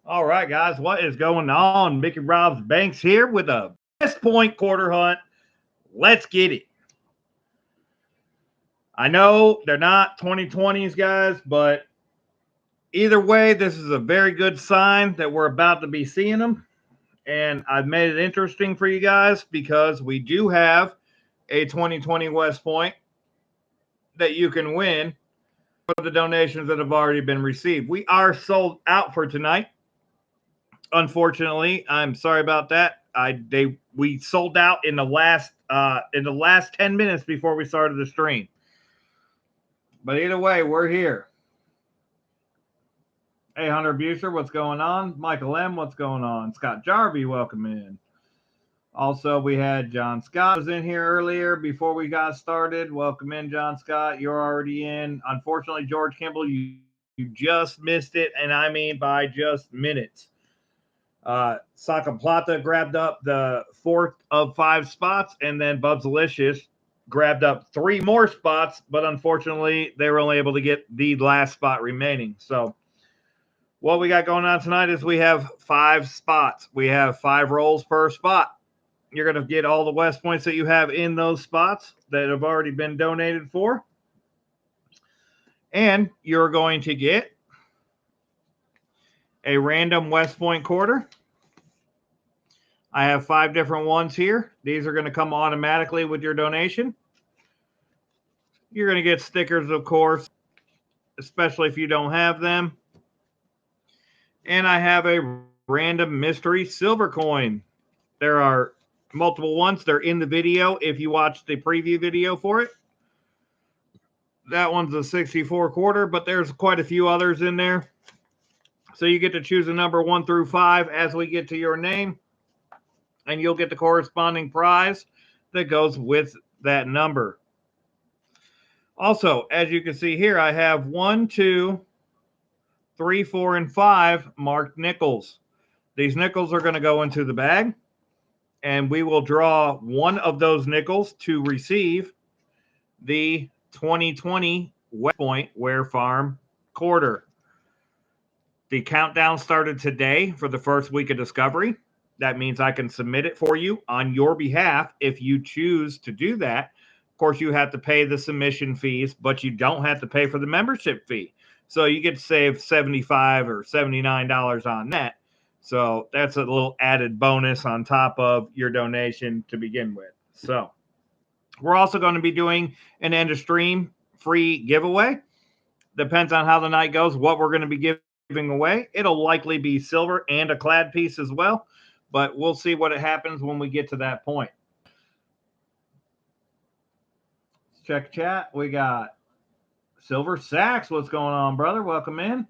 All right, guys, what is going on? Mickey Rob's Banks here with a West Point quarter hunt. Let's get it. I know they're not 2020s, guys, but either way, this is a very good sign that we're about to be seeing them. And I've made it interesting for you guys because we do have a 2020 West Point that you can win for the donations that have already been received. We are sold out for tonight. Unfortunately, I'm sorry about that. We sold out in the last 10 minutes before we started the stream. But either way, we're here. Hey, Hunter Buser, what's going on? Michael M, what's going on? Scott Jarvie, welcome in. Also, we had John Scott was in here earlier before we got started. Welcome in, John Scott. You're already in. Unfortunately, George Kimball, you just missed it, and I mean by just minutes. Saka Plata grabbed up the fourth of 5 spots, and then Bubs Delicious grabbed up 3 more spots, but unfortunately, they were only able to get the last spot remaining. So, what we got going on tonight is we have 5 spots. We have 5 rolls per spot. You're going to get all the West Points that you have in those spots that have already been donated for. And you're going to get a random West Point quarter. I have 5 different ones here. These are going to come automatically with your donation. You're going to get stickers, of course, especially if you don't have them. And I have a random mystery silver coin. There are multiple ones. They're in the video if you watch the preview video for it. That one's a 64 quarter, but there's quite a few others in there. So you get to choose a number 1 through 5 as we get to your name, and you'll get the corresponding prize that goes with that number. Also, as you can see here, I have 1, 2, 3, 4, and 5 marked nickels. These nickels are going to go into the bag, and we will draw one of those nickels to receive the 2020 West Point Weir Farm quarter. The countdown started today for the first week of discovery. That means I can submit it for you on your behalf if you choose to do that. Of course, you have to pay the submission fees, but you don't have to pay for the membership fee. So you get to save $75 or $79 on that. So that's a little added bonus on top of your donation to begin with. So we're also going to be doing an end of stream free giveaway. Depends on how the night goes, what we're going to be giving away. It'll likely be silver and a clad piece as well, but we'll see what happens when we get to that point. Let's check chat. We got Silver Sacks. What's going on, brother? Welcome in.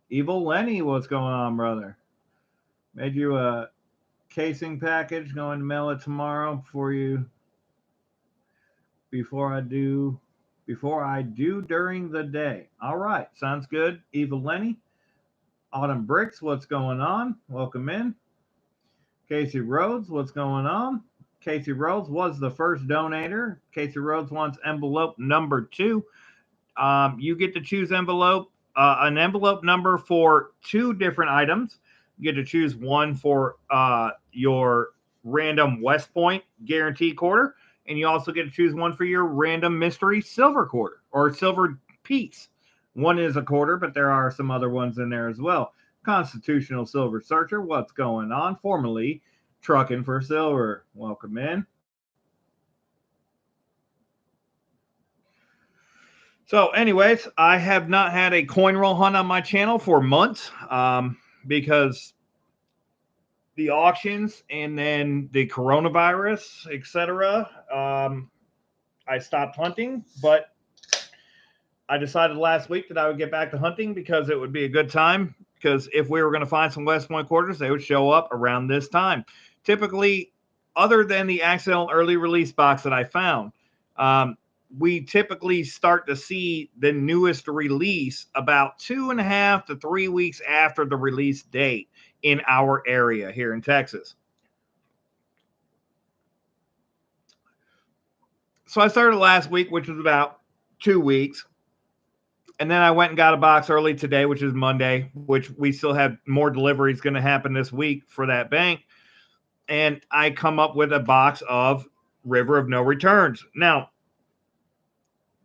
Evil Lenny. What's going on, brother? Made you a casing package. Going to mail it tomorrow before I do during the day. All right. Sounds good. Evil Lenny. Autumn Bricks. What's going on? Welcome in. Casey Rhodes. What's going on? Casey Rhodes was the first donator. Casey Rhodes wants envelope number 2. You get to choose an envelope number for 2 different items. You get to choose one for your random West Point guarantee quarter, and you also get to choose one for your random mystery silver quarter or silver piece. One is a quarter, but there are some other ones in there as well. Constitutional Silver Searcher, what's going on? Formerly Trucking for Silver. Welcome in. So, anyways, I have not had a coin roll hunt on my channel for months because the auctions and then the coronavirus, etc. I stopped hunting, but I decided last week that I would get back to hunting because it would be a good time. Because if we were going to find some West Point quarters, they would show up around this time. Typically, other than the accidental early release box that I found, we typically start to see the newest release about 2.5 to 3 weeks after the release date in our area here in Texas. So I started last week, which was about 2 weeks. And then I went and got a box early today, which is Monday, which we still have more deliveries going to happen this week for that bank. And I come up with a box of River of No Returns. Now,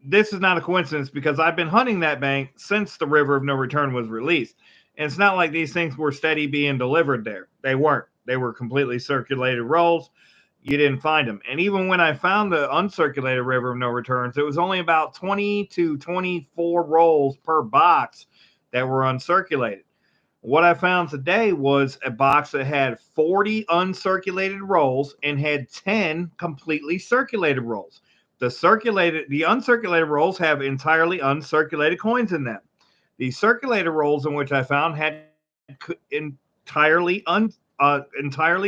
this is not a coincidence because I've been hunting that bank since the River of No Return was released. And it's not like these things were steady being delivered there. They weren't. They were completely circulated rolls. You didn't find them. And even when I found the uncirculated River of No Returns, it was only about 20 to 24 rolls per box that were uncirculated. What I found today was a box that had 40 uncirculated rolls and had 10 completely circulated rolls. The uncirculated rolls have entirely uncirculated coins in them. The circulated rolls in which I found had entirely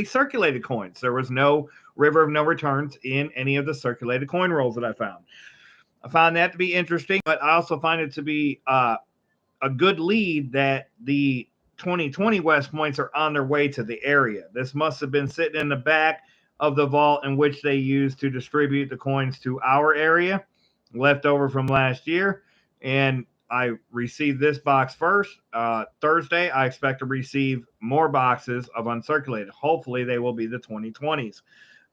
circulated coins. There was no River of No Returns in any of the circulated coin rolls that I found. I found that to be interesting, but I also find it to be a good lead that the 2020 West Points are on their way to the area. This must have been sitting in the back of the vault in which they used to distribute the coins to our area, left over from last year. And I received this box first. Thursday, I expect to receive more boxes of uncirculated. Hopefully, they will be the 2020s.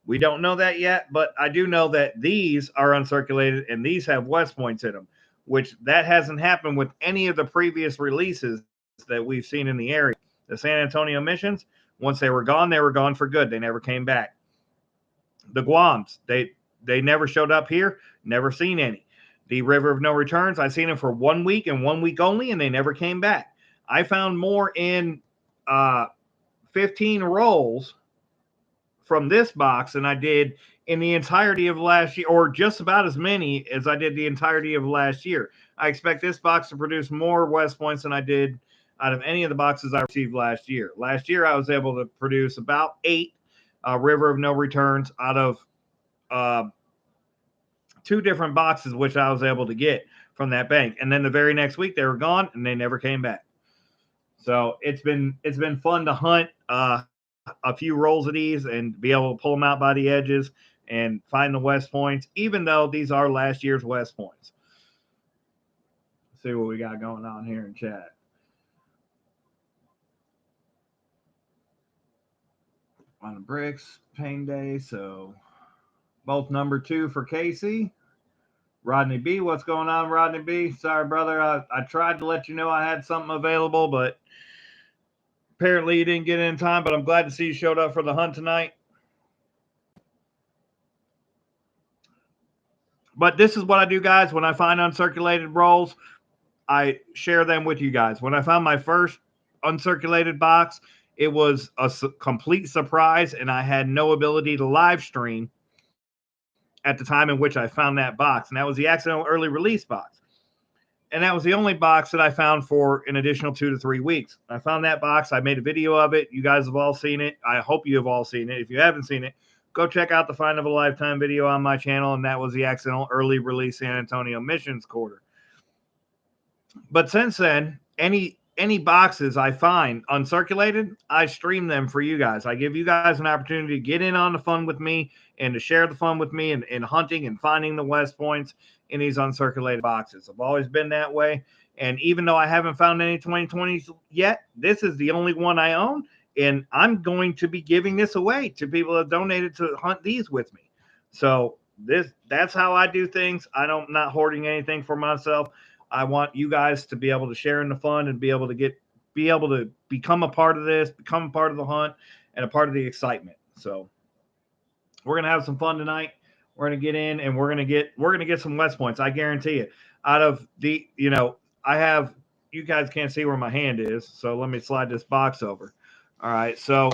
We don't know that yet, but I do know that these are uncirculated and these have West Points in them, which that hasn't happened with any of the previous releases that we've seen in the area. The San Antonio missions, once they were gone for good. They never came back. The Guams, they never showed up here, never seen any. The River of No Returns, I seen them for 1 week and 1 week only, and they never came back. I found more in 15 rolls from this box than I did in the entirety of last year, or just about as many as I did the entirety of last year. I expect this box to produce more West Points than I did out of any of the boxes I received last year. Last year, I was able to produce about 8 River of No Returns out of 2 different boxes, which I was able to get from that bank. And then the very next week, they were gone and they never came back. So it's been fun to hunt a few rolls of these and be able to pull them out by the edges and find the West Points, even though these are last year's West Points. Let's see what we got going on here in chat. On the bricks, pain day. So both number 2 for Casey. Rodney B, what's going on, Rodney B? Sorry, brother. I tried to let you know I had something available, but apparently you didn't get it in time. But I'm glad to see you showed up for the hunt tonight. But this is what I do, guys. When I find uncirculated rolls, I share them with you guys. When I found my first uncirculated box, it was a complete surprise, and I had no ability to live stream at the time in which I found that box. And that was the accidental early release box. And that was the only box that I found for an additional 2 to 3 weeks. I found that box. I made a video of it. You guys have all seen it. I hope you have all seen it. If you haven't seen it, go check out the Find of a Lifetime video on my channel. And that was the accidental early release San Antonio missions quarter. But since then, any boxes I find uncirculated, I stream them for you guys. I give you guys an opportunity to get in on the fun with me and to share the fun with me in hunting and finding the West Points in these uncirculated boxes. I've always been that way. And even though I haven't found any 2020s yet, this is the only one I own. And I'm going to be giving this away to people that donated to hunt these with me. So that's how I do things. I'm not hoarding anything for myself. I want you guys to be able to share in the fun and be able to become a part of this, become a part of the hunt, and a part of the excitement. So we're gonna have some fun tonight. We're gonna get in and we're gonna get some West Points. I guarantee it. Out of the, I have, you guys can't see where my hand is, so let me slide this box over. All right, so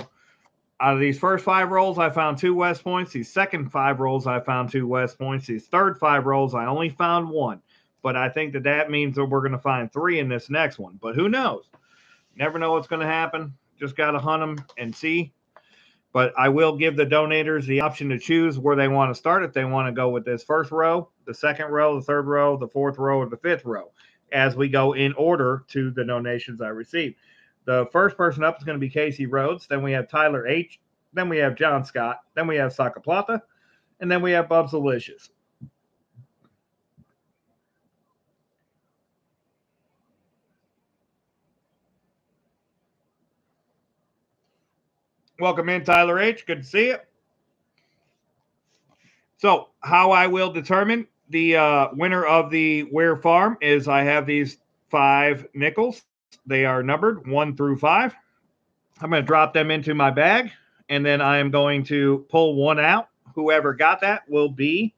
out of these first 5 rolls, I found 2 West Points. These second 5 rolls, I found 2 West Points. These third 5 rolls, I only found 1. But I think that means that we're going to find 3 in this next one. But who knows? Never know what's going to happen. Just got to hunt them and see. But I will give the donators the option to choose where they want to start. If they want to go with this first row, the second row, the third row, the fourth row, or the fifth row, as we go in order to the donations I received. The first person up is going to be Casey Rhodes. Then we have Tyler H. Then we have John Scott. Then we have Sacaplata. And then we have Bubs Delicious. Welcome in, Tyler H. Good to see you. So, how I will determine the winner of the Weir farm is I have these 5 nickels. They are numbered 1 through 5. I'm going to drop them into my bag, and then I am going to pull one out. Whoever got that will be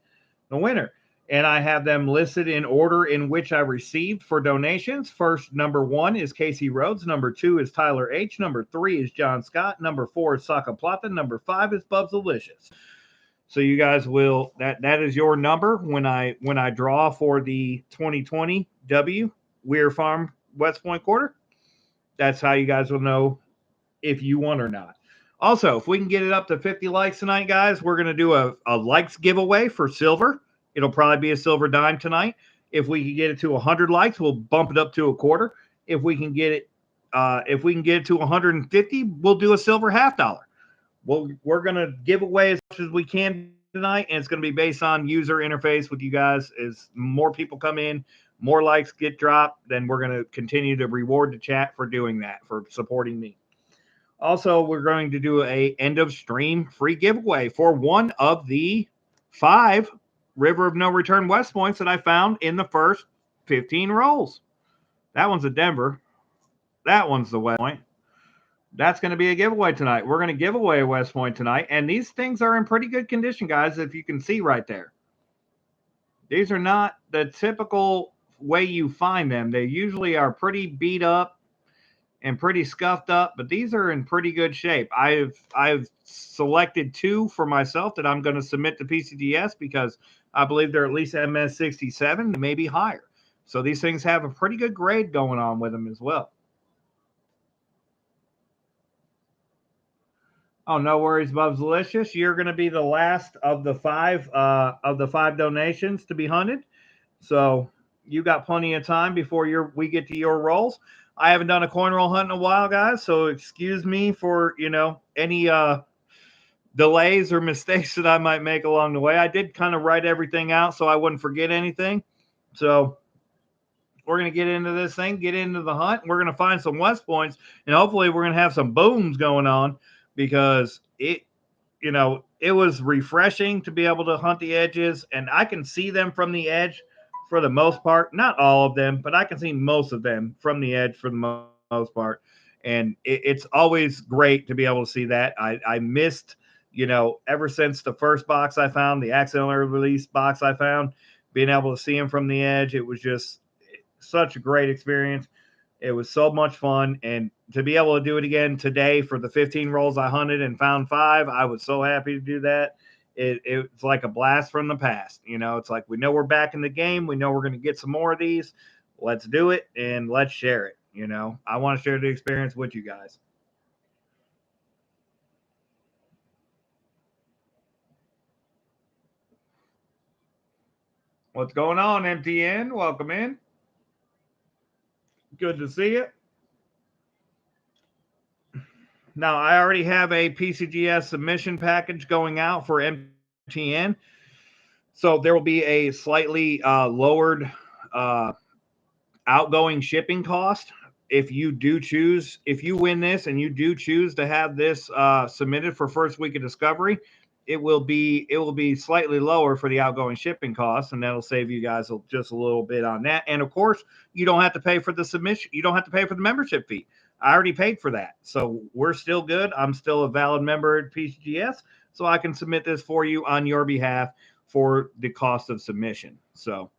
the winner. And I have them listed in order in which I received for donations. First, number 1 is Casey Rhodes. Number 2 is Tyler H. Number 3 is John Scott. Number 4 is Saka Plata. Number 5 is Bubs Delicious. So you guys will that is your number when I draw for the 2020 Weir Farm West Point Quarter. That's how you guys will know if you won or not. Also, if we can get it up to 50 likes tonight, guys, we're going to do a likes giveaway for silver. It'll probably be a silver dime tonight. If we can get it to 100 likes, we'll bump it up to a quarter. If we can get it to 150, we'll do a silver $50. We're going to give away as much as we can tonight, and it's going to be based on user interface with you guys. As more people come in, more likes get dropped, then we're going to continue to reward the chat for doing that, for supporting me. Also, we're going to do a end of stream free giveaway for one of the 5 River of No Return West Points that I found in the first 15 rolls. That one's a Denver. That one's the West Point. That's going to be a giveaway tonight. We're going to give away a West Point tonight, and these things are in pretty good condition, guys, if you can see right there. These are not the typical way you find them. They usually are pretty beat up and pretty scuffed up, but these are in pretty good shape. I've selected 2 for myself that I'm going to submit to PCGS because I believe they're at least MS67, maybe higher. So these things have a pretty good grade going on with them as well. Oh, no worries, Bubs Delicious. You're going to be the last of the 5 donations to be hunted. So you got plenty of time before we get to your rolls. I haven't done a coin roll hunt in a while, guys, so excuse me for, any delays or mistakes that I might make along the way. I did kind of write everything out so I wouldn't forget anything. So we're going to get into this thing, get into the hunt. We're going to find some West Points, and hopefully we're going to have some booms going on because it was refreshing to be able to hunt the edges, and I can see them from the edge for the most part. Not all of them, but I can see most of them from the edge for the most part. And it's always great to be able to see that. I missed, ever since the first box I found, the accidental release box I found, being able to see them from the edge, it was just such a great experience. It was so much fun, and to be able to do it again today for the 15 rolls I hunted and found 5, I was so happy to do that. It's like a blast from the past. It's like we know we're back in the game. We know we're going to get some more of these. Let's do it, and let's share it. I want to share the experience with you guys. What's going on, MTN? Welcome in. Good to see you. Now, I already have a PCGS submission package going out for MTN. So there will be a slightly lowered outgoing shipping cost. If you win this and you do choose to have this submitted for first week of discovery, it will be slightly lower for the outgoing shipping costs, and that'll save you guys just a little bit on that. And of course, you don't have to pay for the submission. You don't have to pay for the membership fee. I already paid for that, so we're still good. I'm still a valid member at PCGS, so I can submit this for you on your behalf for the cost of submission. So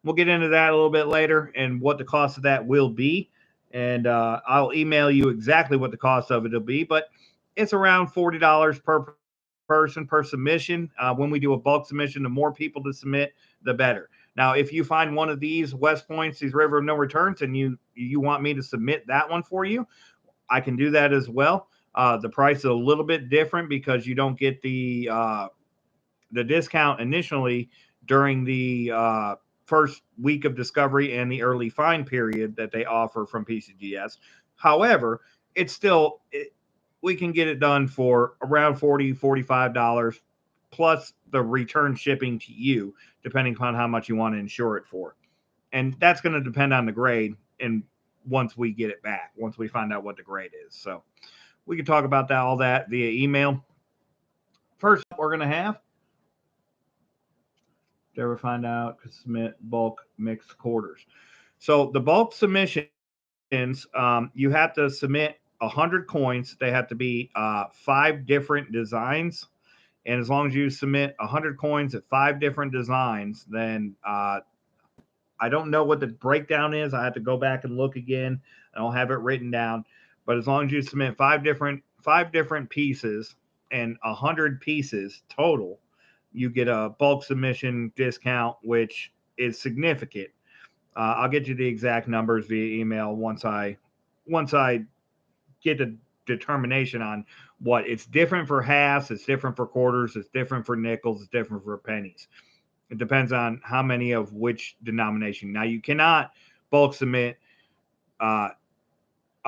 we'll get into that a little bit later and what the cost of that will be. And I'll email you exactly what the cost of it will be, but it's around $40 per person per submission. When we do a bulk submission, the more people to submit, the better. Now, if you find one of these West Points, these River of No Returns, and you want me to submit that one for you, I can do that as well. The price is a little bit different because you don't get the discount initially during the first week of discovery and the early find period that they offer from PCGS. However, we can get it done for around $40, $45 plus the return shipping to you, depending upon how much you want to insure it for. And that's going to depend on the grade and once we get it back, once we find out what the grade is. So we can talk about all that via email. First up, we're going to have, to ever find out, submit bulk mixed quarters. So the bulk submissions, you have to submit 100 coins. They have to be 5 different designs. And as long as you submit 100 coins at 5 different designs, then I don't know what the breakdown is. I have to go back and look again. I don't have it written down. But as long as you submit 5 different pieces and 100 pieces total, you get a bulk submission discount, which is significant. I'll get you the exact numbers via email once I get a determination on what it's different for halves, it's different for quarters, it's different for nickels, it's different for pennies. It depends on how many of which denomination. Now you cannot bulk submit a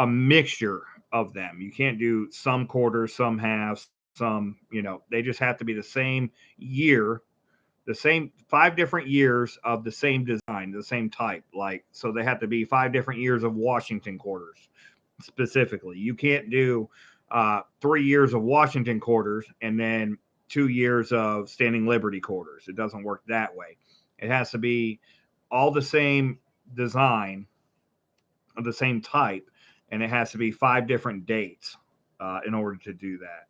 mixture of them. You can't do some quarters, some halves, some, they just have to be the same year, the same 5 different years of the same design, the same type. Like, so they have to be 5 different years of Washington quarters specifically. You can't do 3 years of Washington quarters and then 2 years of Standing Liberty quarters. It doesn't work that way. It has to be all the same design of the same type, and it has to be 5 different dates in order to do that.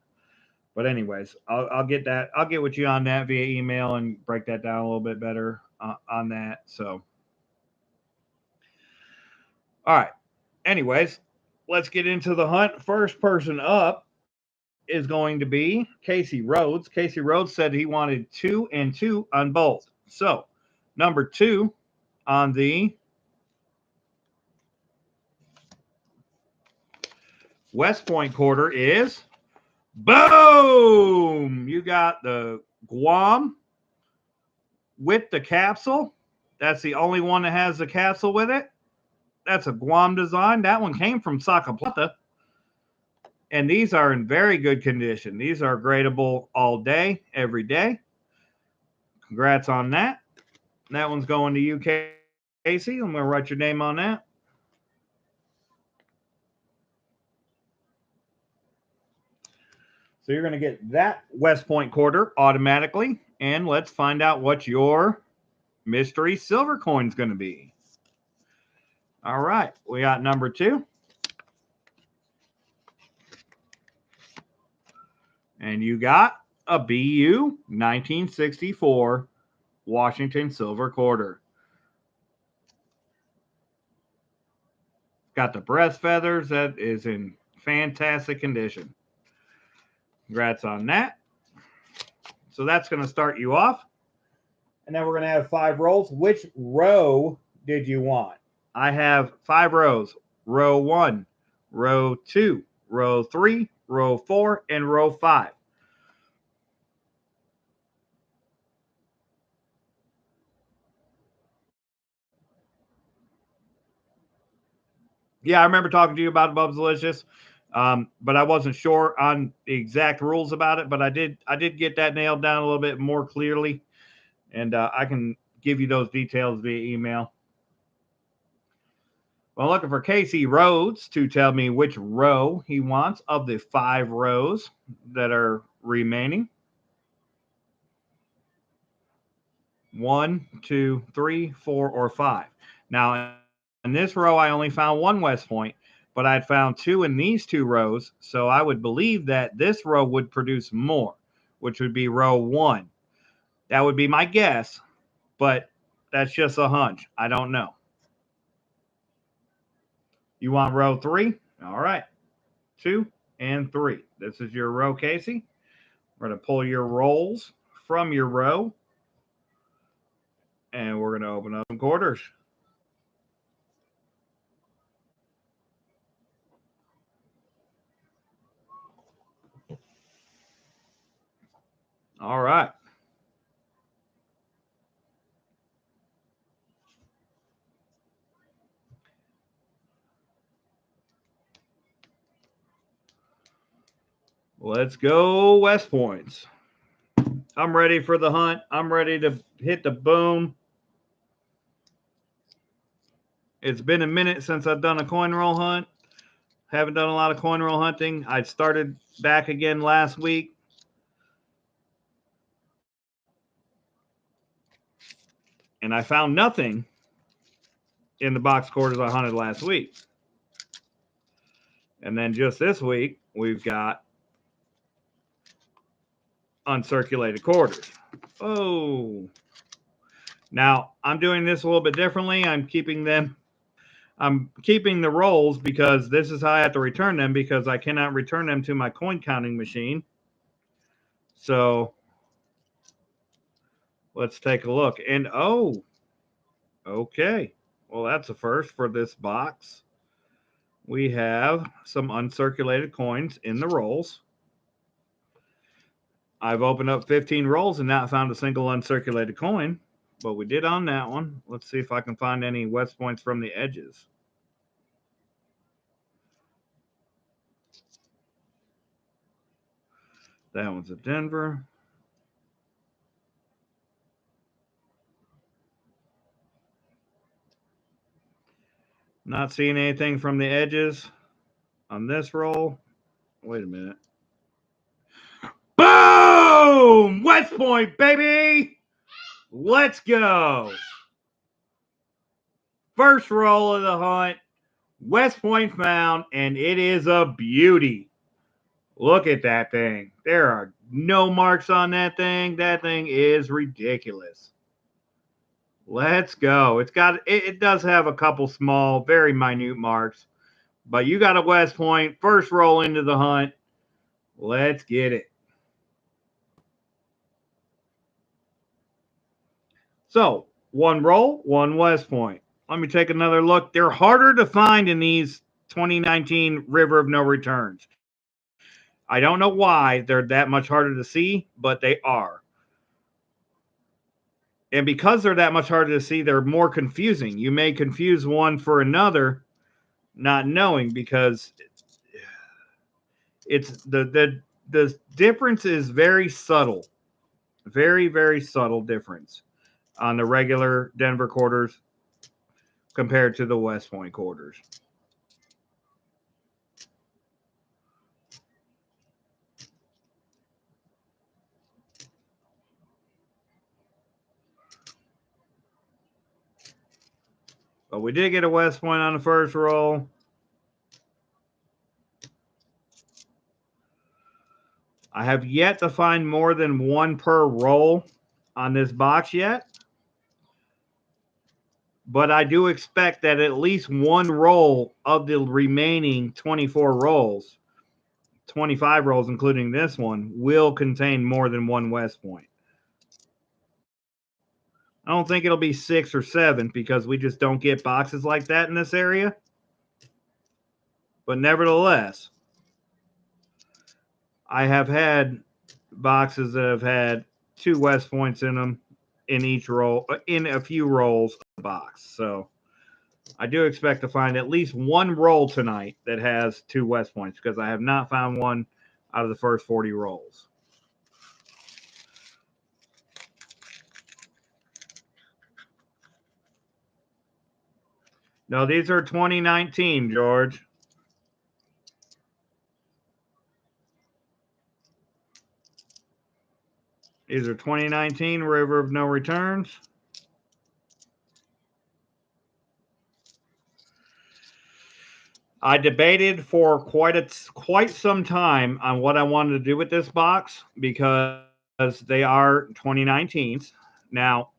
But anyways, I'll get that. I'll get with you on that via email and break that down a little bit better on that. So, all right. Anyways, let's get into the hunt. First person up is going to be Casey Rhodes. Casey Rhodes said he wanted 2 and 2 on both. So, number 2 on the West Point quarter is boom. You got the Guam with the capsule. That's the only one that has the capsule with it. That's a Guam design. That one came from Sacaplata. And these are in very good condition. These are gradable all day, every day. Congrats on that. That one's going to you, Casey. I'm going to write your name on that. So you're going to get that West Point quarter automatically. And let's find out what your mystery silver coin is going to be. All right. We got number 2. And you got a BU 1964 Washington silver quarter. Got the breast feathers. That is in fantastic condition. Congrats on that. So that's going to start you off. And then we're going to have 5 rolls. Which row did you want? I have 5 rows. Row 1, row 2, row 3, row 4, and row 5. Yeah, I remember talking to you about Bub's Delicious, but I wasn't sure on the exact rules about it. But I did get that nailed down a little bit more clearly, and I can give you those details via email. Well, I'm looking for Casey Rhodes to tell me which row he wants of the 5 rows that are remaining. 1, 2, 3, 4, or 5. Now, in this row, I only found 1 West Point, but I'd found 2 in these 2 rows. So I would believe that this row would produce more, which would be row 1. That would be my guess, but that's just a hunch. I don't know. You want row 3? All right. 2 and 3. This is your row, Casey. We're going to pull your rolls from your row, and we're going to open up some quarters. All right. Let's go West Points. I'm ready for the hunt. I'm ready to hit the boom. It's been a minute since I've done a coin roll hunt. Haven't done a lot of coin roll hunting. I started back again last week. And I found nothing in the box quarters I hunted last week. And then just this week, we've got uncirculated quarters. Oh. Now, I'm doing this a little bit differently. I'm keeping the rolls because this is how I have to return them because I cannot return them to my coin counting machine. So let's take a look. And oh, okay. Well, that's a first for this box. We have some uncirculated coins in the rolls. I've opened up 15 rolls and not found a single uncirculated coin, but we did on that one. Let's see if I can find any West points from the edges. That one's a Denver. Not seeing anything from the edges on this roll. Wait a minute. Boom! West Point, baby! Let's go. First roll of the hunt. West Point found, and it is a beauty. Look at that thing. There are no marks on that thing. That thing is ridiculous. Let's go. It does have a couple small, very minute marks, but you got a West Point. First roll into the hunt. Let's get it. So, one roll, one West Point. Let me take another look. They're harder to find in these 2019 River of No Returns. I don't know why they're that much harder to see, but they are. And because they're that much harder to see, they're more confusing. You may confuse one for another, not knowing because it's the difference is very subtle, very subtle difference on the regular Denver quarters compared to the West Point quarters. But we did get a West Point on the first roll. I have yet to find more than one per roll on this box yet. But I do expect that at least one roll of the remaining 24 rolls, 25 rolls, including this one, will contain more than one West Point. I don't think it'll be 6 or 7 because we just don't get boxes like that in this area. But nevertheless, I have had boxes that have had 2 West Points in them in each roll, in a few rolls of the box. So I do expect to find at least one roll tonight that has 2 West Points because I have not found one out of the first 40 rolls. No, these are 2019, George. These are 2019 River of No Returns. I debated for quite some time on what I wanted to do with this box because they are 2019s. Now,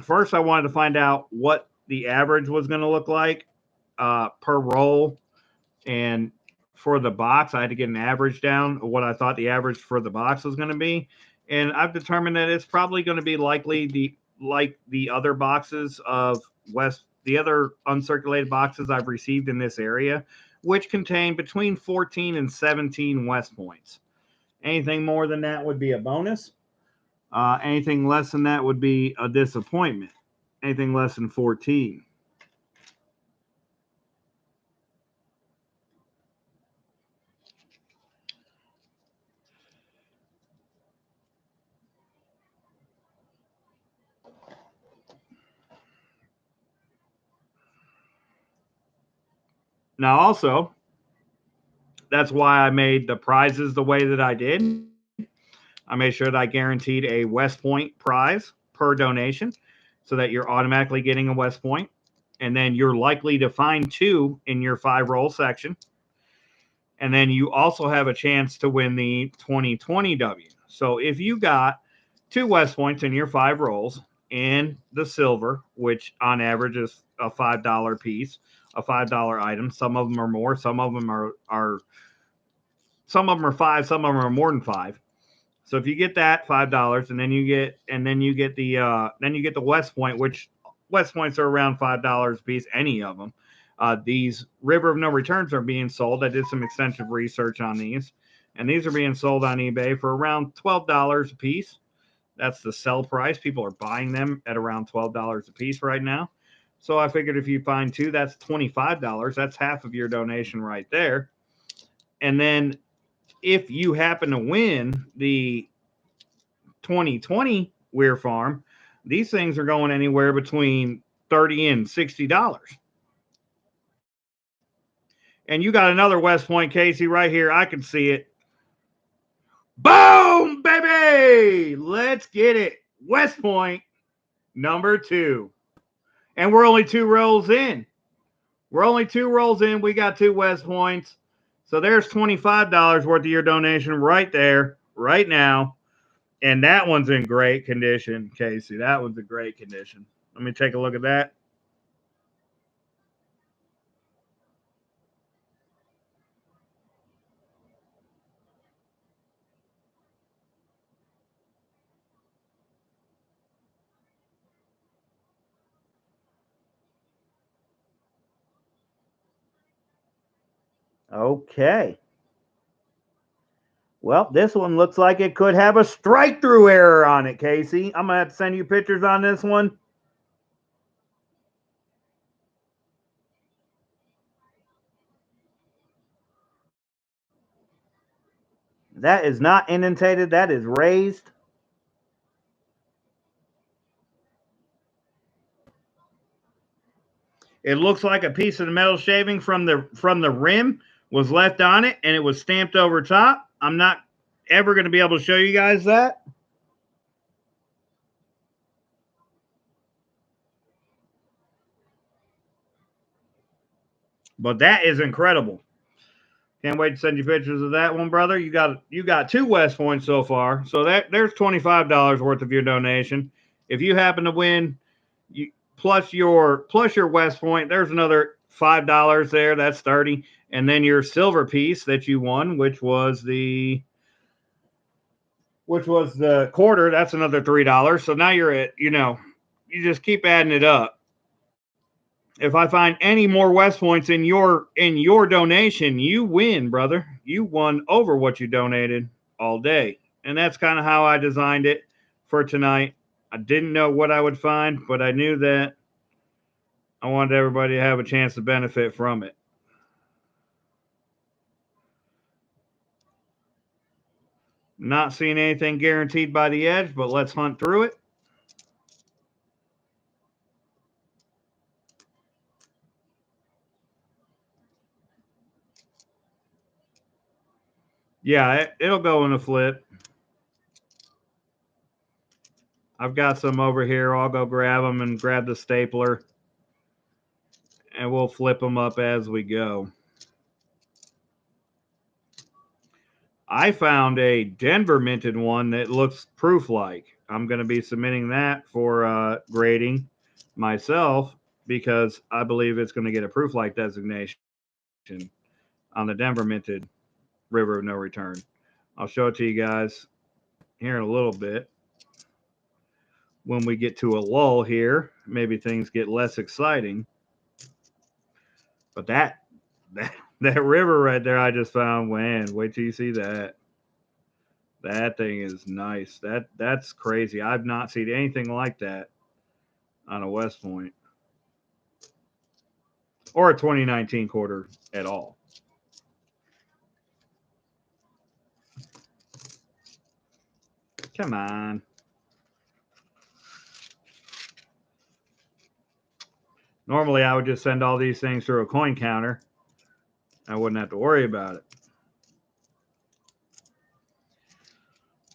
first I wanted to find out what the average was going to look like per roll, and for the box I had to get an average down of what I thought the average for the box was going to be, and I've determined that it's probably going to be likely like the other boxes of the other uncirculated boxes I've received in this area, which contain between 14 and 17 West Points. Anything more than that would be a bonus. Anything less than that would be a disappointment. Anything less than 14. Now, also, that's why I made the prizes the way that I did. I made sure that I guaranteed a West Point prize per donation so that you're automatically getting a West Point. And then you're likely to find 2 in your 5-roll section. And then you also have a chance to win the 2020 W. So if you got 2 West Points in your 5 rolls and the silver, which on average is a $5 piece, a $5 item. Some of them are more, some of them are 5, some of them are more than 5. So if you get that $5, and then you get the West Point, which West Points are around $5 a piece, any of them. These River of No Returns are being sold. I did some extensive research on these, and these are being sold on eBay for around $12 a piece. That's the sell price. People are buying them at around $12 a piece right now. So I figured if you find 2, that's $25. That's half of your donation right there. And then if you happen to win the 2020 Weir Farm, these things are going anywhere between $30 and $60. And you got another West Point, Casey, right here. I can see it. Boom, baby! Let's get it. West Point, number 2. And we're only 2 rolls in. We got 2 West Points. So there's $25 worth of your donation right there, right now. And that one's in great condition, Casey. That one's in great condition. Let me take a look at that. Okay. Well, this one looks like it could have a strike-through error on it, Casey. I'm going to have to send you pictures on this one. That is not indentated. That is raised. It looks like a piece of the metal shaving from the rim was left on it, and it was stamped over top. I'm not ever going to be able to show you guys that. But that is incredible. Can't wait to send you pictures of that one, brother. You got 2 West Points so far. So there's $25 worth of your donation. If you happen to win, plus your West Point, there's another $5 there. That's 30. And then your silver piece that you won, which was the quarter, that's another $3. So now you're at, you just keep adding it up. If I find any more West Points in your donation, you win, brother. You won over what you donated all day. And that's kind of how I designed it for tonight. I didn't know what I would find, but I knew that I wanted everybody to have a chance to benefit from it. Not seeing anything guaranteed by the edge, but let's hunt through it. Yeah, it'll go in a flip. I've got some over here. I'll go grab them and grab the stapler, and we'll flip them up as we go. I found a Denver minted one that looks proof-like. I'm going to be submitting that for grading myself because I believe it's going to get a proof-like designation on the Denver minted River of No Return. I'll show it to you guys here in a little bit. When we get to a lull here, maybe things get less exciting. But that river right there I just found, man, wait till you see that. That thing is nice. That's crazy. I've not seen anything like that on a West Point or a 2019 quarter at all. Come on. Normally, I would just send all these things through a coin counter. I wouldn't have to worry about it.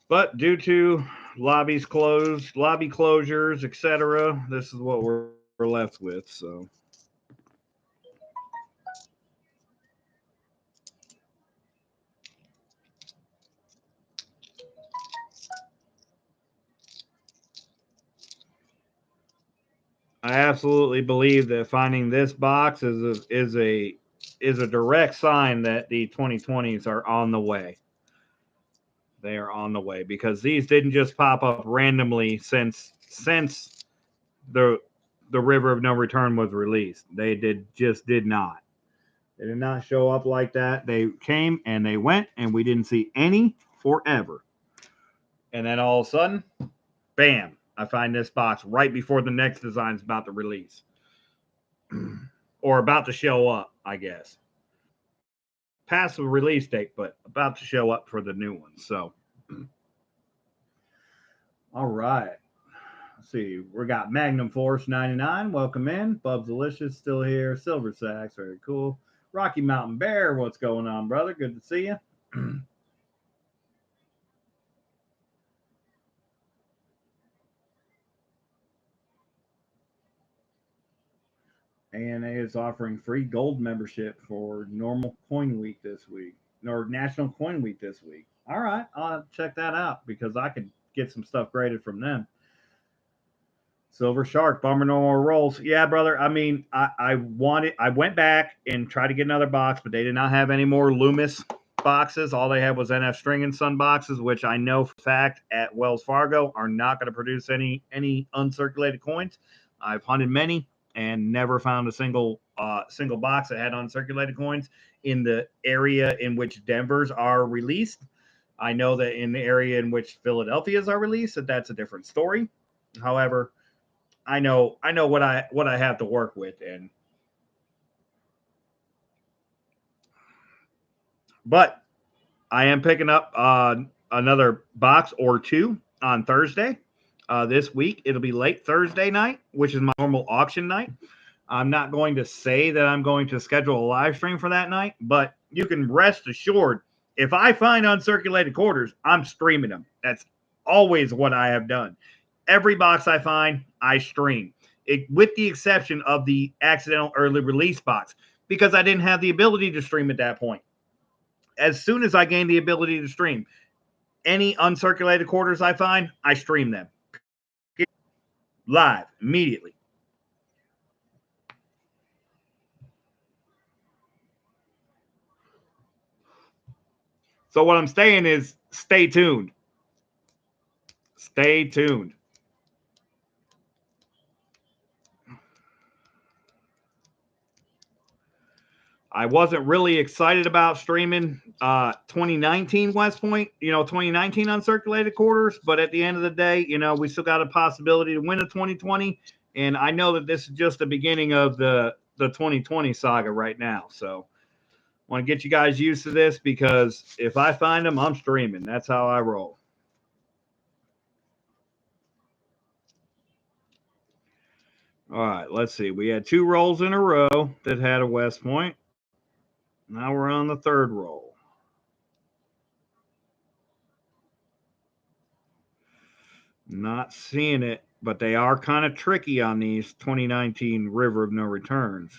But due to lobby closures, etc., this is what we're left with. So. I absolutely believe that finding this box is a direct sign that the 2020s are on the way. They are on the way because these didn't just pop up randomly since the the River of No Return was released. They did not. They did not show up like that. They came and they went, and we didn't see any forever. And then all of a sudden, bam! I find this box right before the next design is about to release. Or about to show up, I guess. Past the release date, but about to show up for the new one. So, all right. Let's see. We got Magnum Force 99. Welcome in. Bub's Delicious still here. Silver Sacks, very cool. Rocky Mountain Bear, what's going on, brother? Good to see you. ANA is offering free gold membership for normal coin week this week, or National Coin Week this week. All right, I'll check that out because I could get some stuff graded from them. Silver Shark, bummer no more rolls. Yeah, brother. I mean, I went back and tried to get another box, but they did not have any more Loomis boxes. All they had was NF String and Sun boxes, which I know for fact at Wells Fargo are not going to produce any uncirculated coins. I've hunted many and never found a single box that had uncirculated coins in the area in which Denver's are released. I know that in the area in which Philadelphia's are released, that's a different story. However, I know what I have to work with, and but I am picking up another box or two on Thursday. This week it'll be late Thursday night, which is my normal auction night. I'm not going to say that I'm going to schedule a live stream for that night, but you can rest assured if I find uncirculated quarters, I'm streaming them. That's always what I have done. Every box I find, I stream. With the exception of the accidental early release box, because I didn't have the ability to stream at that point. As soon as I gained the ability to stream, any uncirculated quarters I find, I stream them live immediately. So what I'm saying is stay tuned. Stay tuned. I wasn't really excited about streaming 2019 West Point, 2019 uncirculated quarters. But at the end of the day, we still got a possibility to win a 2020. And I know that this is just the beginning of the 2020 saga right now. So I want to get you guys used to this because if I find them, I'm streaming. That's how I roll. All right, let's see. We had two rolls in a row that had a West Point. Now we're on the third roll. Not seeing it, but they are kind of tricky on these 2019 River of No Returns.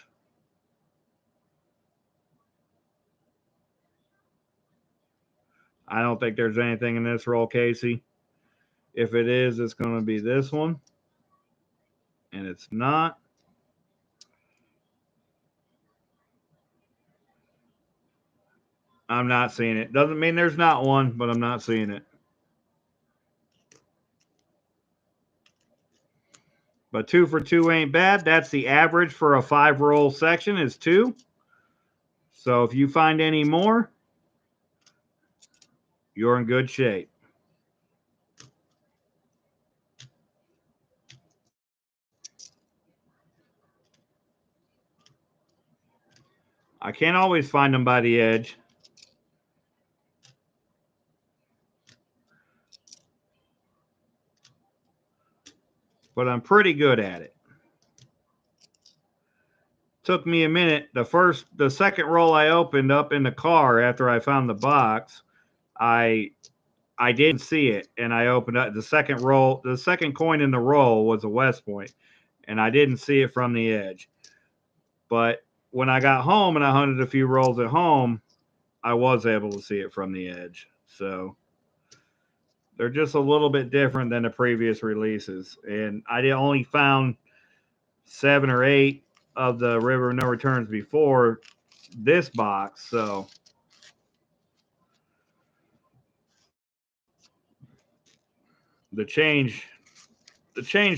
I don't think there's anything in this roll, Casey. If it is, it's going to be this one. And it's not. I'm not seeing it. Doesn't mean there's not one, but I'm not seeing it. But 2 for 2 ain't bad. That's the average for a 5-roll section is 2. So if you find any more, you're in good shape. I can't always find them by the edge. But I'm pretty good at it. Took me a minute. The second roll I opened up in the car after I found the box, I I didn't see it, and I opened up the second roll. The second coin in the roll was a West Point, and I didn't see it from the edge. But when I got home and I hunted a few rolls at home, I was able to see it from the edge. So they're just a little bit different than the previous releases. And I only found 7 or 8 of the River of No Returns before this box. So the change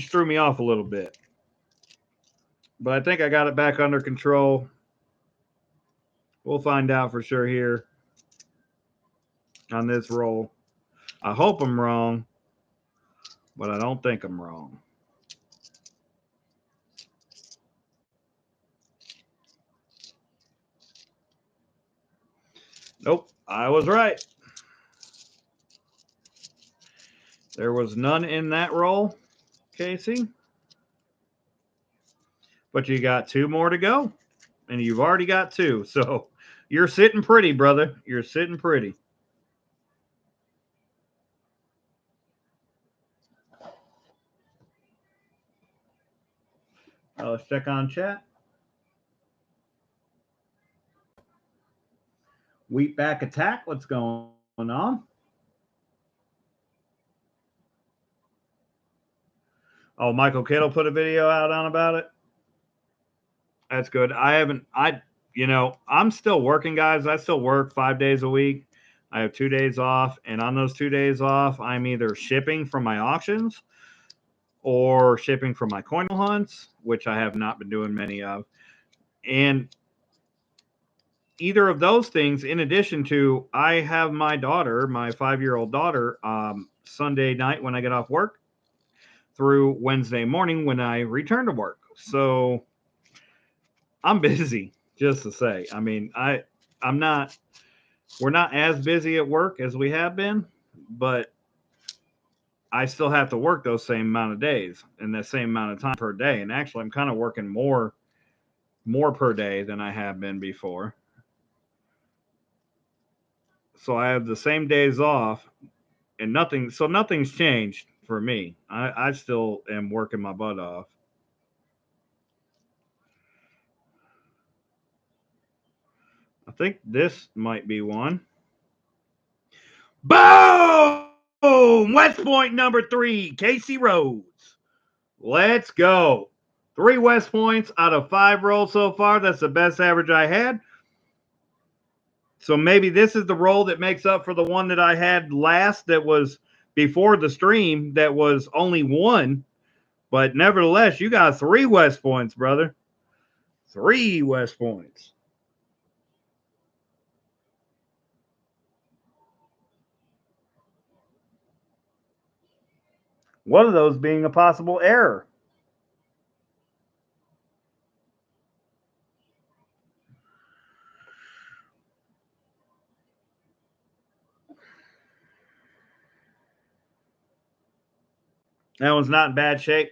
threw me off a little bit. But I think I got it back under control. We'll find out for sure here on this roll. I hope I'm wrong, but I don't think I'm wrong. Nope, I was right. There was none in that roll, Casey. But you got 2 more to go, and you've already got 2. So you're sitting pretty, brother. You're sitting pretty. Let's check on chat. Wheatback attack. What's going on? Oh, Michael Kittle put a video out on about it. That's good. I'm still working, guys. I still work 5 days a week. I have 2 days off, and on those 2 days off, I'm either shipping from my auctions or shipping from my coin hunts, which I have not been doing many of. And either of those things, in addition to, I have my daughter, my 5-year-old daughter, Sunday night when I get off work through Wednesday morning when I return to work. So I'm busy, just to say. I mean, we're not as busy at work as we have been, but I still have to work those same amount of days and the same amount of time per day. And actually, I'm kind of working more per day than I have been before. So I have the same days off, and nothing's changed for me. I still am working my butt off. I think this might be one. Boom! West Point number 3, Casey Rhodes. Let's go. 3 West Points out of 5 rolls so far. That's the best average I had. So maybe this is the roll that makes up for the one that I had last that was before the stream that was only 1. But nevertheless, you got 3 West Points, brother. 3 West Points. One of those being a possible error. That one's not in bad shape.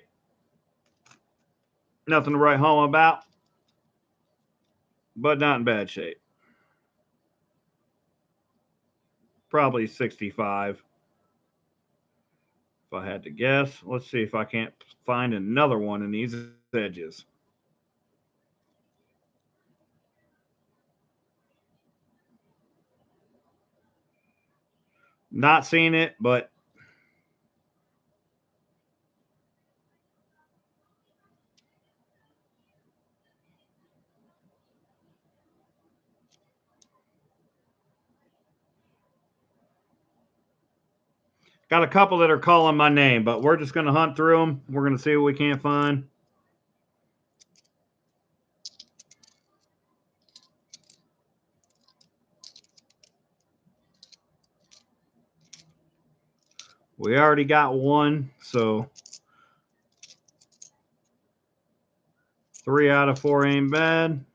Nothing to write home about, but not in bad shape. Probably 65. If I had to guess. Let's see if I can't find another one in these edges. Not seeing it, but got a couple that are calling my name, but we're just going to hunt through them. We're going to see what we can't find. We already got one, so 3 out of 4 ain't bad.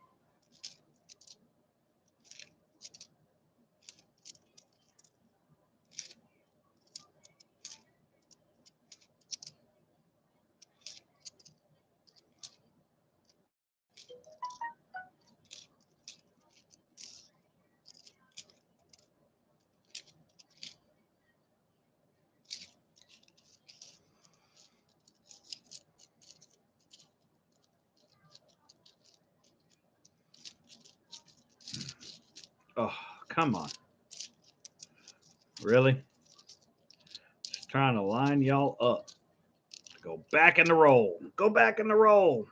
Come on. Really? Just trying to line y'all up. Go back in the roll. Go back in the roll.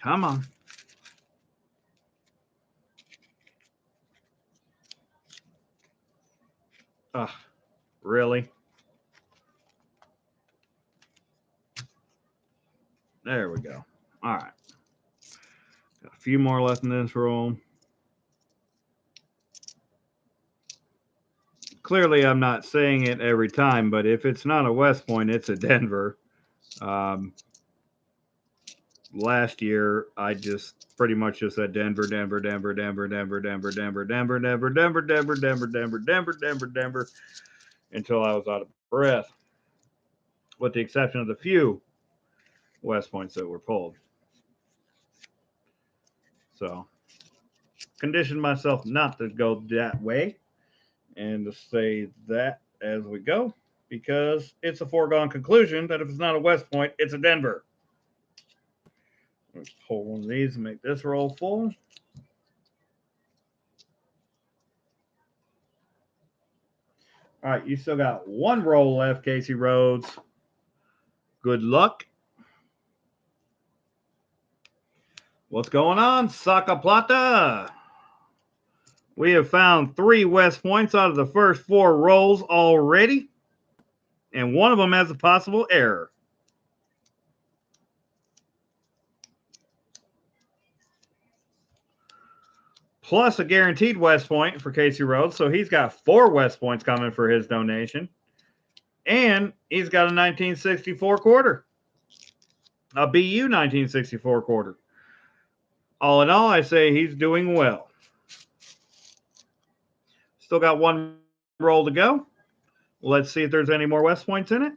Come on. Ugh, really? There we go. All right. Got a few more left in this roll. Clearly, I'm not saying it every time, but if it's not a West Point, it's a Denver. Last year, I just pretty much just said Denver, Denver, Denver, Denver, Denver, Denver, Denver, Denver, Denver, Denver, Denver, Denver, Denver, Denver, Denver, Denver, until I was out of breath, with the exception of the few West Points that were pulled. So, conditioned myself not to go that way and to say that as we go, because it's a foregone conclusion that if it's not a West Point, it's a Denver. Let's pull one of these and make this roll full. All right, you still got one roll left, Casey Rhodes. Good luck. What's going on, Saca Plata? We have found 3 West Points out of the first 4 rolls already, and one of them has a possible error. Plus a guaranteed West Point for Casey Rhodes, so he's got 4 West Points coming for his donation. And he's got a 1964 quarter. A BU 1964 quarter. All in all, I say he's doing well. Still got one roll to go. Let's see if there's any more West Points in it.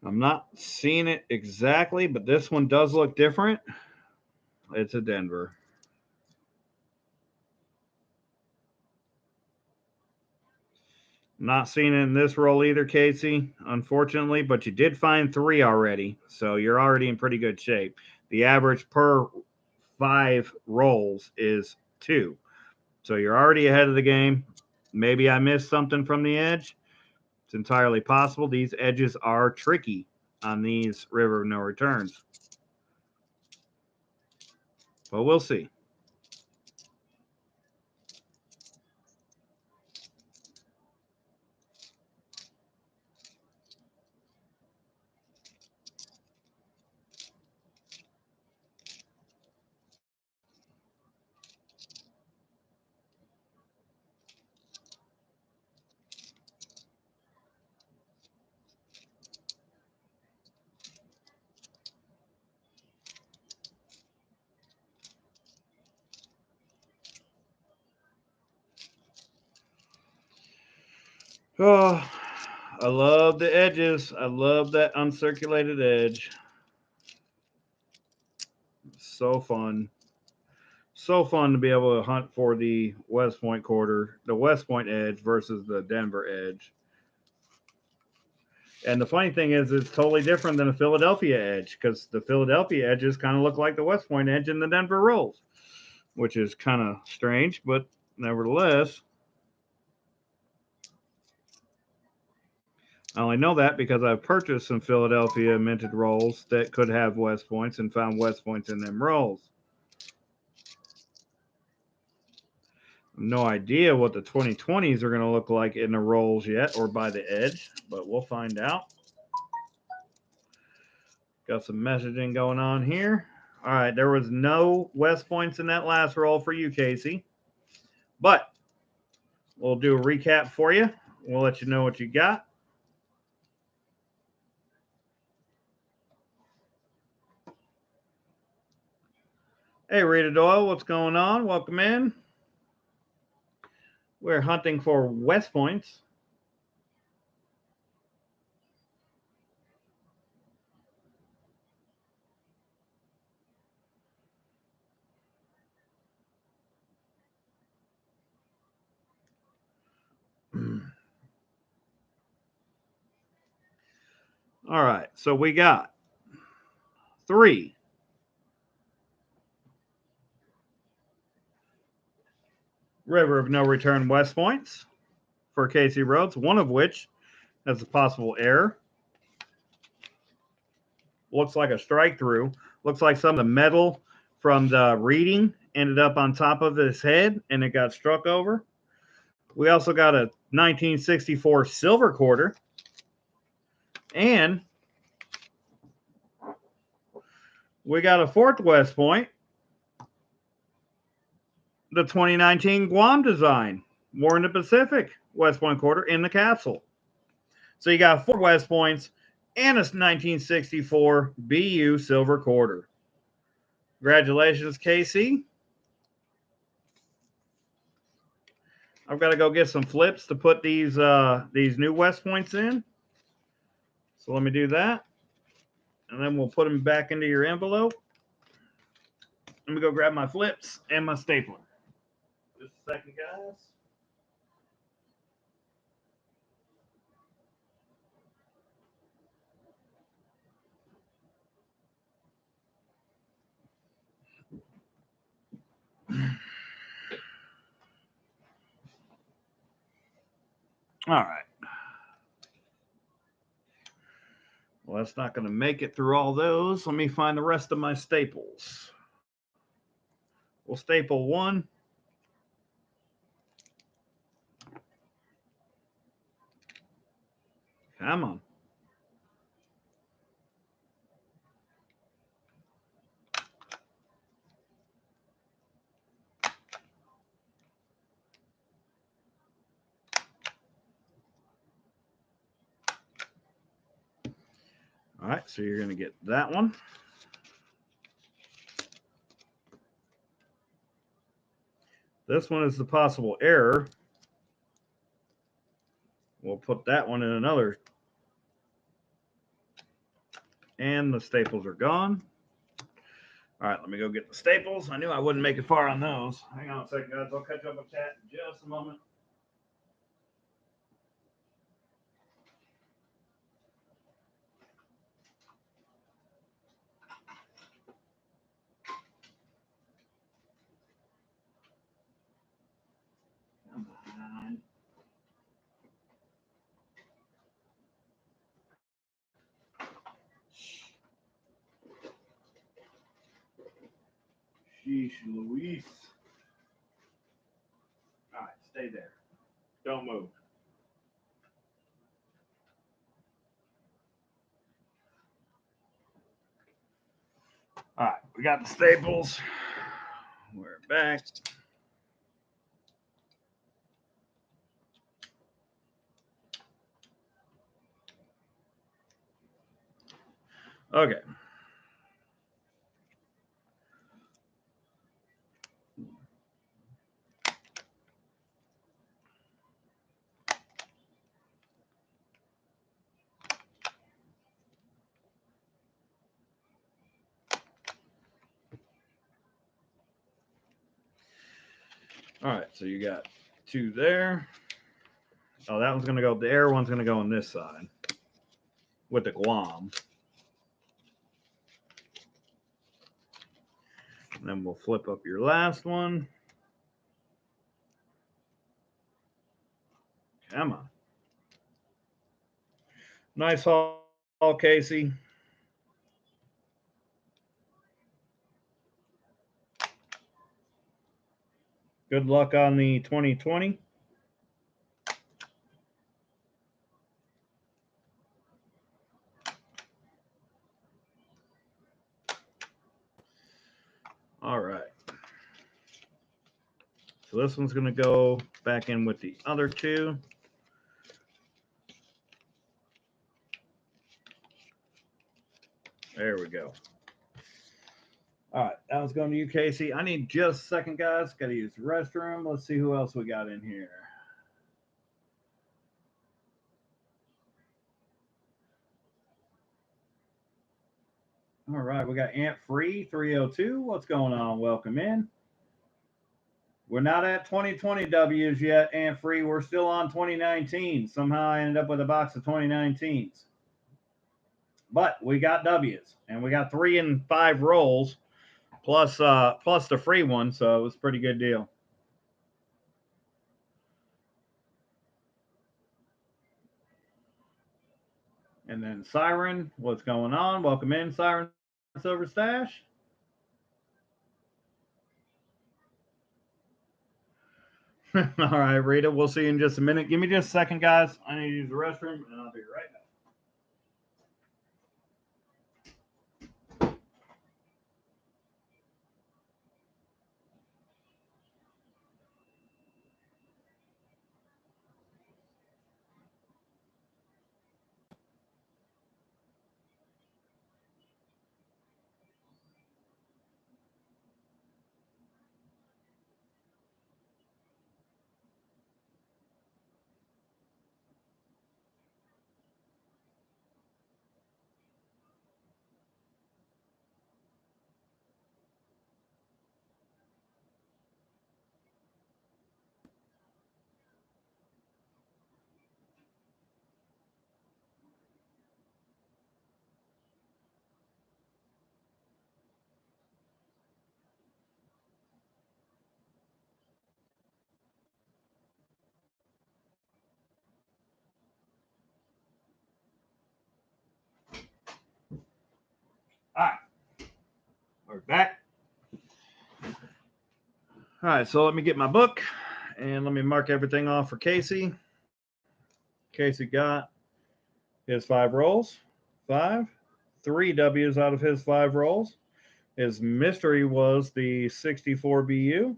I'm not seeing it exactly, but this one does look different. It's a Denver. Not seeing it in this roll either, Casey, unfortunately, but you did find 3 already, so you're already in pretty good shape. The average per 5 rolls is 2, so you're already ahead of the game. Maybe I missed something from the edge. It's entirely possible. These edges are tricky on these River of No Returns, but we'll see. Oh, I love the edges. I love that uncirculated edge. So fun. So fun to be able to hunt for the West Point quarter, the West Point edge versus the Denver edge. And the funny thing is, it's totally different than a Philadelphia edge, because the Philadelphia edges kind of look like the West Point edge in the Denver rolls, which is kind of strange, but nevertheless, I only know that because I've purchased some Philadelphia minted rolls that could have West Points and found West Points in them rolls. No idea what the 2020s are going to look like in the rolls yet or by the edge, but we'll find out. Got some messaging going on here. All right, there was no West Points in that last roll for you, Casey, but we'll do a recap for you. We'll let you know what you got. Hey, Rita Doyle, what's going on? Welcome in. We're hunting for West Points. All right, so we got 3 River of No Return West Points for Casey Rhodes, one of which has a possible error. Looks like a strike through. Looks like some of the metal from the reading ended up on top of his head and it got struck over. We also got a 1964 silver quarter. And we got a 4th West Point, the 2019 Guam design, War in the Pacific West Point quarter in the capsule. So you got 4 West Points and a 1964 BU silver quarter. Congratulations, Casey. I've got to go get some flips to put these new West Points in. So let me do that. And then we'll put them back into your envelope. Let me go grab my flips and my stapler. Just a second, guys. All right. Well, that's not going to make it through all those. Let me find the rest of my staples. We'll staple 1. Come on. All right, so you're going to get that one. This one is the possible error. We'll put that one in another. And the staples are gone. All right, let me go get the staples. I knew I wouldn't make it far on those. Hang on a second, guys. I'll catch up with chat in just a moment. Come on. Sheesh, Louise. All right, stay there. Don't move. All right, we got the staples. We're back. Okay. All right, so you got 2 there. Oh, that one's going to go, the air one's going to go on this side with the Guam. And then we'll flip up your last one. Come on. Nice haul, Casey. Good luck on the 2020. All right. So this one's going to go back in with the other 2. There we go. All right, that one's going to you, Casey. I need just a second, guys. Got to use the restroom. Let's see who else we got in here. All right, we got Ant Free 302. What's going on? Welcome in. We're not at 2020 W's yet, Ant Free. We're still on 2019. Somehow I ended up with a box of 2019s. But we got W's, and we got 3 and 5 rolls plus the free one, so it was a pretty good deal. And then Siren, what's going on? Welcome in, Siren Silver Stash. All right, Rita, we'll see you in just a minute. Give me just a second, guys. I need to use the restroom, and I'll be right back. All right, we're back. All right, so let me get my book, and let me mark everything off for Casey. Casey got his 5 rolls. 5. 3 W's out of his 5 rolls. His mystery was the 64 BU.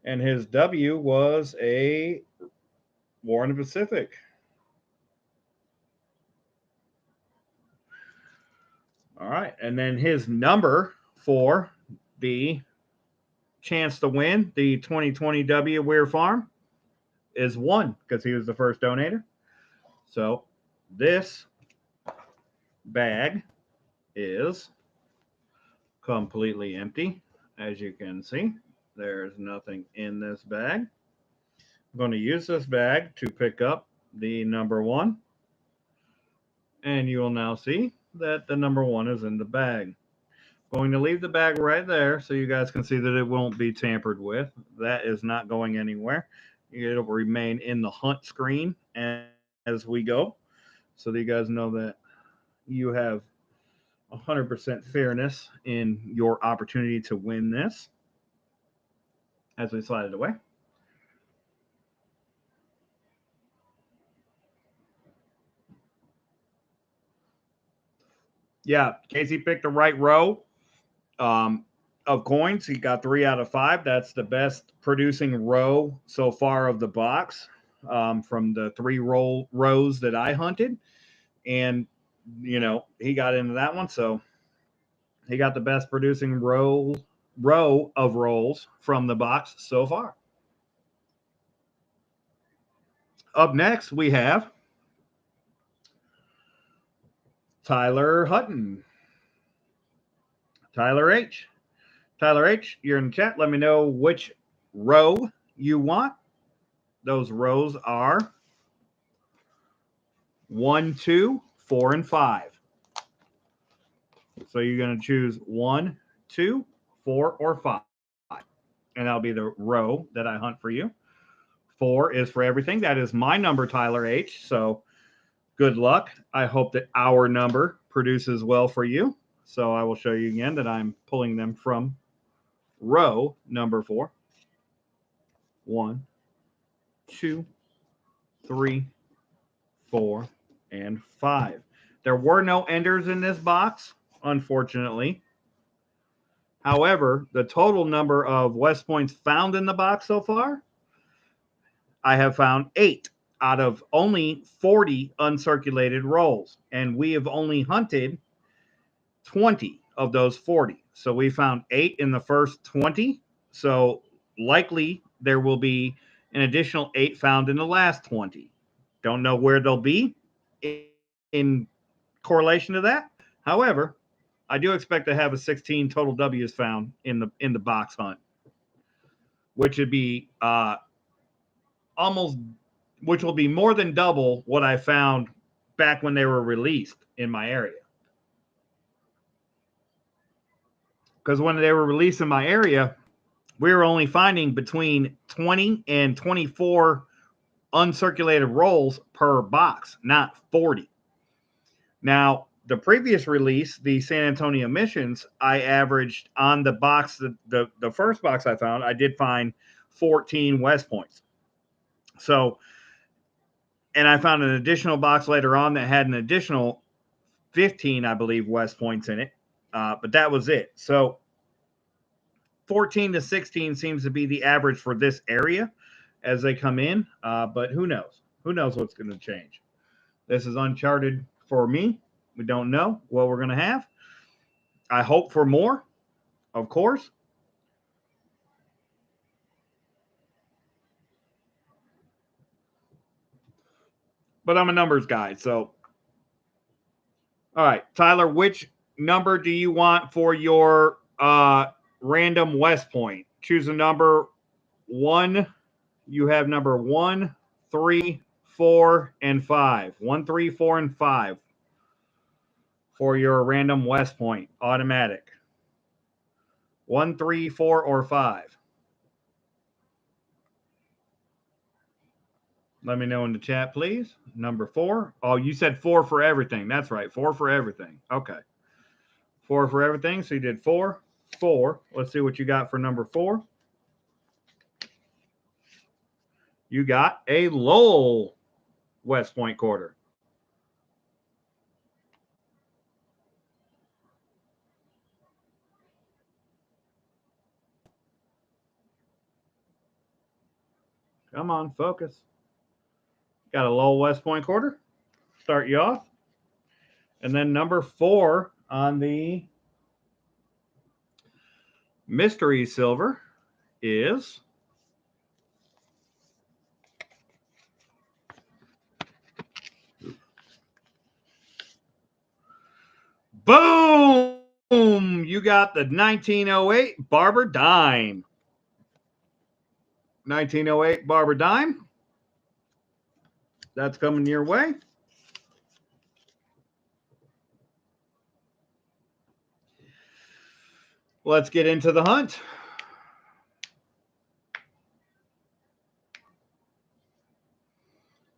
And his W was a War in the Pacific. All right. And then his number for the chance to win the 2020 W Weir Farm is 1 because he was the first donator. So this bag is completely empty. As you can see, there's nothing in this bag. I'm going to use this bag to pick up the number 1. And you will now see that the number 1 is in the bag. Going to leave the bag right there so you guys can see that it won't be tampered with. That is not going anywhere. It'll remain in the hunt screen as we go so that you guys know that you have 100% fairness in your opportunity to win this as we slide it away. Yeah, Casey picked the right row of coins. He got 3 out of 5. That's the best producing row so far of the box from the 3 rows that I hunted. And, you know, he got into that one. So he got the best producing row of rolls from the box so far. Up next, we have Tyler Hutton. Tyler H. Tyler H., you're in the chat. Let me know which row you want. Those rows are 1, 2, 4, and 5. So you're going to choose 1, 2, 4, or 5. And that'll be the row that I hunt for you. 4 is for everything. That is my number, Tyler H. So good luck. I hope that our number produces well for you. So I will show you again that I'm pulling them from row number 4. 1, 2, 3, 4, and 5. There were no enders in this box, unfortunately. However, the total number of West Points found in the box so far, I have found 8 out of only 40 uncirculated rolls. And we have only hunted 20 of those 40. So we found 8 in the first 20. So likely there will be an additional 8 found in the last 20. Don't know where they'll be in correlation to that. However, I do expect to have a 16 total W's found in the box hunt, which would be which will be more than double what I found back when they were released in my area. Because when they were released in my area, we were only finding between 20 and 24 uncirculated rolls per box, not 40. Now, the previous release, the San Antonio Missions, I averaged on the box, the first box I found, I did find 14 West Points. So, and I found an additional box later on that had an additional 15, I believe, West Points in it. But that was it. So 14 to 16 seems to be the average for this area as they come in. But who knows? Who knows what's going to change? This is uncharted for me. We don't know what we're going to have. I hope for more, of course. But I'm a numbers guy. So, all right, Tyler, which number do you want for your random West Point? Choose a number 1. You have number 1, 3, 4, and 5. 1, 3, 4, and 5 for your random West Point automatic. 1, 3, 4, or 5. Let me know in the chat, please. Number 4. Oh, you said 4 for everything. That's right. 4 for everything. Okay. 4 for everything. So you did 4, 4. Let's see what you got for number 4. You got a Lowell West Point quarter. Come on, focus. Got a Lowell West Point quarter. Start you off. And then number 4 on the mystery silver is boom! You got the 1908 Barber Dime. 1908 Barber Dime. That's coming your way. Let's get into the hunt.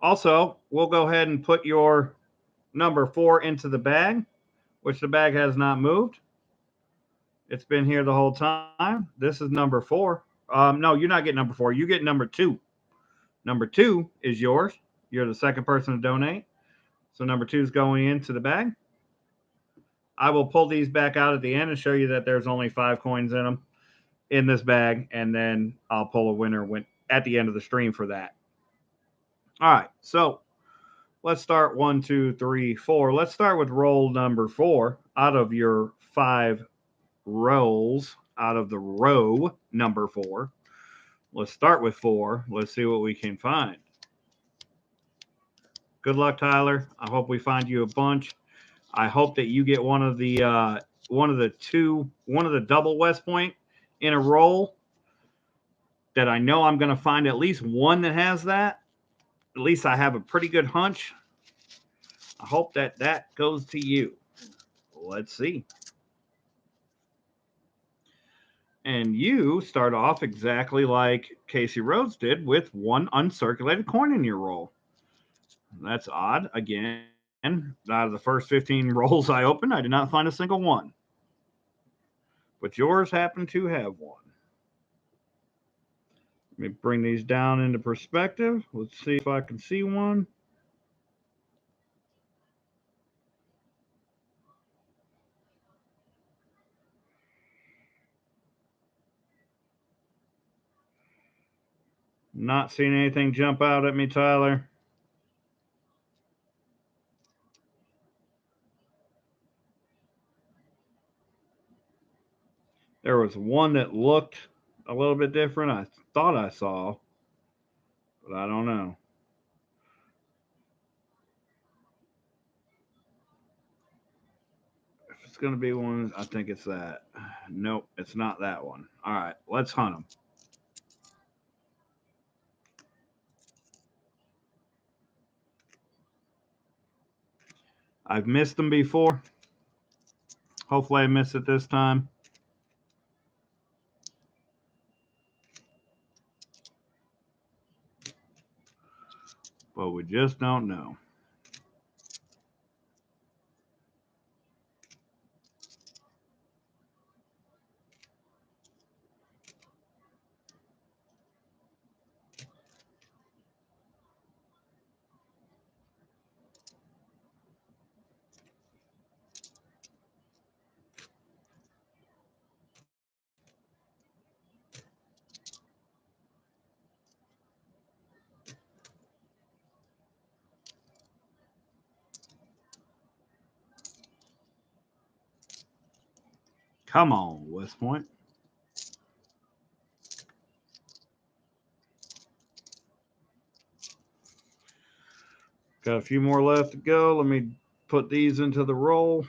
Also, we'll go ahead and put your number 4 into the bag, which the bag has not moved. It's been here the whole time. This is number 4. No, you're not getting number 4. You get number 2. Number 2 is yours. You're the second person to donate. So number 2 is going into the bag. I will pull these back out at the end and show you that there's only 5 coins in them in this bag, and then I'll pull a winner at the end of the stream for that. All right, so let's start 1, 2, 3, 4. Let's start with roll number 4 out of your 5 rolls out of the row number 4. Let's start with 4. Let's see what we can find. Good luck, Tyler. I hope we find you a bunch. I hope that you get one of the double West Point in a roll. That I know I'm going to find at least one that has that. At least I have a pretty good hunch. I hope that goes to you. Let's see. And you start off exactly like Casey Rhodes did with 1 uncirculated coin in your roll. That's odd. Again, out of the first 15 rolls I opened, I did not find a single one. But yours happened to have one. Let me bring these down into perspective. Let's see if I can see one. Not seeing anything jump out at me, Tyler. There was one that looked a little bit different. I thought I saw, but I don't know. If it's going to be one, I think it's that. Nope, it's not that one. All right, let's hunt them. I've missed them before. Hopefully I miss it this time. But we just don't know. Come on, West Point. Got a few more left to go. Let me put these into the roll.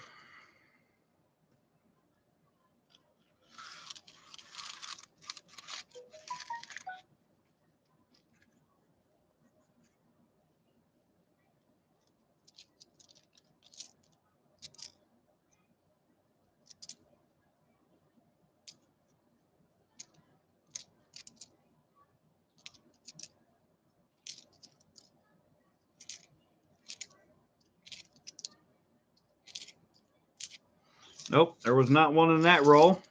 Nope, there was not one in that roll.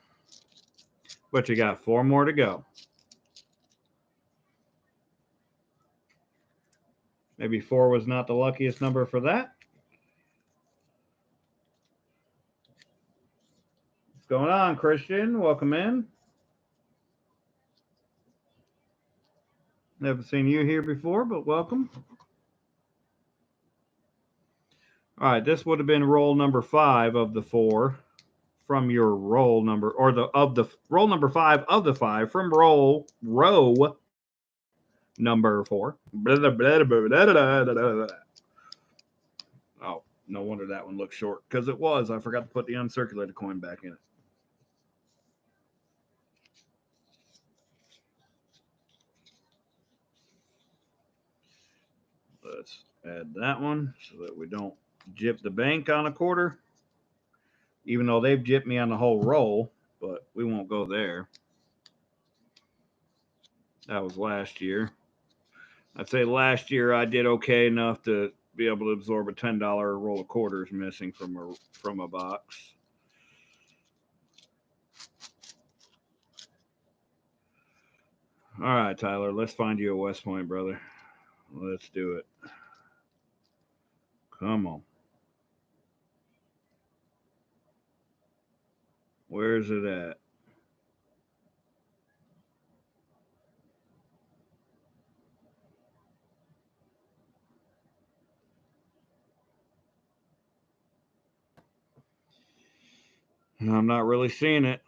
But you got 4 more to go. Maybe 4 was not the luckiest number for that. What's going on, Christian? Welcome in. Never seen you here before, but welcome. All right, this would have been roll number 5 of the 4 from your roll number, or the roll number 5 of the 5 from row number 4. Oh, no wonder that one looked short, because it was. I forgot to put the uncirculated coin back in it. Let's add that one so that we don't jip the bank on a quarter, even though they've jipped me on the whole roll, but we won't go there. That was last year. I'd say last year I did okay enough to be able to absorb a $10 roll of quarters missing from a box. All right, Tyler, let's find you a West Point, brother. Let's do it. Come on. Where's it at? I'm not really seeing it.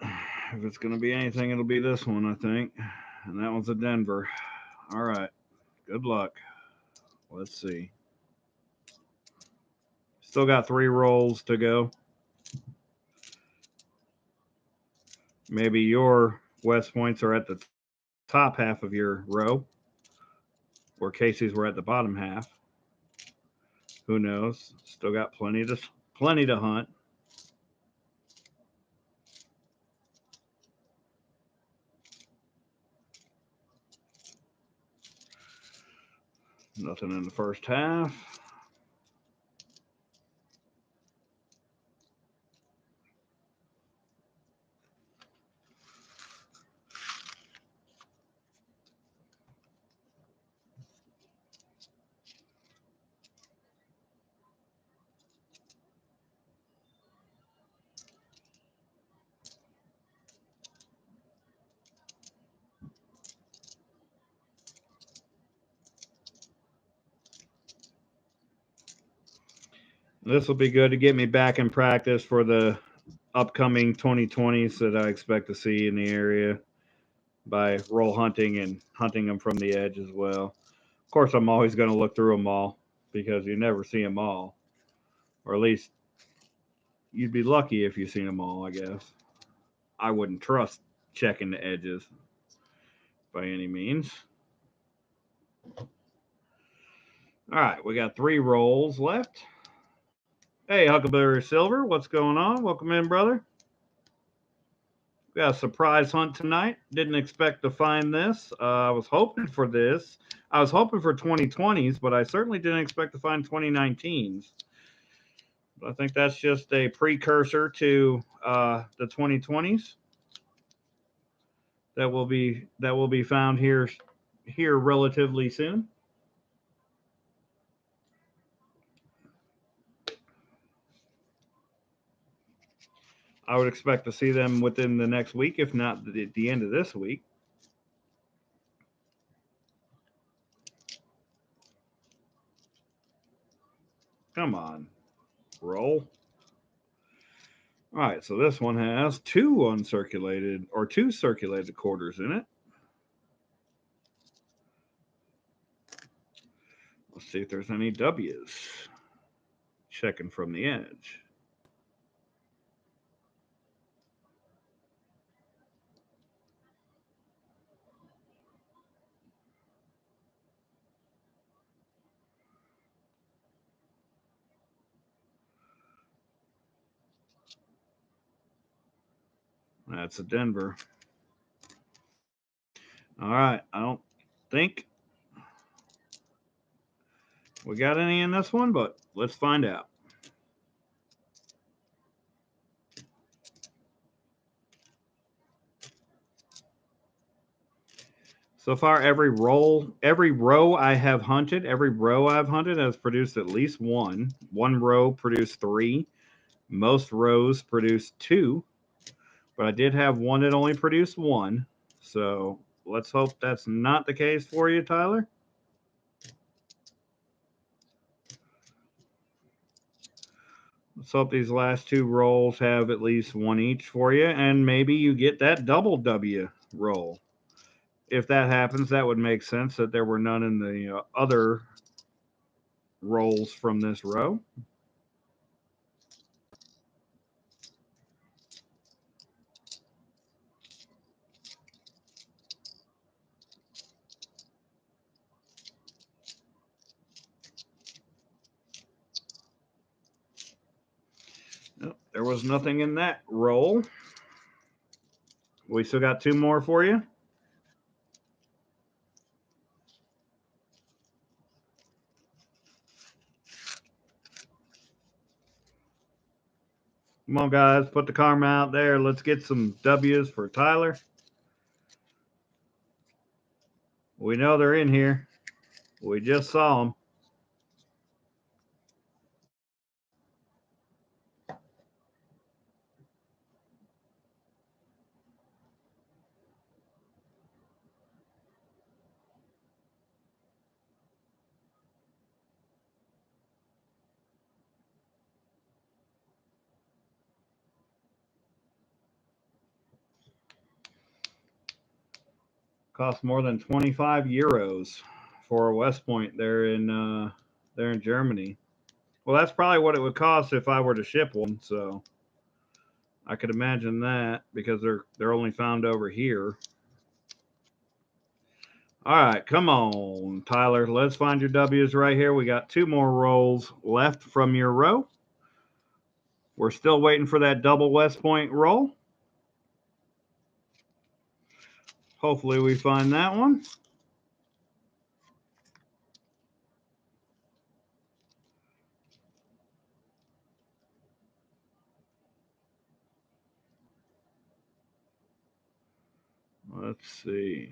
If it's going to be anything, it'll be this one, I think. And that one's a Denver. All right. Good luck. Let's see. Still got 3 rolls to go. Maybe your West Points are at the top half of your row, or Casey's were at the bottom half. Who knows? Still got plenty to hunt. Nothing in the first half. This will be good to get me back in practice for the upcoming 2020s that I expect to see in the area by roll hunting and hunting them from the edge as well. Of course, I'm always going to look through them all because you never see them all, or at least you'd be lucky if you seen them all, I guess. I wouldn't trust checking the edges by any means. All right, we got 3 rolls left. Hey, Huckleberry Silver, what's going on? Welcome in, brother. We got a surprise hunt tonight. Didn't expect to find this. I was hoping for this. I was hoping for 2020s, but I certainly didn't expect to find 2019s. But I think that's just a precursor to the 2020s that will be found here relatively soon. I would expect to see them within the next week, if not the end of this week. Come on, roll. All right, so this one has two uncirculated or two circulated quarters in it. Let's see if there's any W's. Checking from the edge. That's a Denver. All right, I don't think we got any in this one, but let's find out. So far, every row I've hunted has produced at least one. One row produced 3. Most rows produced 2. But I did have one that only produced 1. So let's hope that's not the case for you, Tyler. Let's hope these last 2 rolls have at least 1 each for you, and maybe you get that double W roll. If that happens, that would make sense that there were none in the other rolls from this row. Nope, there was nothing in that roll. We still got 2 more for you. Come on, guys, put the karma out there. Let's get some W's for Tyler. We know they're in here. We just saw them. Cost more than 25 euros for a West Point there in Germany. Well, that's probably what it would cost if I were to ship one. So I could imagine that because they're only found over here. All right, come on, Tyler. Let's find your W's right here. We got 2 more rolls left from your row. We're still waiting for that double West Point roll. Hopefully we find that one. Let's see.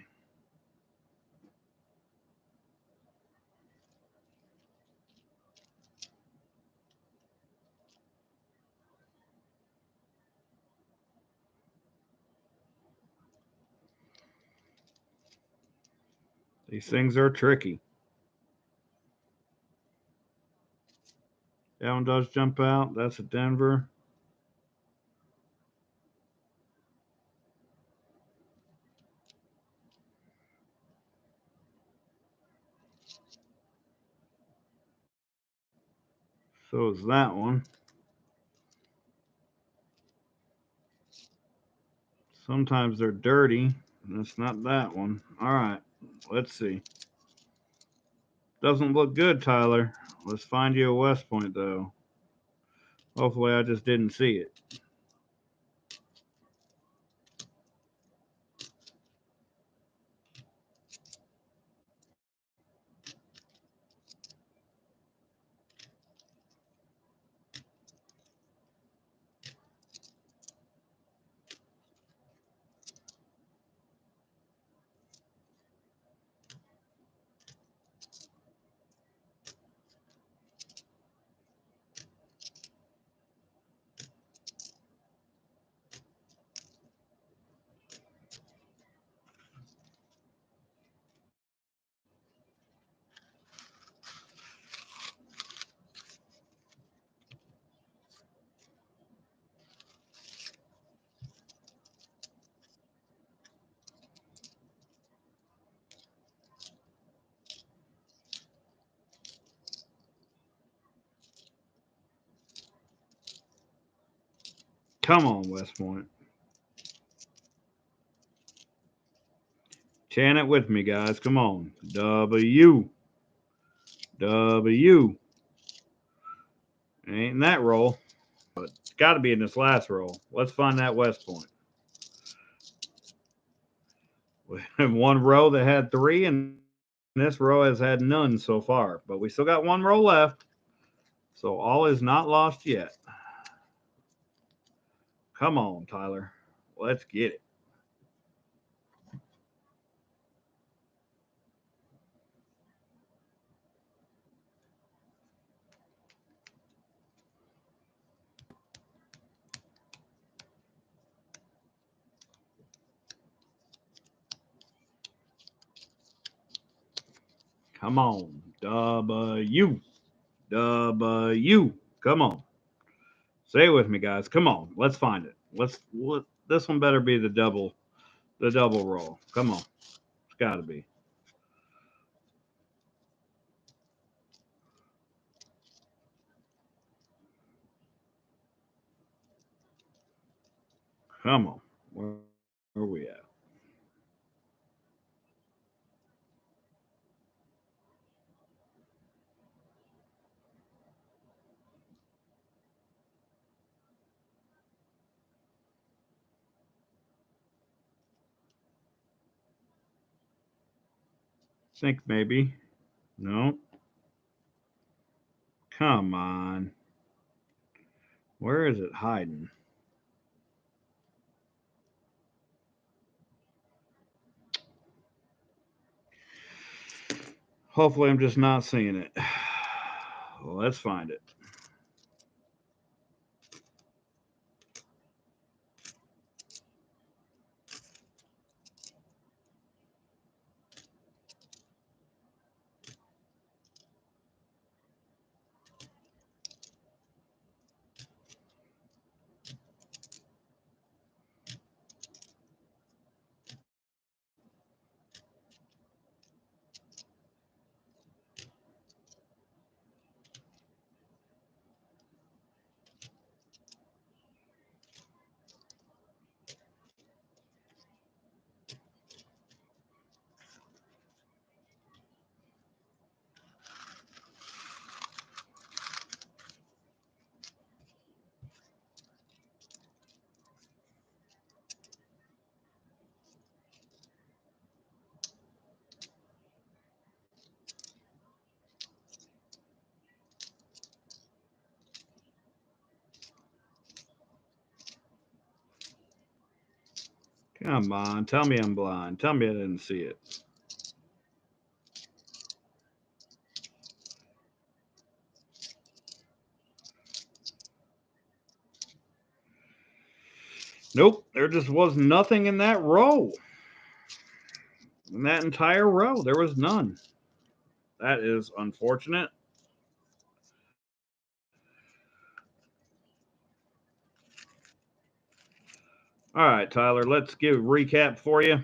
These things are tricky. That one does jump out. That's a Denver. So is that one. Sometimes they're dirty. That's not that one. All right, let's see. Doesn't look good, Tyler. Let's find you a West Point, though. Hopefully I just didn't see it. Come on, West Point. Chant it with me, guys. Come on. W. W. It ain't in that roll, but it's got to be in this last roll. Let's find that West Point. We have one row that had 3, and this row has had none so far. But we still got one row left, so all is not lost yet. Come on, Tyler. Let's get it. Come on. W. W. Come on. Say it with me, guys. Come on. Let's find it. This one better be the double roll. Come on. It's got to be. Come on. Where are we at? Think maybe. No. Come on. Where is it hiding? Hopefully I'm just not seeing it. Well, let's find it. Come on. Tell me I'm blind. Tell me I didn't see it. Nope. There just was nothing in that row. In that entire row, there was none. That is unfortunate. All right, Tyler, let's give a recap for you.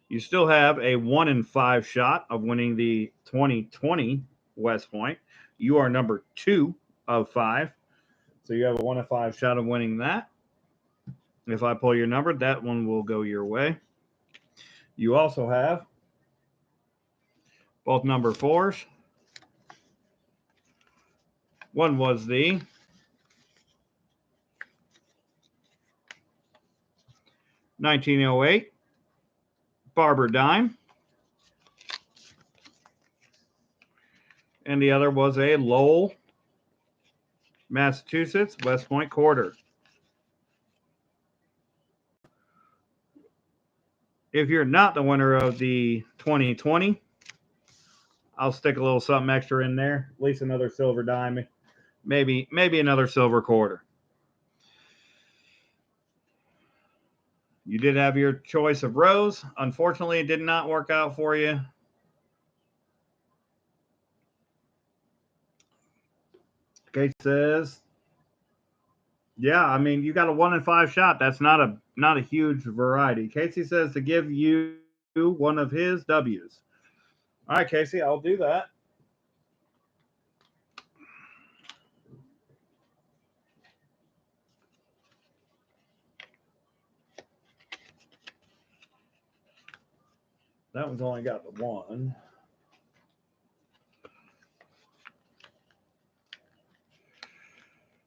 You still have a 1 in 5 shot of winning the 2020 West Point. You are number 2 of 5. So you have a 1 in 5 shot of winning that. If I pull your number, that one will go your way. You also have both number 4s One was the $1908 Barber dime. And the other was a Lowell, Massachusetts West Point quarter. If you're not the winner of the 2020, I'll stick a little something extra in there, at least another silver dime, maybe another silver quarter. You did have your choice of rows. Unfortunately, it did not work out for you. Okay, says, yeah, I mean, you got a 1 in 5 shot. That's not a huge variety. Casey says to give you one of his W's. All right, Casey, I'll do that. That one's only got the one.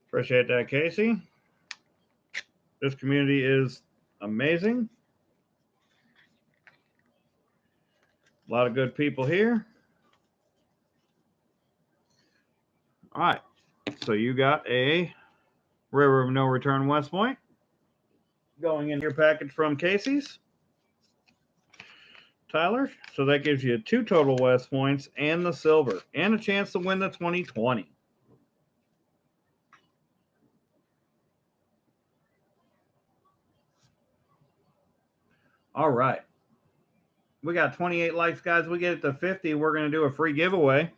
Appreciate that, Casey. This community is amazing. A lot of good people here. All right. So you got a River of No Return West Point going in your package from Casey's. Tyler. So that gives you 2 total West Points and the silver and a chance to win the 2020. All right. We got 28 likes, guys. We get it to 50. We're going to do a free giveaway.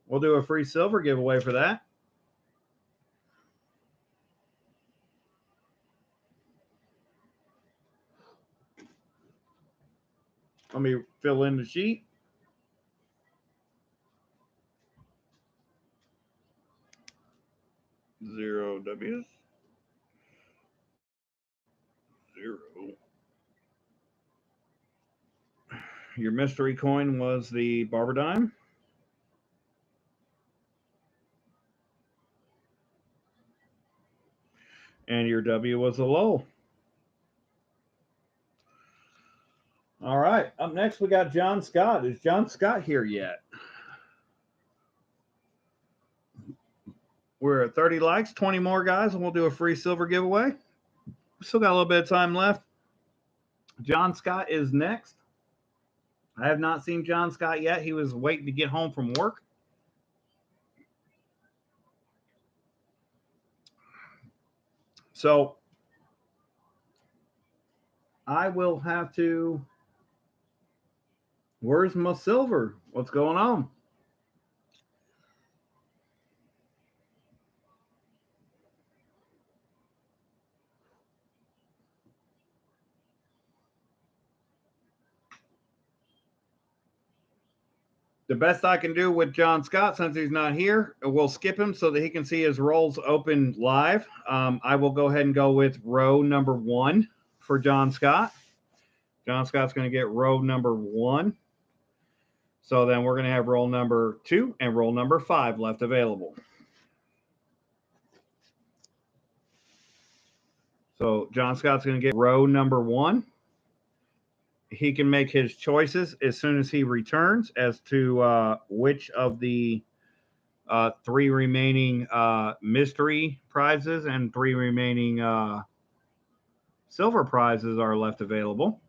We'll do a free silver giveaway for that. Let me fill in the sheet. Zero W's. 0. Your mystery coin was the Barber dime. And your W was the Lowell. All right. Up next, we got John Scott. Is John Scott here yet? We're at 30 likes, 20 more, guys, and we'll do a free silver giveaway. Still got a little bit of time left. John Scott is next. I have not seen John Scott yet. He was waiting to get home from work. So I will have to. Where's my silver? What's going on? The best I can do with John Scott, since he's not here, we'll skip him so that he can see his rolls open live. I will go ahead and go with row number 1 for John Scott. John Scott's going to get row number 1. So then we're going to have roll number 2 and roll number 5 left available. So John Scott's going to get row number 1. He can make his choices as soon as he returns as to which of the 3 remaining mystery prizes and 3 remaining silver prizes are left available.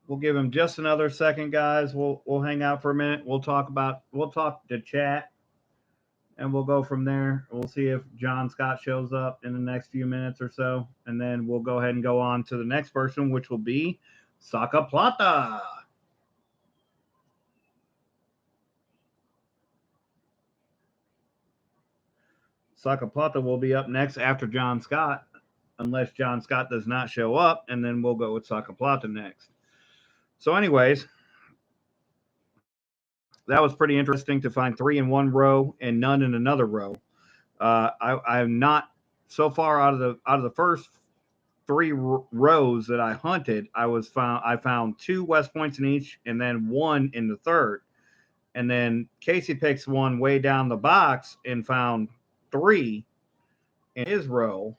We'll give him just another second, guys. We'll hang out for a minute. We'll talk to chat, and we'll go from there. We'll see if John Scott shows up in the next few minutes or so, and then we'll go ahead and go on to the next person, which will be Saca Plata. Saca Plata will be up next after John Scott, unless John Scott does not show up, and then we'll go with Saca Plata next. So anyways, that was pretty interesting to find 3 in one row and none in another row. I'm not so far out of the first 3 rows that I hunted. I found 2 West Points in each, and then 1 in the third. And then Casey picks one way down the box and found 3 in his row.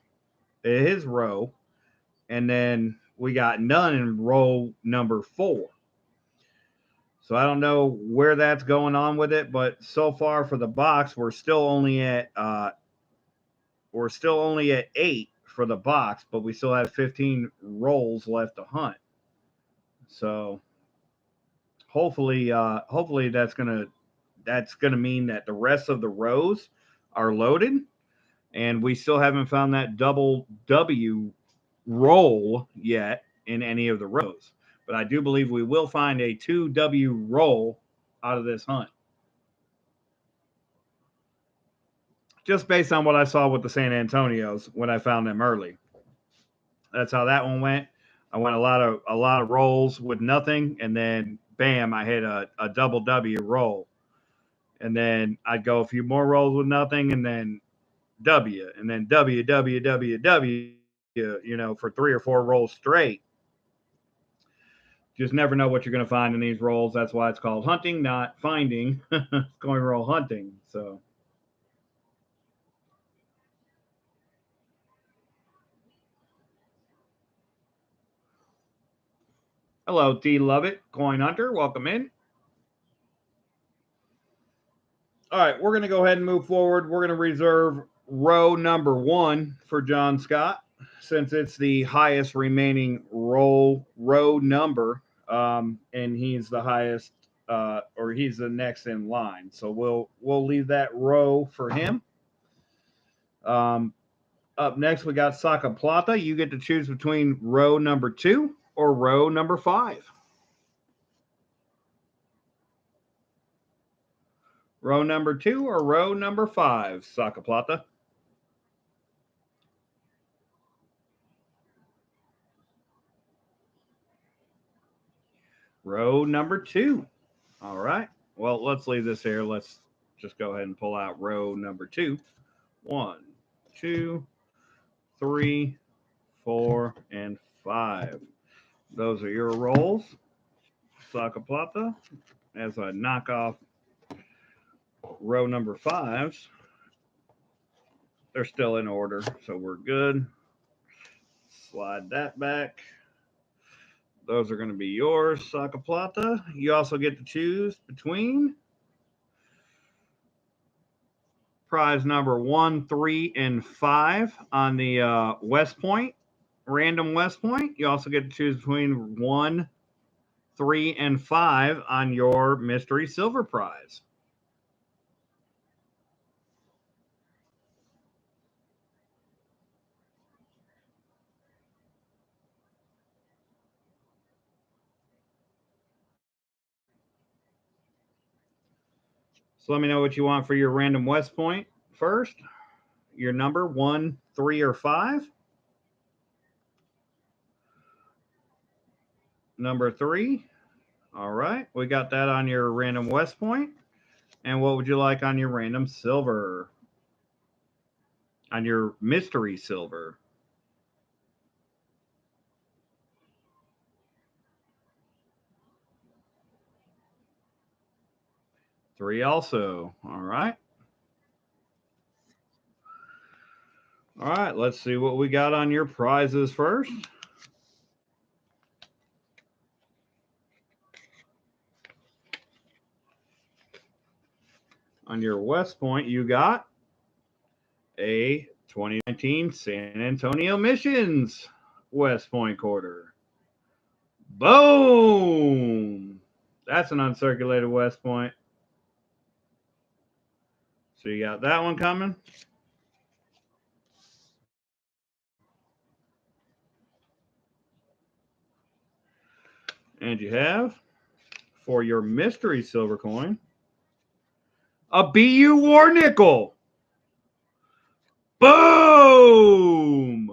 And then we got none in row number 4. So I don't know where that's going on with it, but so far for the box, we're still only at 8 for the box, but we still have 15 rolls left to hunt. So hopefully that's gonna mean that the rest of the rows are loaded, and we still haven't found that double W roll yet in any of the rows. But I do believe we will find a 2W roll out of this hunt. Just based on what I saw with the San Antonios when I found them early. That's how that one went. I went a lot of rolls with nothing, and then bam, I hit a double W roll. And then I'd go a few more rolls with nothing, and then W, and then W, W, W, W, for 3 or 4 rolls straight. Just never know what you're going to find in these rolls. That's why it's called hunting, not finding. Going roll hunting. So. Hello, D. Lovett, Coin Hunter. Welcome in. All right, we're going to go ahead and move forward. We're going to reserve row number 1 for John Scott, since it's the highest remaining row number, and he's the highest, or he's the next in line. So we'll leave that row for him. Up next, we got Saca Plata. You get to choose between row number 2 or row number 5. Row number 2 or row number 5, Saca Plata? Row number 2. All right. Well, let's leave this here. Let's just go ahead and pull out row number 2. 1, 2, 3, 4, and 5. Those are your rolls, Saca Plata. As I knock off row number 5s, they're still in order, so we're good. Slide that back. Those are going to be yours, Saca Plata. You also get to choose between prize number 1, 3, and 5 on the West Point, random West Point. You also get to choose between 1, 3, and 5 on your mystery silver prize. So let me know what you want for your random West Point first. Your number 1, 3, or 5. Number 3. All right. We got that on your random West Point. And what would you like on your random silver? On your mystery silver? Three also. All right. All right. Let's see what we got on your prizes first. On your West Point, you got a 2019 San Antonio Missions West Point quarter. Boom! That's an uncirculated West Point. So you got that one coming. And you have, for your mystery silver coin, a BU War nickel. Boom!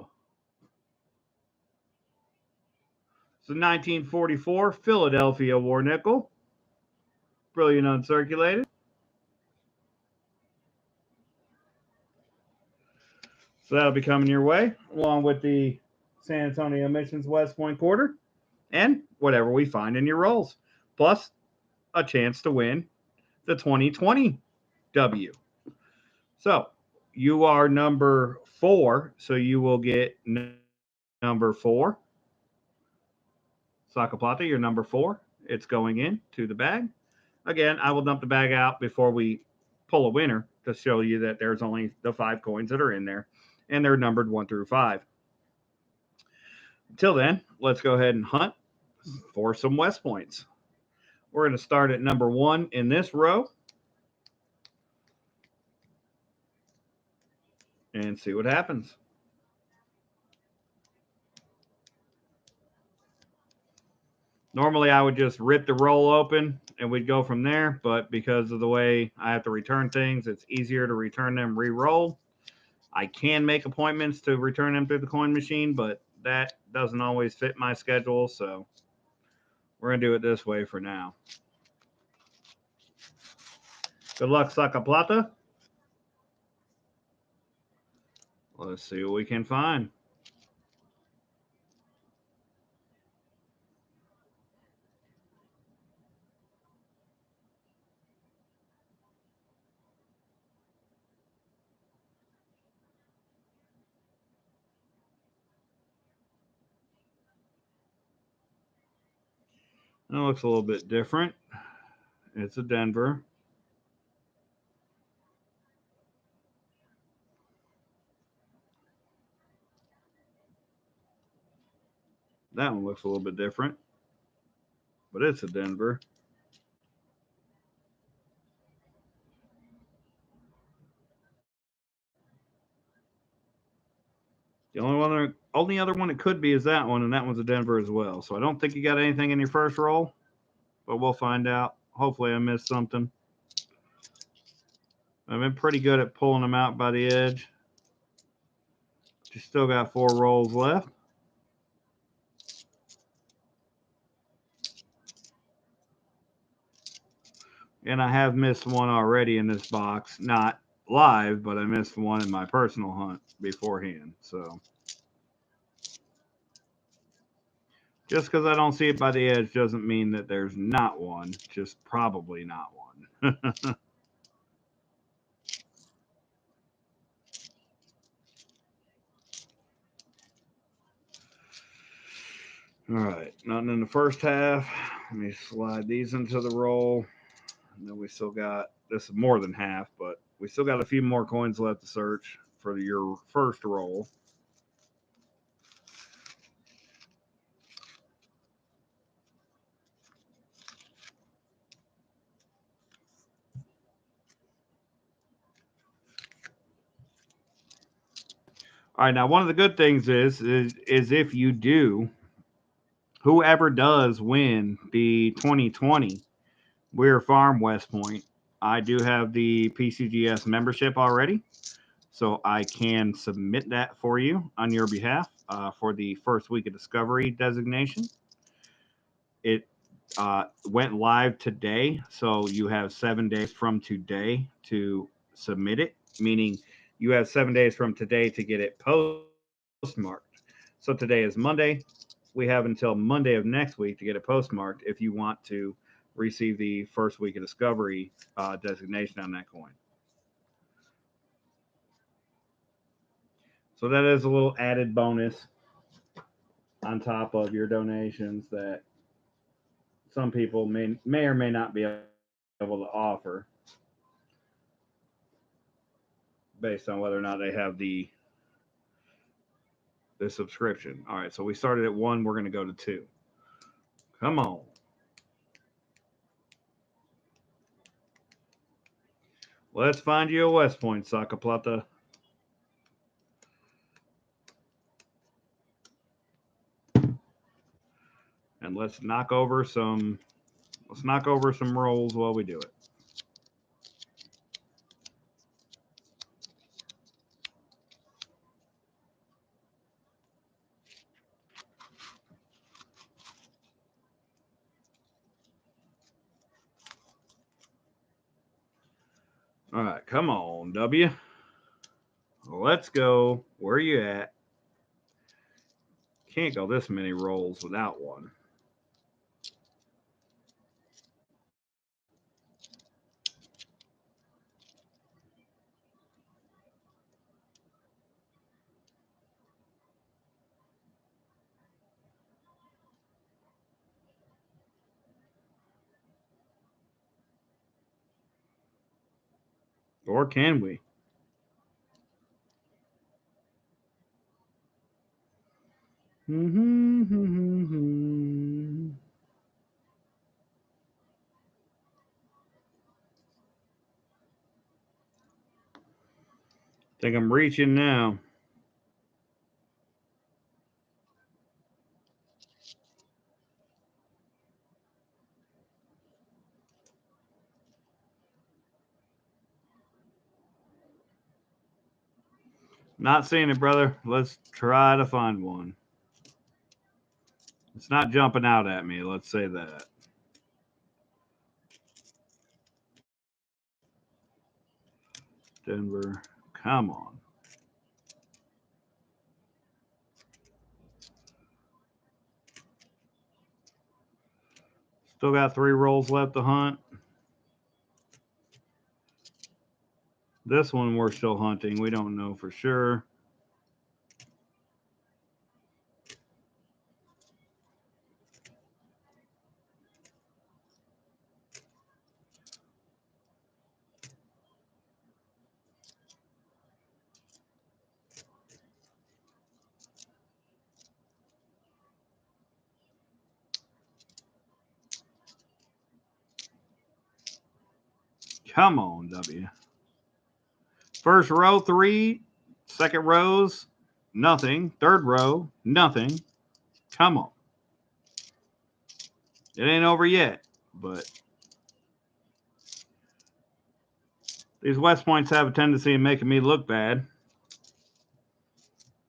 It's a 1944 Philadelphia War nickel. Brilliant uncirculated. So that'll be coming your way, along with the San Antonio Missions West Point quarter, and whatever we find in your rolls. Plus, a chance to win the 2020 W. So you are number 4, so you will get number 4. Sacaplata, you're number 4. It's going into the bag. Again, I will dump the bag out before we pull a winner to show you that there's only the 5 coins that are in there, and they're numbered 1 through 5. Until then, let's go ahead and hunt for some West Points. We're going to start at number 1 in this row and see what happens. Normally, I would just rip the roll open and we'd go from there, but because of the way I have to return things, it's easier to return them re-roll. I can make appointments to return them through the coin machine, but that doesn't always fit my schedule, so we're going to do it this way for now. Good luck, Sacaplata. Let's see what we can find. That looks a little bit different. It's a Denver. That one looks a little bit different, but it's a Denver. The only other one it could be is that one, and that one's a Denver as well. So I don't think you got anything in your first roll, but we'll find out. Hopefully I missed something. I've been pretty good at pulling them out by the edge. You still got 4 rolls left. And I have missed one already in this box. Not live, but I missed one in my personal hunt beforehand. So just because I don't see it by the edge doesn't mean that there's not one. Just probably not one. All right, nothing in the first half. Let me slide these into the roll. And then we still got, this is more than half, but we still got a few more coins left to search for your first roll. All right, now one of the good things is if you do, whoever does win the 2020 Weir Farm West Point, I do have the PCGS membership already, so I can submit that for you on your behalf for the first week of discovery designation. It went live today, so you have 7 days from today to submit it, meaning you have 7 days from today to get it postmarked. So today is Monday. We have until Monday of next week to get it postmarked if you want to receive the first week of discovery designation on that coin. So that is a little added bonus on top of your donations that some people may or may not be able to offer based on whether or not they have the subscription. All right, so we started at 1. We're going to go to 2. Come on. Let's find you a West Point, Sacaplata. And let's knock over some rolls while we do it. All right, come on, W. Let's go. Where are you at? Can't go this many rolls without one. Or can we? Think I'm reaching now. Not seeing it, brother. Let's try to find one. It's not jumping out at me. Let's say that. Denver, come on. Still got 3 rolls left to hunt. This one we're still hunting. We don't know for sure. Come on, W. First row, 3. Second rows, nothing. Third row, nothing. Come on. It ain't over yet, but these West Points have a tendency of making me look bad.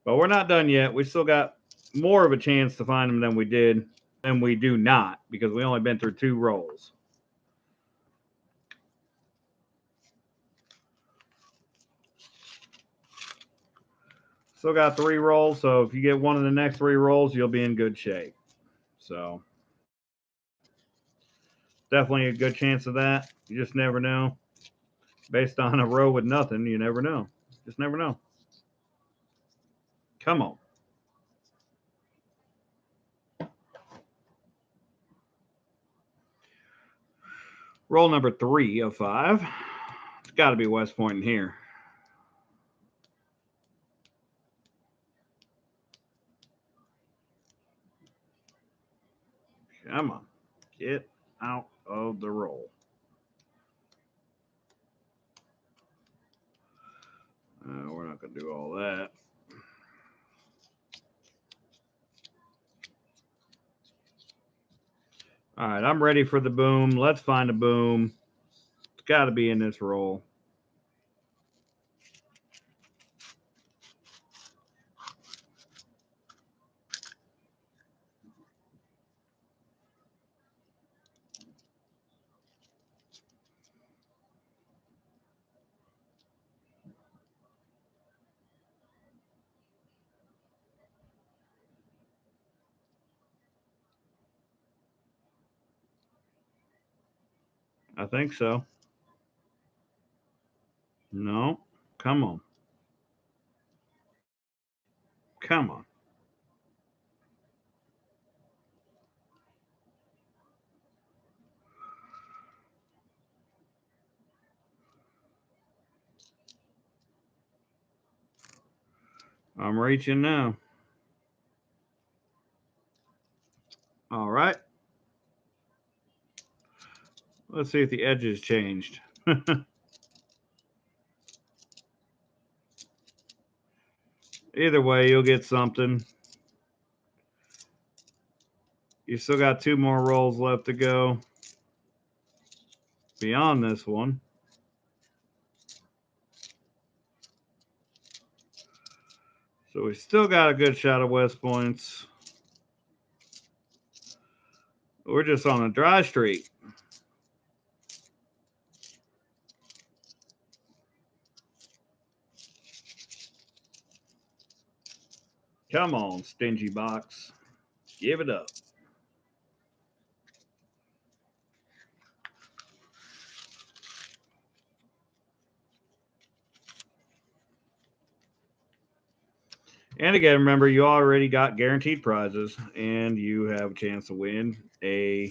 But we're not done yet. We still got more of a chance to find them than we do not, because we only been through 2 rolls. Still got 3 rolls, so if you get one of the next 3 rolls, you'll be in good shape. So definitely a good chance of that. You just never know. Based on a row with nothing, you never know. Just never know. Come on. Roll number 3 of 5. It's got to be West Point in here. Come on. Get out of the roll. We're not going to do all that. All right, I'm ready for the boom. Let's find a boom. It's got to be in this roll. I think so. No. Come on. Come on. I'm reaching now. All right. Let's see if the edges changed. Either way, you'll get something. You still got 2 more rolls left to go beyond this one. So we still got a good shot of West Points. We're just on a dry streak. Come on, stingy box. Give it up. And again, remember, you already got guaranteed prizes, and you have a chance to win a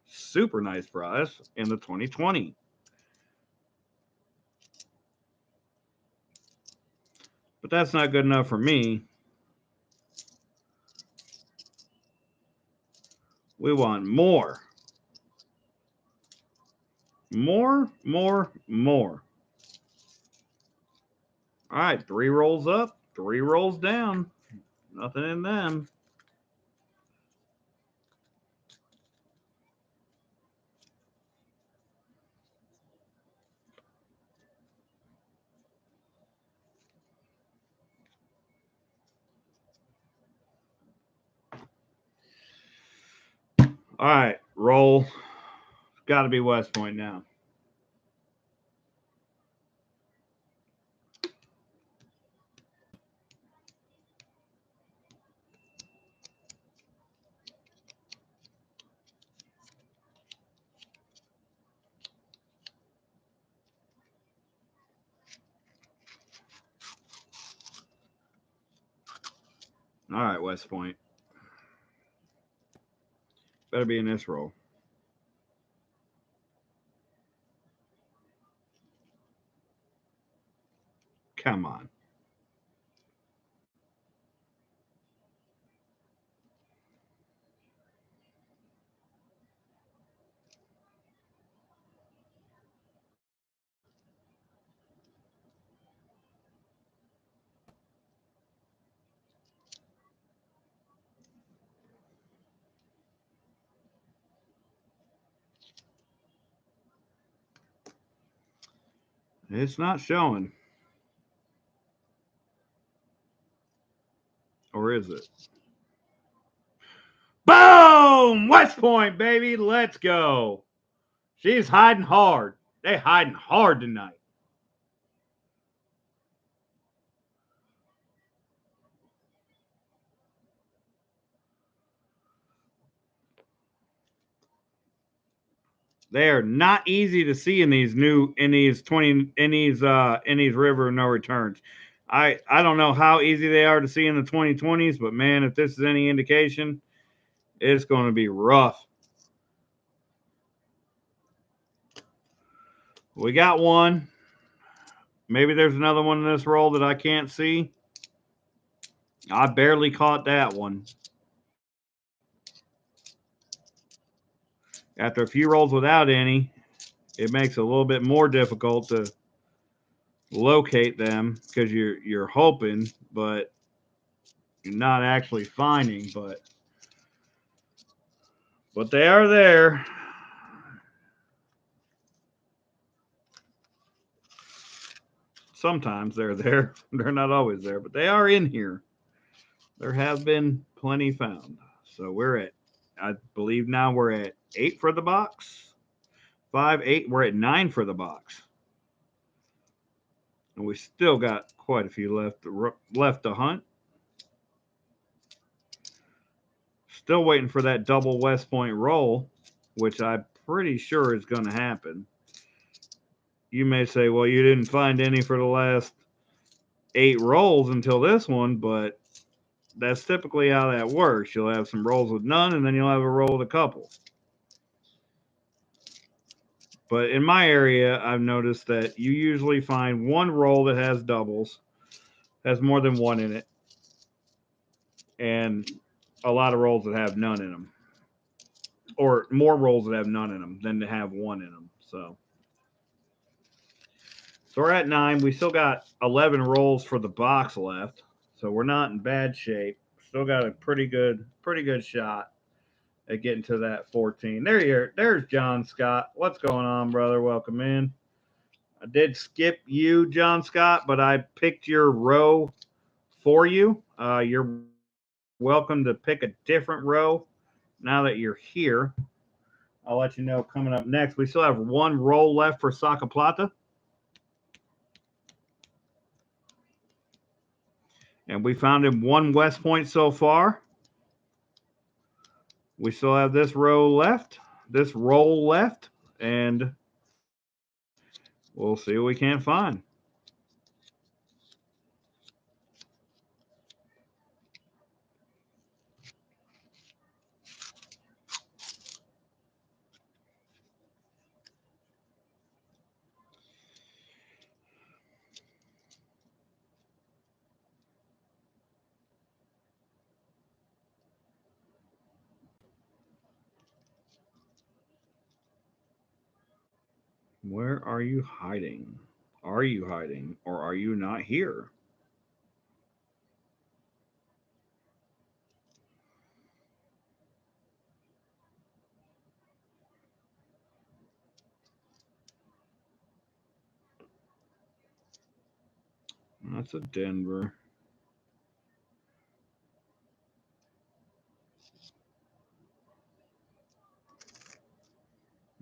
super nice prize in the 2020 But that's not good enough for me. We want more. More, more, more. All right, 3 rolls up, 3 rolls down. Nothing in them. All right, roll. Got to be West Point now. All right, West Point. Better be in this roll. Come on. It's not showing. Or is it? Boom! West Point, baby. Let's go. She's hiding hard. They hiding hard tonight. They are not easy to see in these river no returns. I don't know how easy they are to see in the 2020s, but man, if this is any indication, it's going to be rough. We got one. Maybe there's another one in this roll that I can't see. I barely caught that one. After a few rolls without any, it makes it a little bit more difficult to locate them because you're hoping, but you're not actually finding. But they are there. Sometimes they're there. They're not always there, but they are in here. There have been plenty found. So I believe now we're at 8 for the box. 5, 8. We're at 9 for the box. And we still got quite a few left to hunt. Still waiting for that double West Point roll, which I'm pretty sure is going to happen. You may say, well, you didn't find any for the last 8 rolls until this one, but that's typically how that works. You'll have some rolls with none, and then you'll have a roll with a couple. But in my area, I've noticed that you usually find one roll that has doubles, has more than one in it, and a lot of rolls that have none in them, or more rolls that have none in them than to have one in them. So we're at 9. We still got 11 rolls for the box left, so we're not in bad shape. Still got a pretty good shot at getting to that 14. There's John Scott. What's going on, brother? Welcome in. I did skip you, John Scott, but I picked your row for you. You're welcome to pick a different row now that you're here. I'll let you know coming up next. We still have one roll left for Saca Plata. And we found him one West Point so far. We still have this roll left, and we'll see what we can't find. Where are you hiding? Are you hiding or are you not here? That's a Denver.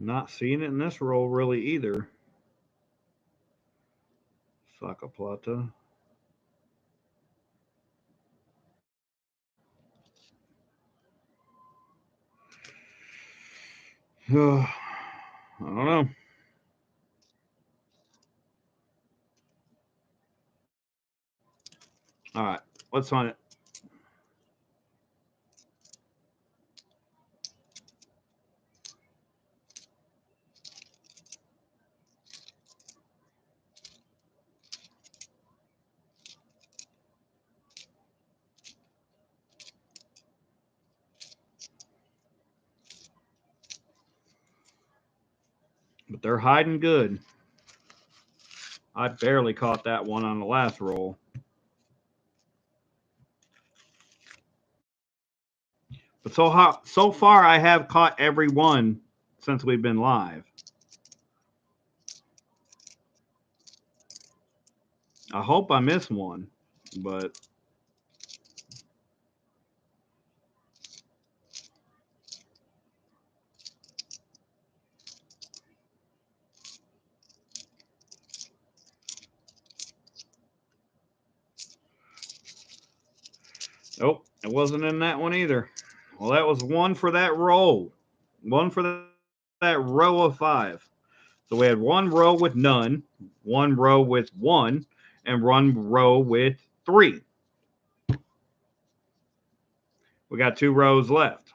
Not seeing it in this roll really either. Sacaplata. I don't know. All right, let's find it. But they're hiding good. I barely caught that one on the last roll. But so far, I have caught every one since we've been live. I hope I miss one, but nope, it wasn't in that one either. Well, that was one for that roll, one for that row of 5. So we had one row with none, one row with 1, and one row with 3. We got 2 rows left.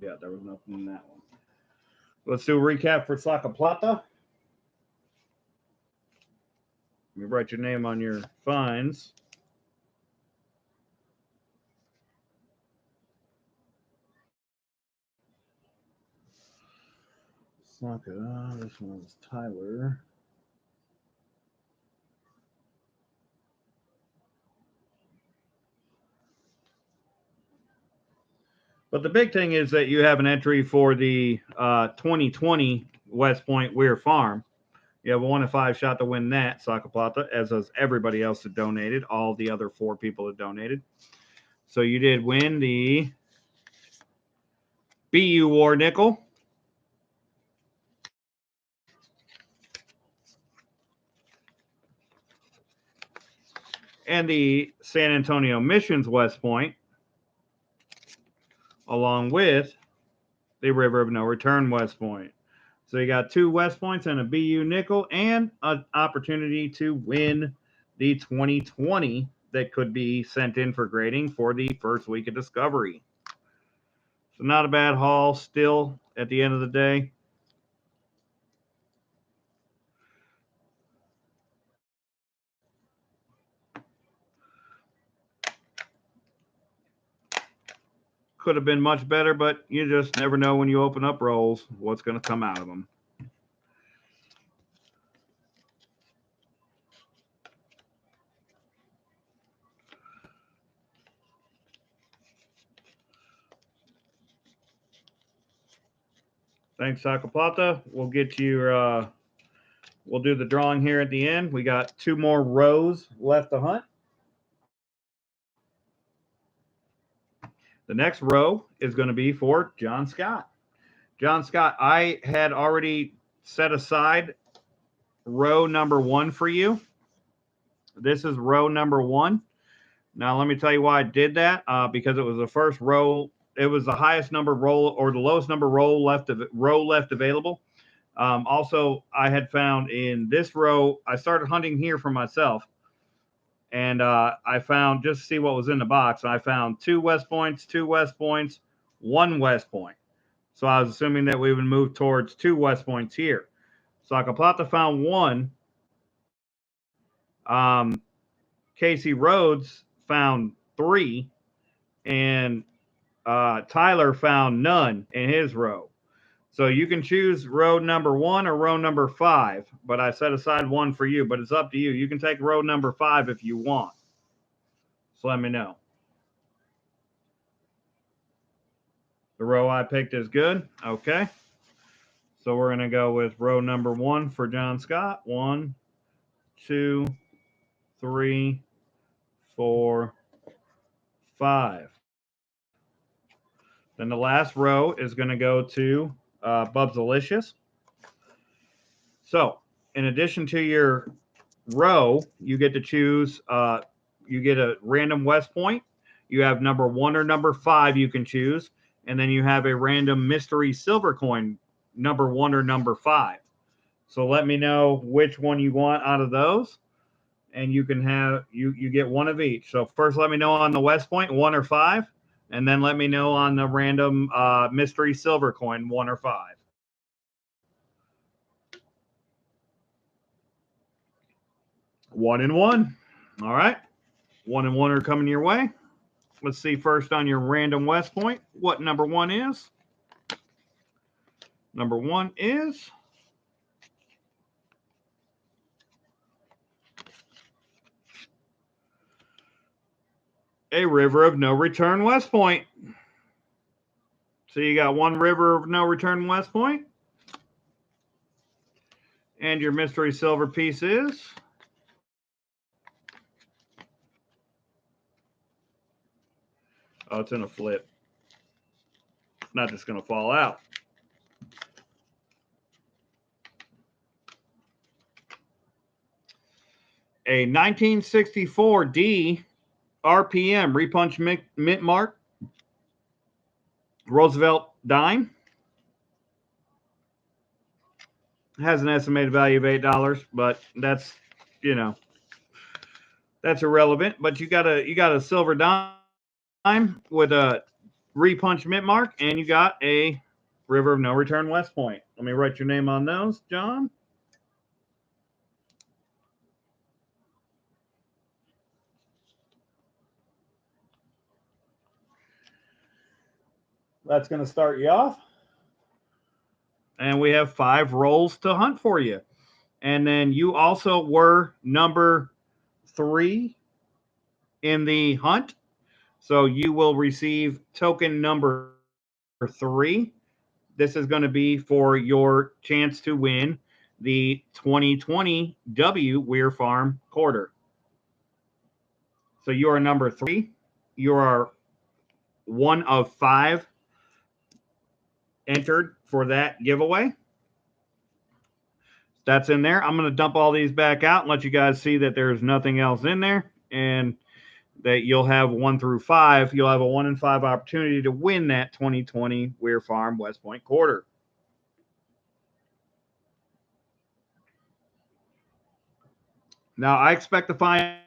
Yeah, there was nothing in that one. Let's do a recap for Sacaplata. Let me write your name on your finds. Saka, this one's Tyler. But the big thing is that you have an entry for the 2020 West Point Weir Farm. You have a 1 in 5 shot to win that, Sacaplata, as does everybody else that donated, all the other 4 people that donated. So you did win the BU War Nickel. And the San Antonio Missions West Point, along with the River of No Return West Point. So you got 2 West Points and a BU nickel and an opportunity to win the 2020 that could be sent in for grading for the first week of Discovery. So not a bad haul still at the end of the day. Could have been much better, but you just never know when you open up rolls what's going to come out of them. Thanks, Sacaplata. We'll get your we'll do the drawing here at the end. We got 2 more rows left to hunt. The next row is going to be for John Scott. John Scott, I had already set aside row number 1 for you. This is row number 1. Now, let me tell you why I did that. Because it was the first row. It was the highest number roll or the lowest number row left available. Also, I had found in this row, I started hunting here for myself. And I found, just to see what was in the box, I found 2 West Points, 2 West Points, 1 West Point. So I was assuming that we would move towards 2 West Points here. So Sacaplata found 1. Casey Rhodes found 3. And Tyler found none in his row. So you can choose row number 1 or row number 5, but I set aside 1 for you, but it's up to you. You can take row number 5 if you want. So let me know. The row I picked is good. Okay. So we're going to go with row number 1 for John Scott. 1, 2, 3, 4, 5. Then the last row is going to go to Bubsalicious. So in addition to your row, you get to choose, you get a random West Point. You have number 1 or number 5 you can choose. And then you have a random mystery silver coin, number 1 or number 5. So let me know which one you want out of those. And you can have, you get one of each. So first let me know on the West Point, 1 or 5. And then let me know on the random mystery silver coin, 1 or 5. One and one. All right. 1 and 1 are coming your way. Let's see first on your random West Point what number 1 is. Number 1 is a River of No Return West Point. So you got 1 River of No Return West Point. And your mystery silver piece is oh, it's in a flip. It's not just going to fall out. A 1964 D RPM Repunch Mint Mark Roosevelt dime. Has an estimated value of $8, but that's, you know, that's irrelevant. But you got a silver dime with a repunch mint mark, and you got a River of No Return West Point. Let me write your name on those, John. That's going to start you off. And we have 5 rolls to hunt for you. And then you also were number 3 in the hunt. So you will receive token number 3. This is going to be for your chance to win the 2020 W Weir Farm quarter. So you are number 3. You are 1 of 5 entered for that giveaway. That's in there. I'm going to dump all these back out and let you guys see that there's nothing else in there, and that you'll have 1 through 5. You'll have a 1 in 5 opportunity to win that 2020 Weir Farm West Point quarter. Now, I expect to find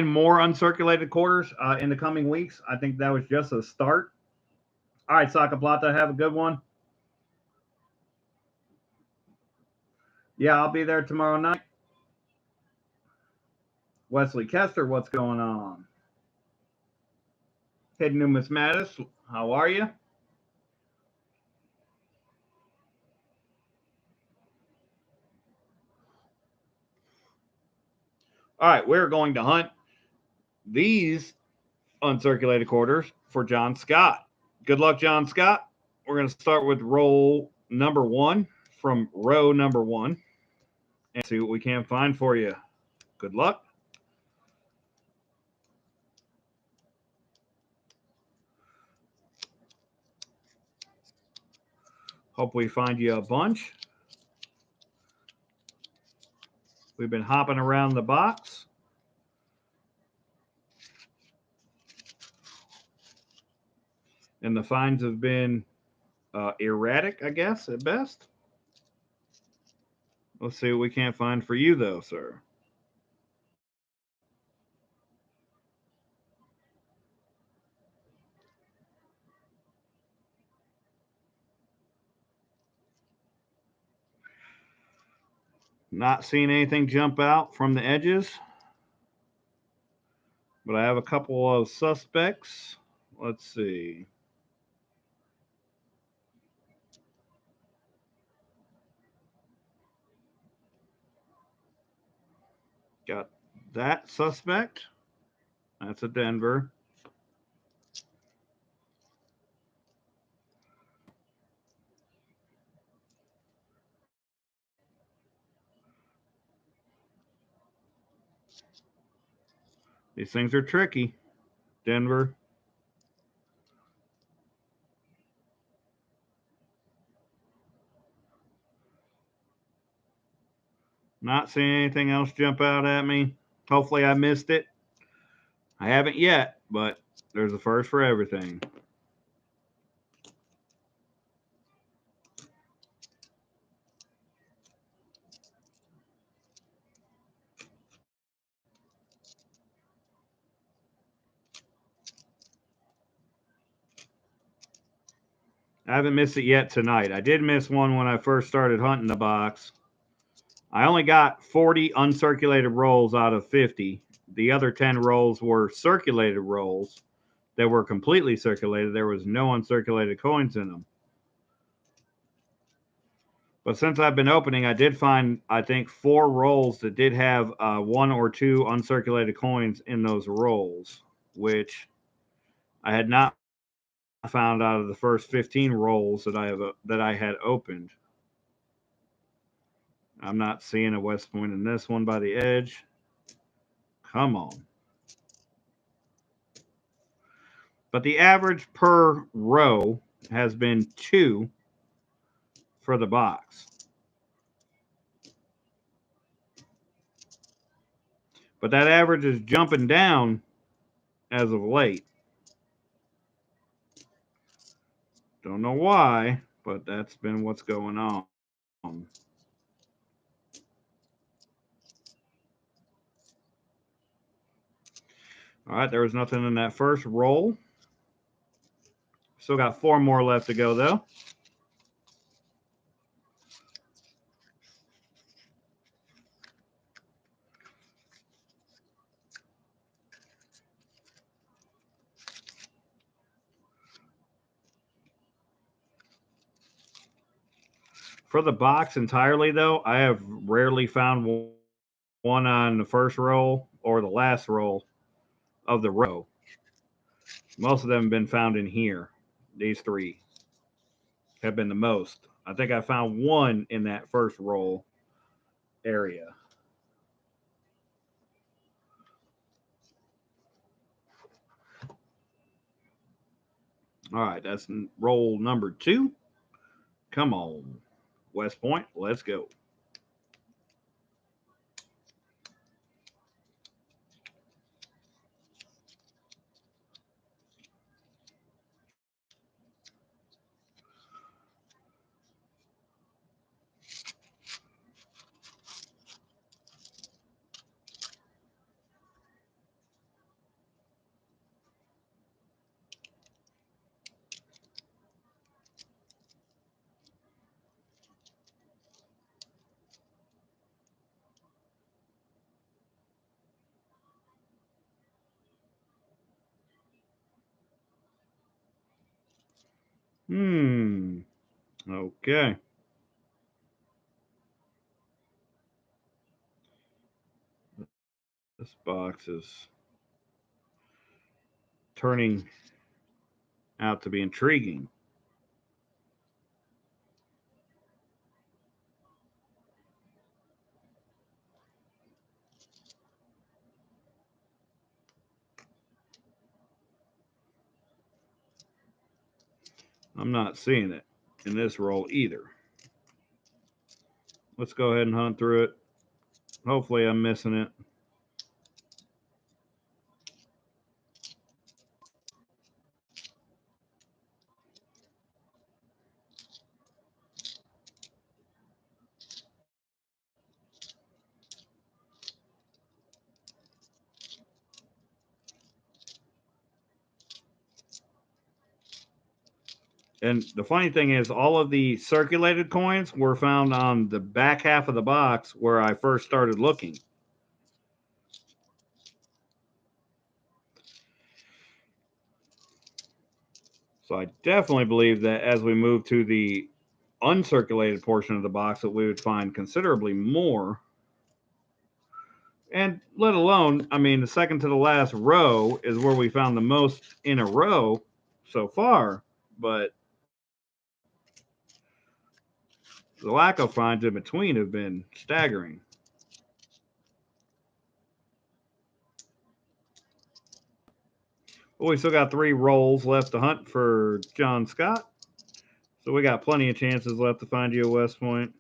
more uncirculated quarters in the coming weeks. I think that was just a start. All right, Saka Plata, have a good one. Yeah, I'll be there tomorrow night. Wesley Kester, what's going on? Hidden Numismatis, how are you? All right, we're going to hunt these uncirculated quarters for John Scott. Good luck, John Scott. We're going to start with roll number 1 from row number 1 and see what we can find for you. Good luck. Hope we find you a bunch. We've been hopping around the box. And the finds have been erratic, I guess, at best. Let's see what we can't find for you, though, sir. Not seeing anything jump out from the edges. But I have a couple of suspects. Let's see. Got that suspect. That's a Denver. These things are tricky. Denver. Not seeing anything else jump out at me. Hopefully I missed it. I haven't yet, but there's a first for everything. I haven't missed it yet tonight. I did miss one when I first started hunting the box. I only got 40 uncirculated rolls out of 50. The other 10 rolls were circulated rolls that were completely circulated. There was no uncirculated coins in them. But since I've been opening, I did find, I think, 4 rolls that did have 1 or 2 uncirculated coins in those rolls, which I had not found out of the first 15 rolls that I had opened. I'm not seeing a West Point in this one by the edge. Come on. But the average per row has been 2 for the box. But that average is jumping down as of late. Don't know why, but that's been what's going on. All right, there was nothing in that first roll. Still got 4 more left to go, though. For the box entirely, though, I have rarely found one on the first roll or the last roll of the row. Most of them have been found in here. These 3 have been the most. I think I found 1 in that first roll area. All right, that's roll number 2. Come on, West Point, let's go. Okay. This box is turning out to be intriguing. I'm not seeing it in this roll either. Let's go ahead and hunt through it. Hopefully, I'm missing it. And the funny thing is, all of the circulated coins were found on the back half of the box where I first started looking. So I definitely believe that as we move to the uncirculated portion of the box, that we would find considerably more And let alone, I mean, the second to the last row is where we found the most in a row so far, but the lack of finds in between have been staggering. Well, we still got 3 rolls left to hunt for John Scott, so we got plenty of chances left to find you a West Point.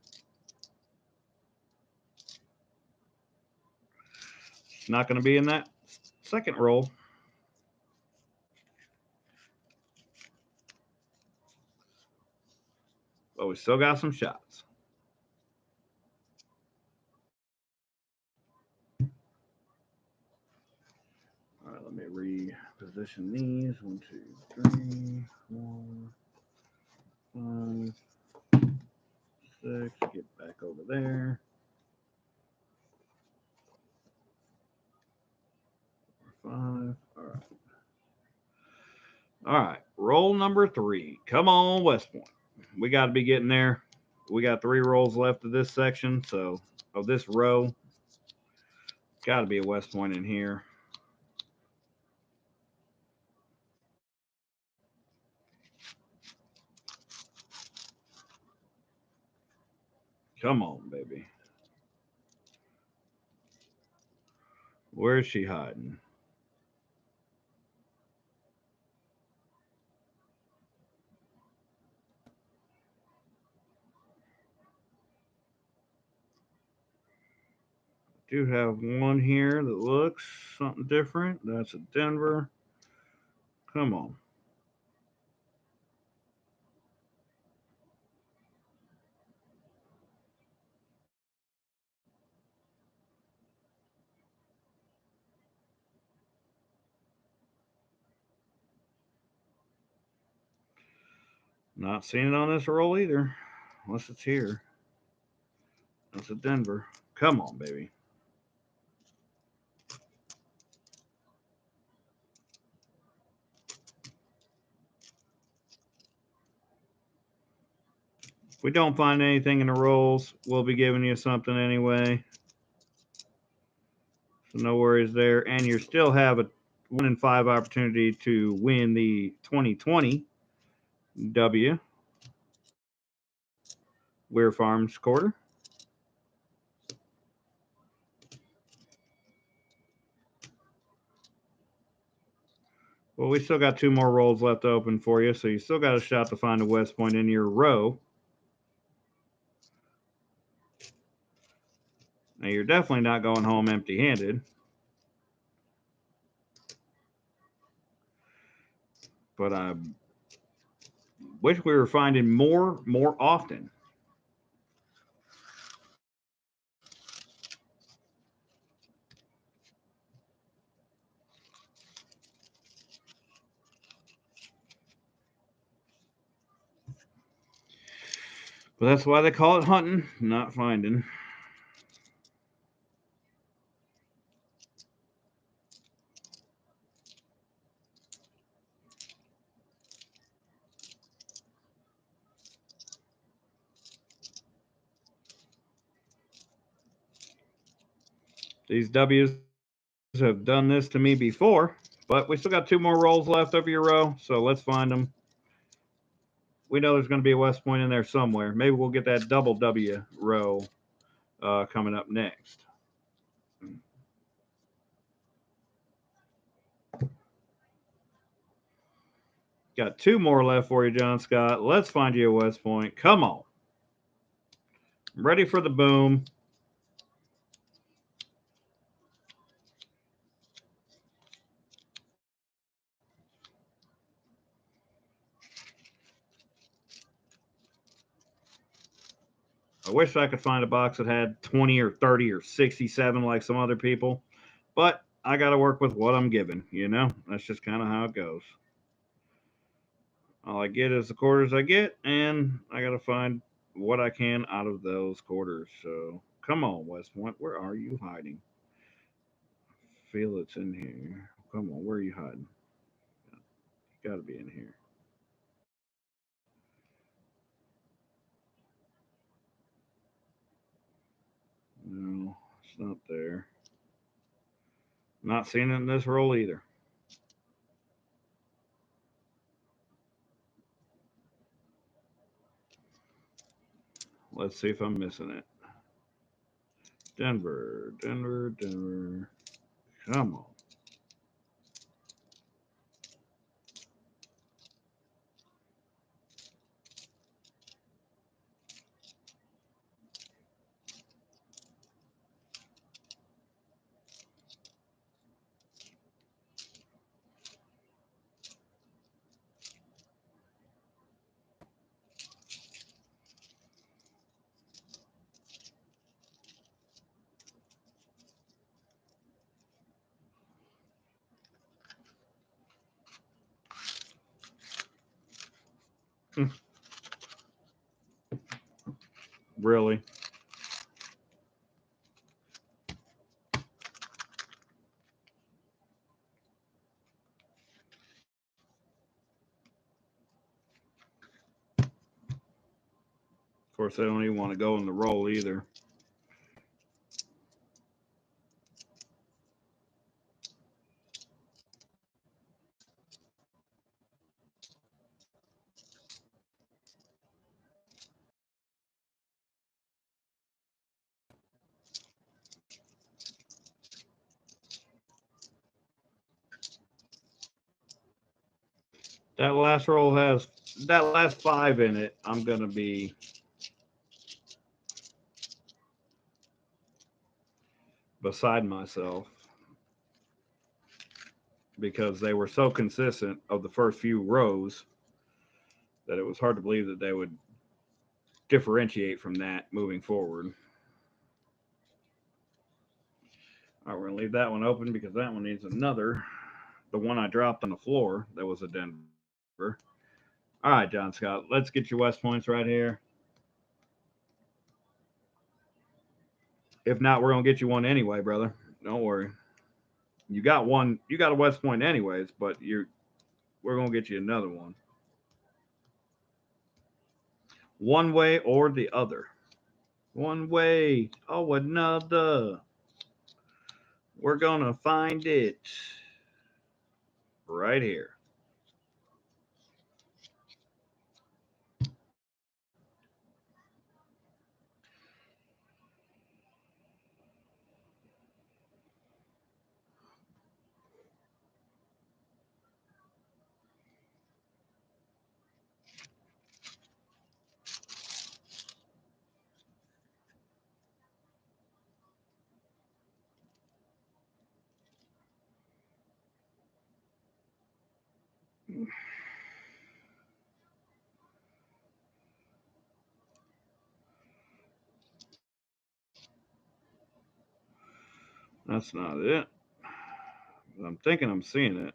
Not going to be in that second roll. But we still got some shots. All right, let me reposition these. 1, 2, 3, 4, 5, 6. Get back over there. 5. All right. All right. Roll number 3. Come on, West Point. We got to be getting there. We got 3 rolls left of this section, so of this row. Got to be a West Point in here. Come on, baby. Where is she hiding? Do have one here that looks something different. That's a Denver. Come on. Not seeing it on this roll either, unless it's here. That's a Denver. Come on, baby. If we don't find anything in the rolls, we'll be giving you something anyway. So no worries there. And you still have a 1 in 5 opportunity to win the 2020 W Weir Farms quarter. Well, we still got 2 more rolls left open for you, so you still got a shot to find a West Point in your row. Now, you're definitely not going home empty-handed. But I wish we were finding more often. But that's why they call it hunting, not finding. These W's have done this to me before, but we still got 2 more rolls left over your row, so let's find them. We know there's going to be a West Point in there somewhere. Maybe we'll get that double W row coming up next. Got 2 more left for you, John Scott. Let's find you a West Point. Come on. I'm ready for the boom. I wish I could find a box that had 20 or 30 or 67 like some other people, but I got to work with what I'm given, you know? That's just kind of how it goes. All I get is the quarters I get, and I got to find what I can out of those quarters. So come on, West Point. Where are you hiding? Feel it's in here. Come on, where are you hiding? You got to be in here. No, it's not there. Not seeing it in this roll either. Let's see if I'm missing it. Denver, Denver, Denver. Come on. Really? Of course, I don't even want to go in the roll either. That last roll has that last 5 in it. I'm going to be beside myself because they were so consistent of the first few rows that it was hard to believe that they would differentiate from that moving forward. All right, we're going to leave that one open because that one needs another. The one I dropped on the floor that was a Denver. All right, John Scott, let's get your West Points right here. If not, we're going to get you one anyway, brother. Don't worry. You got one. You got a West Point anyways, but we're going to get you another one. One way or the other. One way. Oh, another. We're going to find it right here. That's not it. I'm thinking I'm seeing it.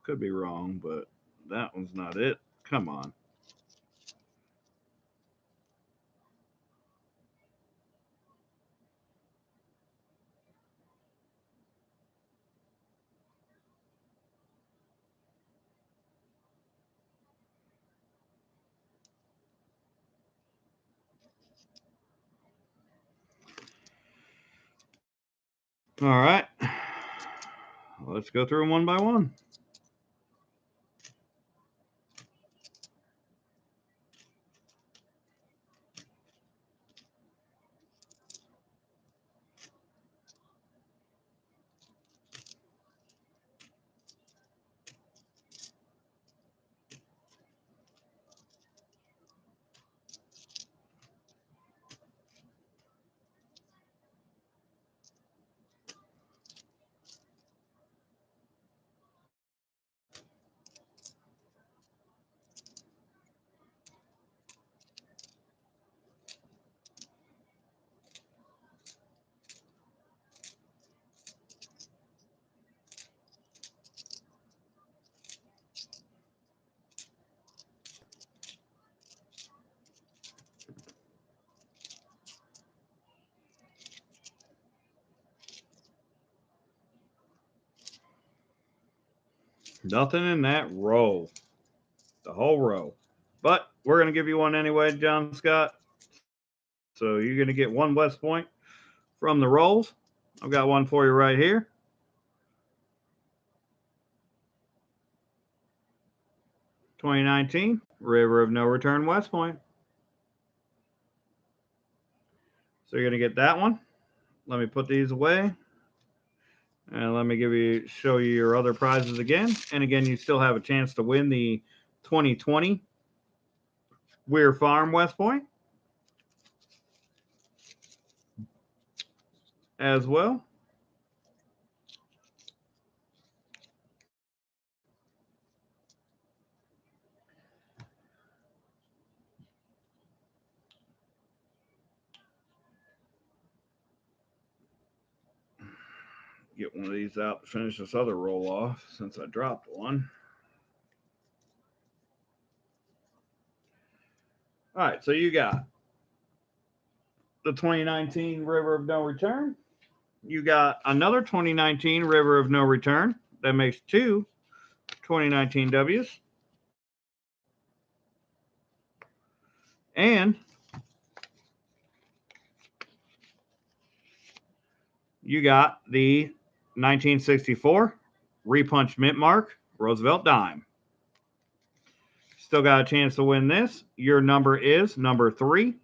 Could be wrong, but that one's not it. Come on. All right. Let's go through them one by one. Nothing in that row. The whole row. But we're going to give you one anyway, John Scott. So you're going to get one West Point from the rolls. I've got one for you right here. 2019 River of No Return West Point. So you're going to get that one. Let me put these away. And let me show you your other prizes again. And again, you still have a chance to win the 2020 Weir Farm West Point as well. Get one of these out to finish this other roll off since I dropped one. All right, so you got the 2019 River of No Return. You got another 2019 River of No Return. That makes two 2019 Ws. And you got the 1964 Repunch Mint Mark Roosevelt Dime. Still got a chance to win this. Your number is number 3.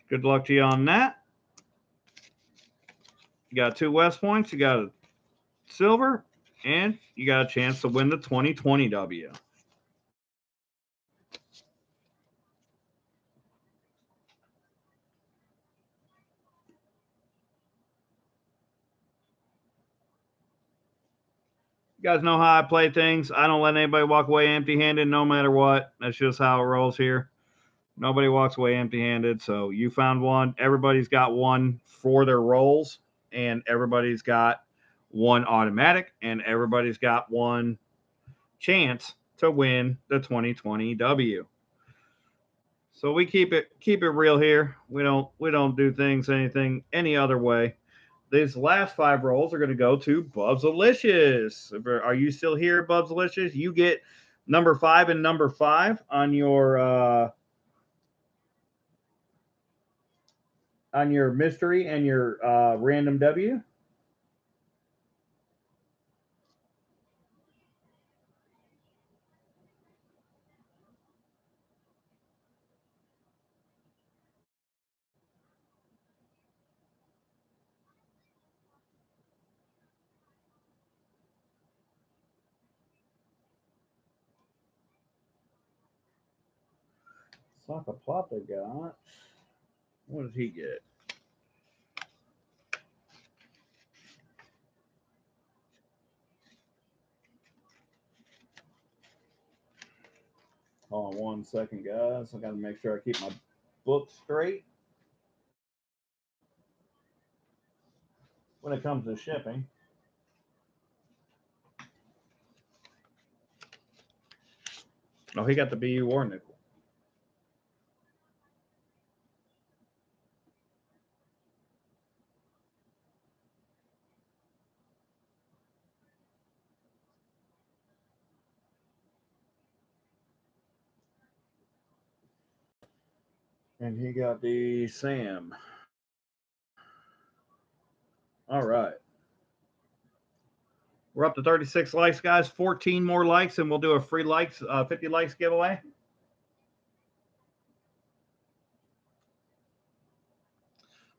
Good luck to you on that. You got 2 West Points. You got a silver. And you got a chance to win the 2020 W. You guys know how I play things. I don't let anybody walk away empty-handed no matter what. That's just how it rolls here. Nobody walks away empty-handed. So you found one. Everybody's got one for their rolls, and everybody's got one automatic, and everybody's got one chance to win the 2020 W. So we keep it real here. We don't do things any other way. These last 5 rolls are going to go to Bubs-alicious. Are you still here, Bubs-alicious? You get number 5 and number 5 on your mystery and your random W. Saka Plata got. What did he get? Hold on 1 second, guys. I got to make sure I keep my book straight when it comes to shipping. Oh, he got the BU War nickel. And he got the Sam. All right. We're up to 36 likes, guys. 14 more likes, and we'll do a free 50 likes giveaway.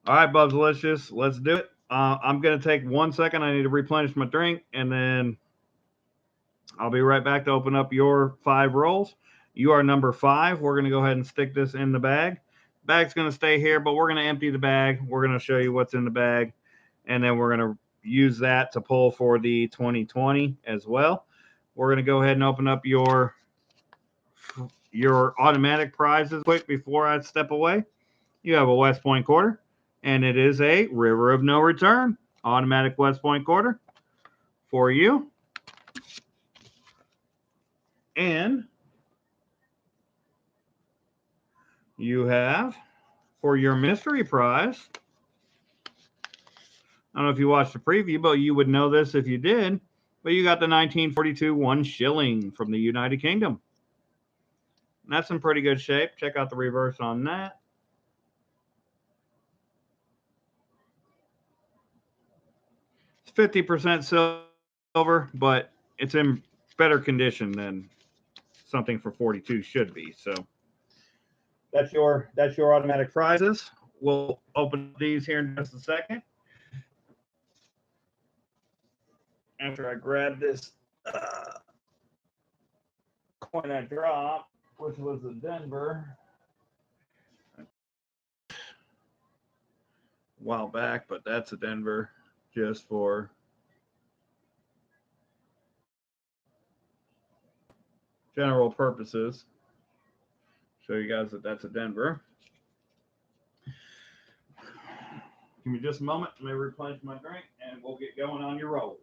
All right, Bubs-alicious, let's do it. I'm going to take 1 second. I need to replenish my drink, and then I'll be right back to open up your 5 rolls. You are number 5. We're going to go ahead and stick this in the bag. Bag's going to stay here, but we're going to empty the bag. We're going to show you what's in the bag, and then we're going to use that to pull for the 2020 as well. We're going to go ahead and open up your automatic prizes quick before I step away. You have a West Point quarter, and it is a River of No Return automatic West Point quarter for you. And you have, for your mystery prize, I don't know if you watched the preview, but you would know this if you did, but you got the 1942 1 shilling from the United Kingdom. And that's in pretty good shape. Check out the reverse on that. It's 50% silver, but it's in better condition than something for 42 should be. So that's your automatic prizes. We'll open these here in just a second. After I grab this coin I dropped, which was the Denver a while back, but that's a Denver just for general purposes. Show you guys that that's a Denver. Give me just a moment. Let me replenish my drink, and we'll get going on your rolls.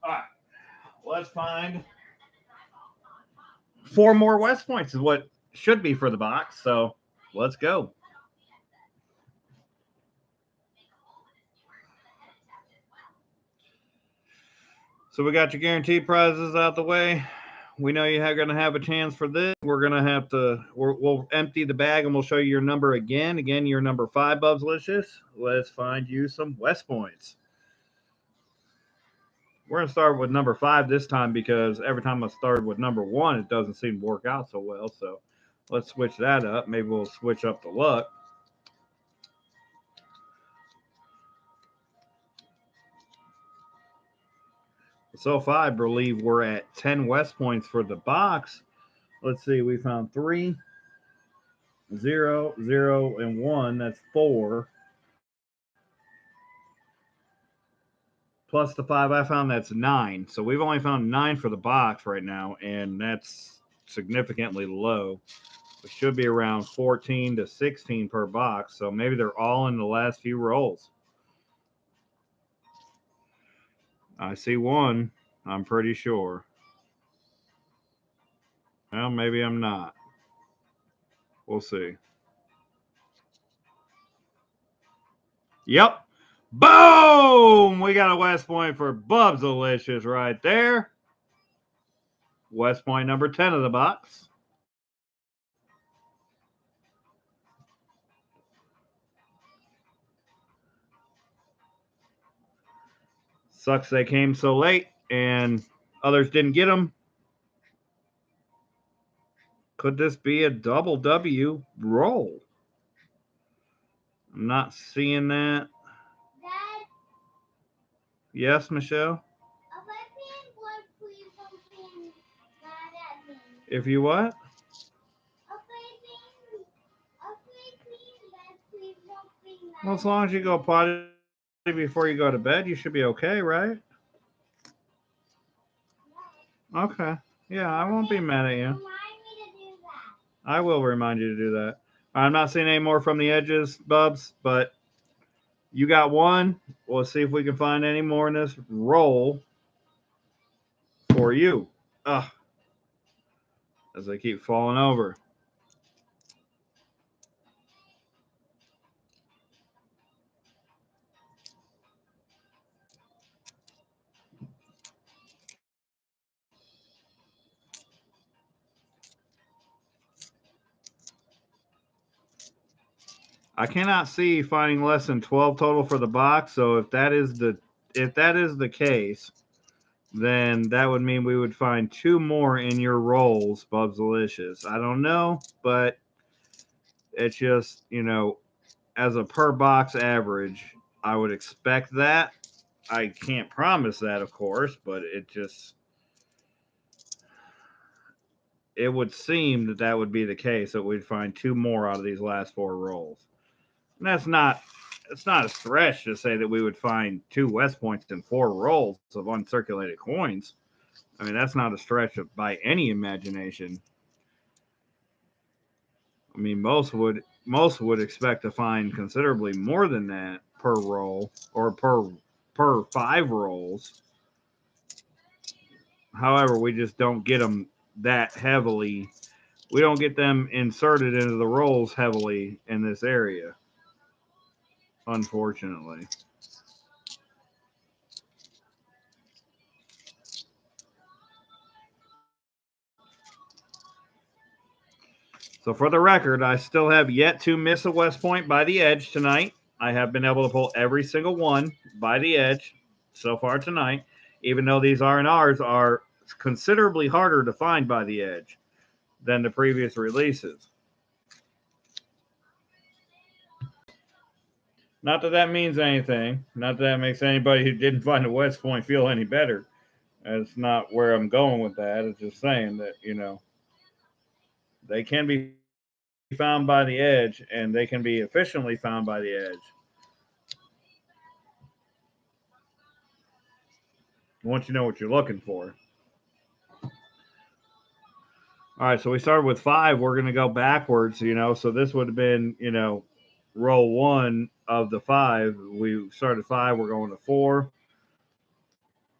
All right, let's find 4 more West Points is what should be for the box. So let's go. So we got your guaranteed prizes out the way. We know you're going to have a chance for this. We're going to have to, we'll empty the bag and we'll show you your number again. Again, your number 5, Bubslicious. Let's find you some West Points. We're going to start with number 5 this time because every time I started with number 1, it doesn't seem to work out so well. So let's switch that up. Maybe we'll switch up the luck. So far, I believe we're at 10 West Points for the box. Let's see. We found 3, 0, 0, and 1. That's 4. Plus the 5 I found, that's 9. So we've only found 9 for the box right now, and that's significantly low. It should be around 14 to 16 per box. So maybe they're all in the last few rolls. I see 1. I'm pretty sure. Well, maybe I'm not. We'll see. Yep. Boom! We got a West Point for Bubslicious right there. West Point number 10 of the box. Sucks they came so late and others didn't get them. Could this be a double W roll? I'm not seeing that. Dad? Yes, Michelle? If you what? Well, as long as you go potty before you go to bed, you should be okay, right? Okay. Yeah, I won't be mad at you. I will remind you to do that. I'm not seeing any more from the edges, Bubs, but you got one. We'll see if we can find any more in this roll for you. Ugh, as they keep falling over. I cannot see finding less than 12 total for the box. So if that is the case, then that would mean we would find two more in your rolls, Bubs Delicious. I don't know, but it's just, as a per box average, I would expect that. I can't promise that, of course, but it would seem that that would be the case, that we'd find two more out of these last four rolls. And it's not a stretch to say that we would find two West Points in four rolls of uncirculated coins. I mean, that's not a stretch by any imagination. I mean, most would expect to find considerably more than that per roll or per five rolls. However, we just don't get them that heavily. We don't get them inserted into the rolls heavily in this area, unfortunately. So for the record, I still have yet to miss a West Point by the edge tonight. I have been able to pull every single one by the edge so far tonight, even though these R&Rs are considerably harder to find by the edge than the previous releases. Not that that means anything. Not that that makes anybody who didn't find a West Point feel any better. That's not where I'm going with that. It's just saying that, they can be found by the edge and they can be efficiently found by the edge. Once you know what you're looking for. All right, so we started with five. We're going to go backwards, So this would have been, roll one of the five. We started five. We're going to four.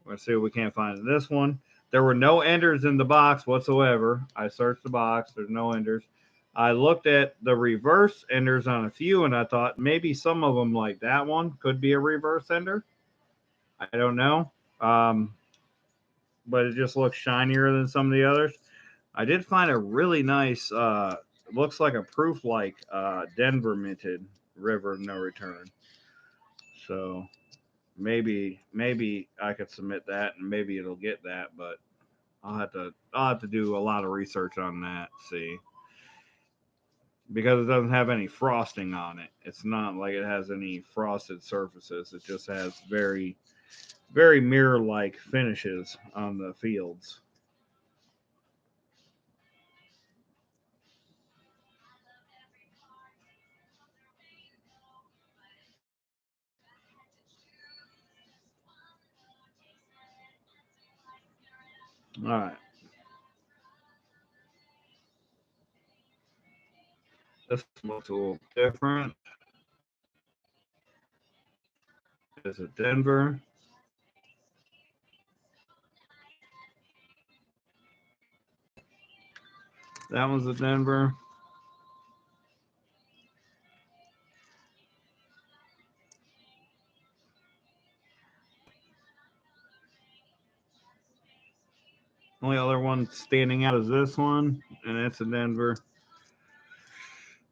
Let's see what we can't find in this one. There were no enders in the box whatsoever. I searched the box. There's no enders. I looked at the reverse enders on a few, and I thought maybe some of them, like that one, could be a reverse ender. I don't know. But it just looks shinier than some of the others. I did find a really nice, looks like a proof like Denver minted River No Return. So maybe I could submit that and maybe it'll get that, but I'll have to do a lot of research on that, see. Because it doesn't have any frosting on it. It's not like it has any frosted surfaces. It just has very, very mirror like finishes on the fields. All right. This looks a little different. Is it Denver? That one's a Denver. Only other one standing out is this one, and it's a Denver.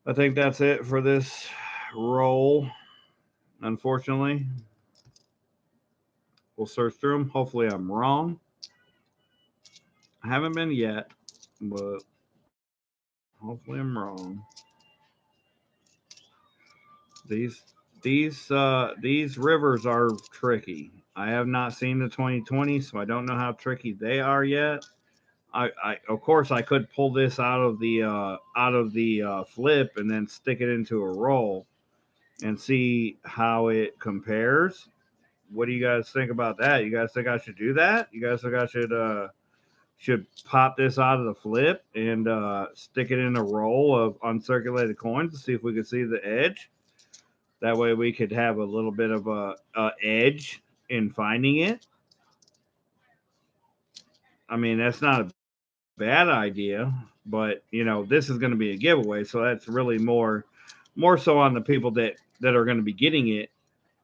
I think that's it for this roll. Unfortunately, we'll search through them. Hopefully, I'm wrong. I haven't been yet, but hopefully, I'm wrong. These these rivers are tricky. I have not seen the 2020, so I don't know how tricky they are yet. I of course I could pull this out of the flip and then stick it into a roll and see how it compares. What do you guys think about that? You guys think I should do that? You guys think I should should pop this out of the flip and stick it in a roll of uncirculated coins to see if we could see the edge. That way we could have a little bit of a edge in finding it. I mean, that's not a bad idea, but this is going to be a giveaway, so that's really more so on the people that are going to be getting it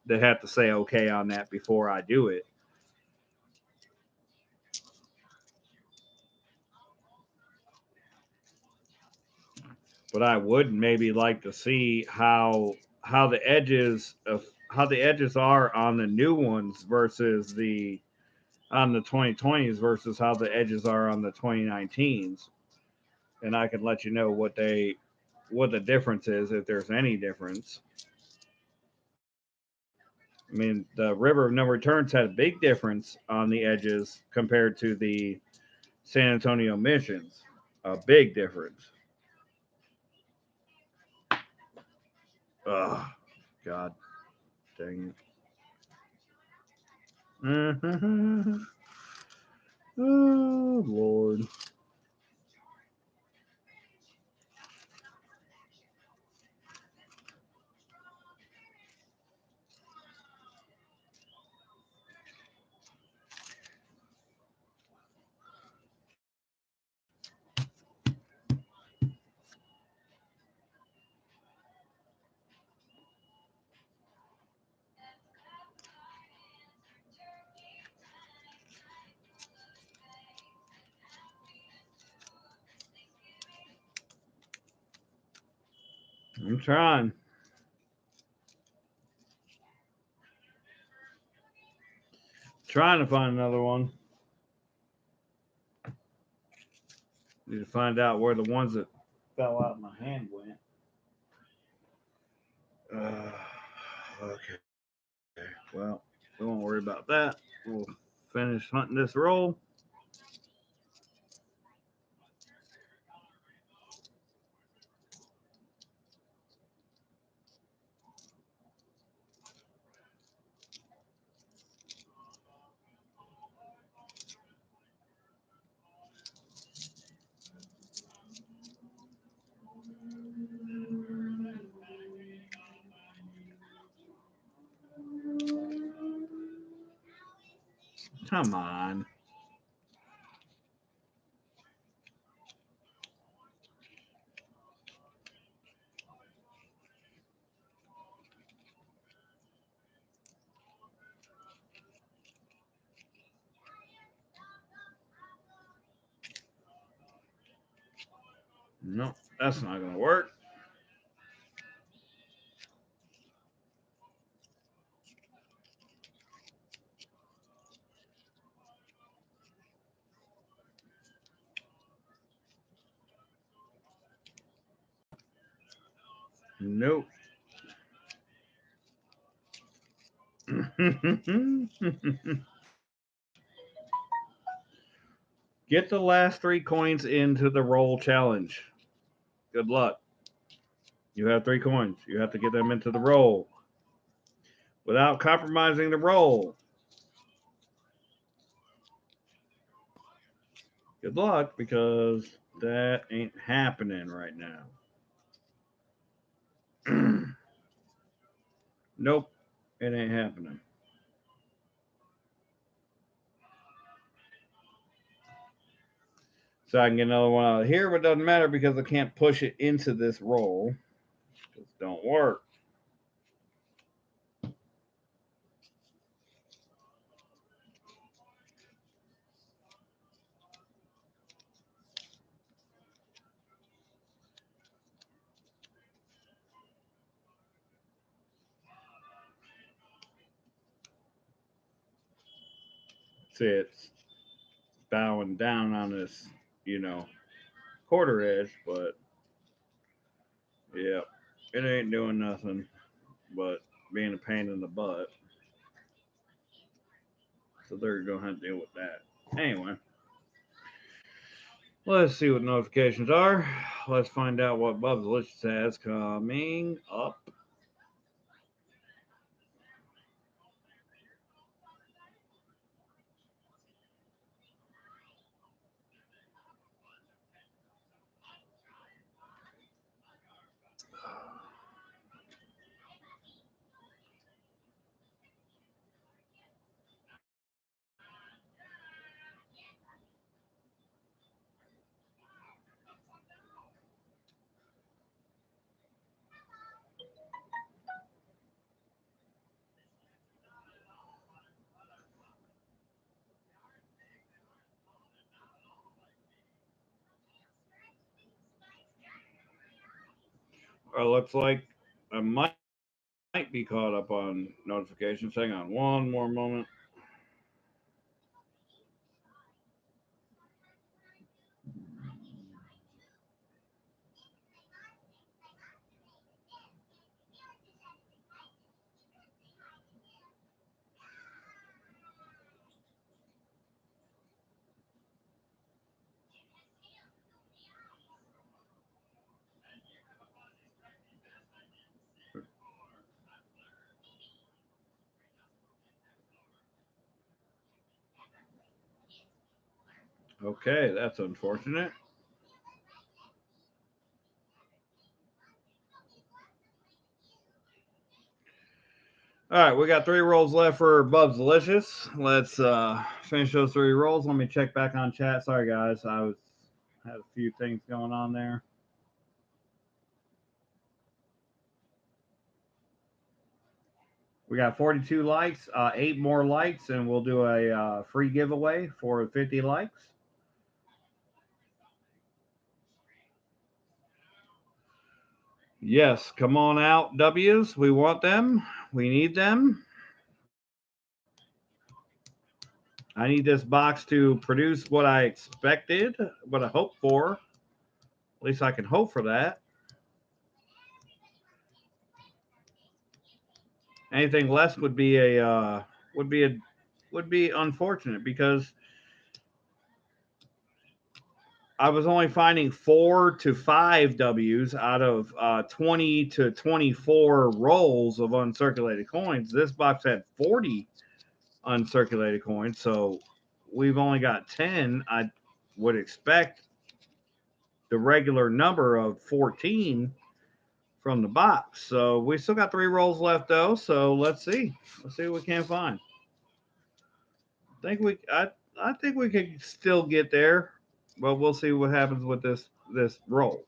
that have to say okay on that before I do it. But I would maybe like to see how the edges are on the new ones versus the on the 2020s versus how the edges are on the 2019s, and I can let you know what the difference is if there's any difference. I mean, the River of No Returns had a big difference on the edges compared to the San Antonio missions. A big difference. Oh, God dang it. Oh, Lord. I'm trying to find another one. Need to find out where the ones that fell out of my hand went. Okay. Well, we won't worry about that. We'll finish hunting this roll. Come on. No, that's not going to work. Nope. Get the last 3 coins into the roll challenge. Good luck. You have 3 coins. You have to get them into the roll without compromising the roll. Good luck, because that ain't happening right now. Nope, it ain't happening. So I can get another one out of here, but it doesn't matter because I can't push it into this roll. Just don't work. See, it's bowing down on this, quarter edge, but yeah, it ain't doing nothing but being a pain in the butt. So they're going to have to deal with that. Anyway, let's see what notifications are. Let's find out what Bub's Delicious has coming up. Looks like I might be caught up on notifications. Hang on one more moment. Okay, that's unfortunate. All right, we got 3 rolls left for Bub's Delicious. Let's finish those 3 rolls. Let me check back on chat. Sorry guys, had a few things going on there. We got 42 likes, 8 more likes, and we'll do a free giveaway for 50 likes. Yes, come on out, W's. We want them. We need them. I need this box to produce what I expected, what I hoped for. At least I can hope for that. Anything less would be would be unfortunate because I was only finding 4 to 5 W's out of 20 to 24 rolls of uncirculated coins. This box had 40 uncirculated coins, so we've only got 10. I would expect the regular number of 14 from the box. So we still got 3 rolls left though. So let's see. Let's see what we can find. I think we could still get there, but we'll see what happens with this roll.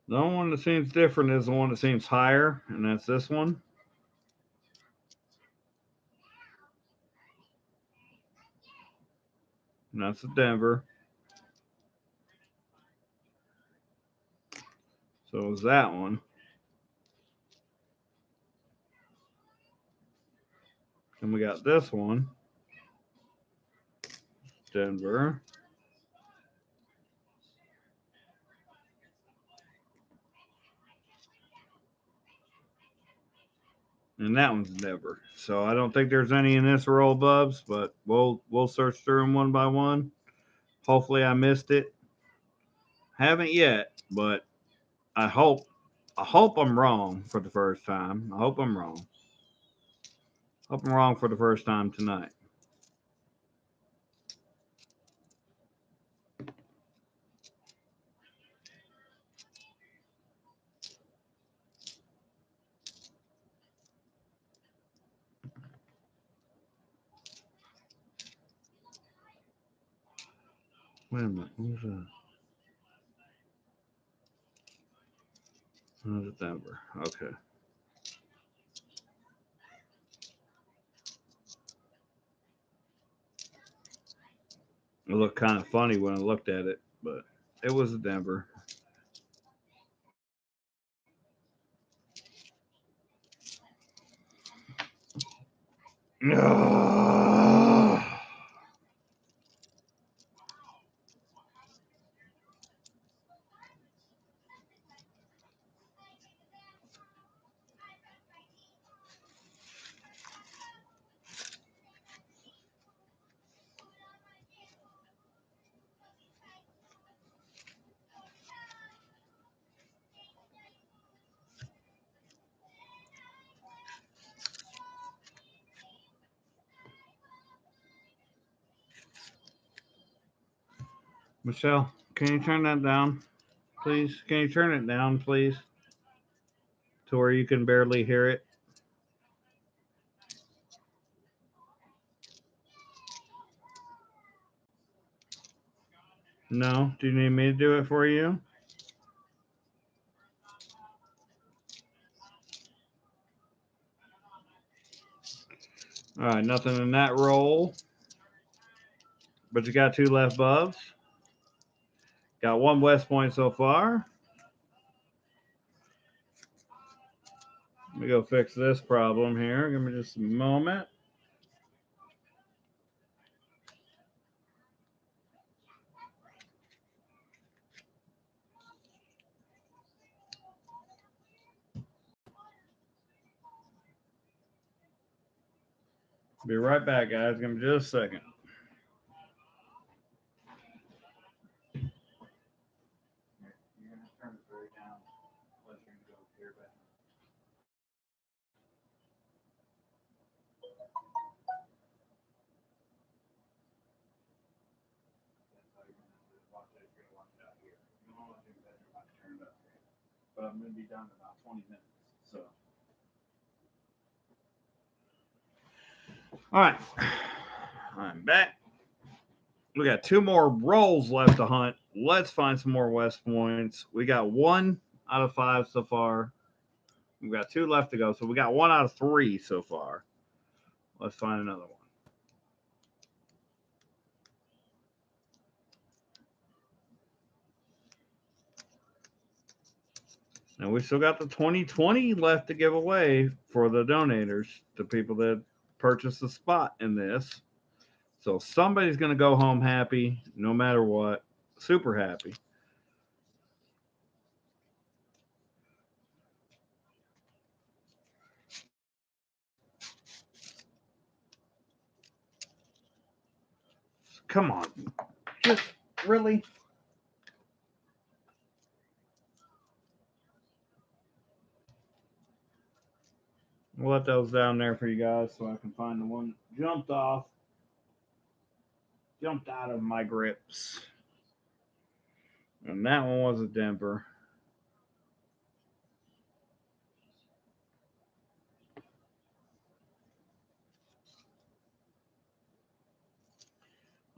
The only one that seems different is the one that seems higher, and that's this one. And that's the Denver. So it was that one. And we got this one. Denver. And that one's Denver. So I don't think there's any in this roll, Bubs, but we'll search through them one by one. Hopefully I missed it. Haven't yet, but I hope I'm wrong for the first time. I hope I'm wrong. Hope I'm wrong for the first time tonight. Wait a minute. Who's that? Who's it? Denver. Okay. It looked kind of funny when I looked at it, but it was a Denver. Michelle, can you turn that down, please? Can you turn it down, please, to where you can barely hear it? No? Do you need me to do it for you? All right, nothing in that roll. But you got 2 left buffs. Got 1 West Point so far. Let me go fix this problem here. Give me just a moment. Be right back, guys. Give me just a second. But I'm going to be done in about 20 minutes. So, all right, I'm back. We got 2 more rolls left to hunt. Let's find some more West Points. We got 1 out of 5 so far. We've got 2 left to go. So we got 1 out of 3 so far. Let's find another one. And we still got the 2020 left to give away for the donators, to people that purchased a spot in this. So somebody's going to go home happy, no matter what. Super happy. Come on. Just really? We'll let those down there for you guys so I can find the one that jumped off. Jumped out of my grips. And that one was a Denver.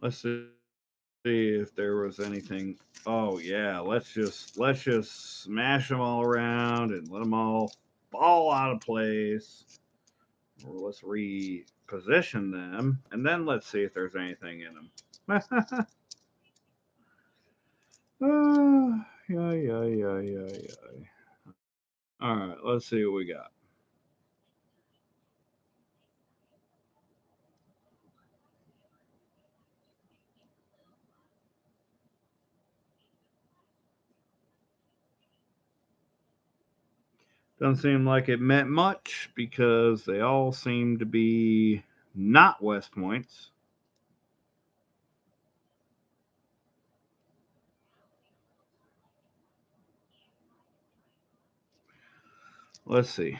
Let's see if there was anything. Oh yeah, let's just smash them all around and let them all fall out of place. Or let's reposition them, and then let's see if there's anything in them. Yeah. All right, let's see what we got. Doesn't seem like it meant much because they all seem to be not West Points. Let's see.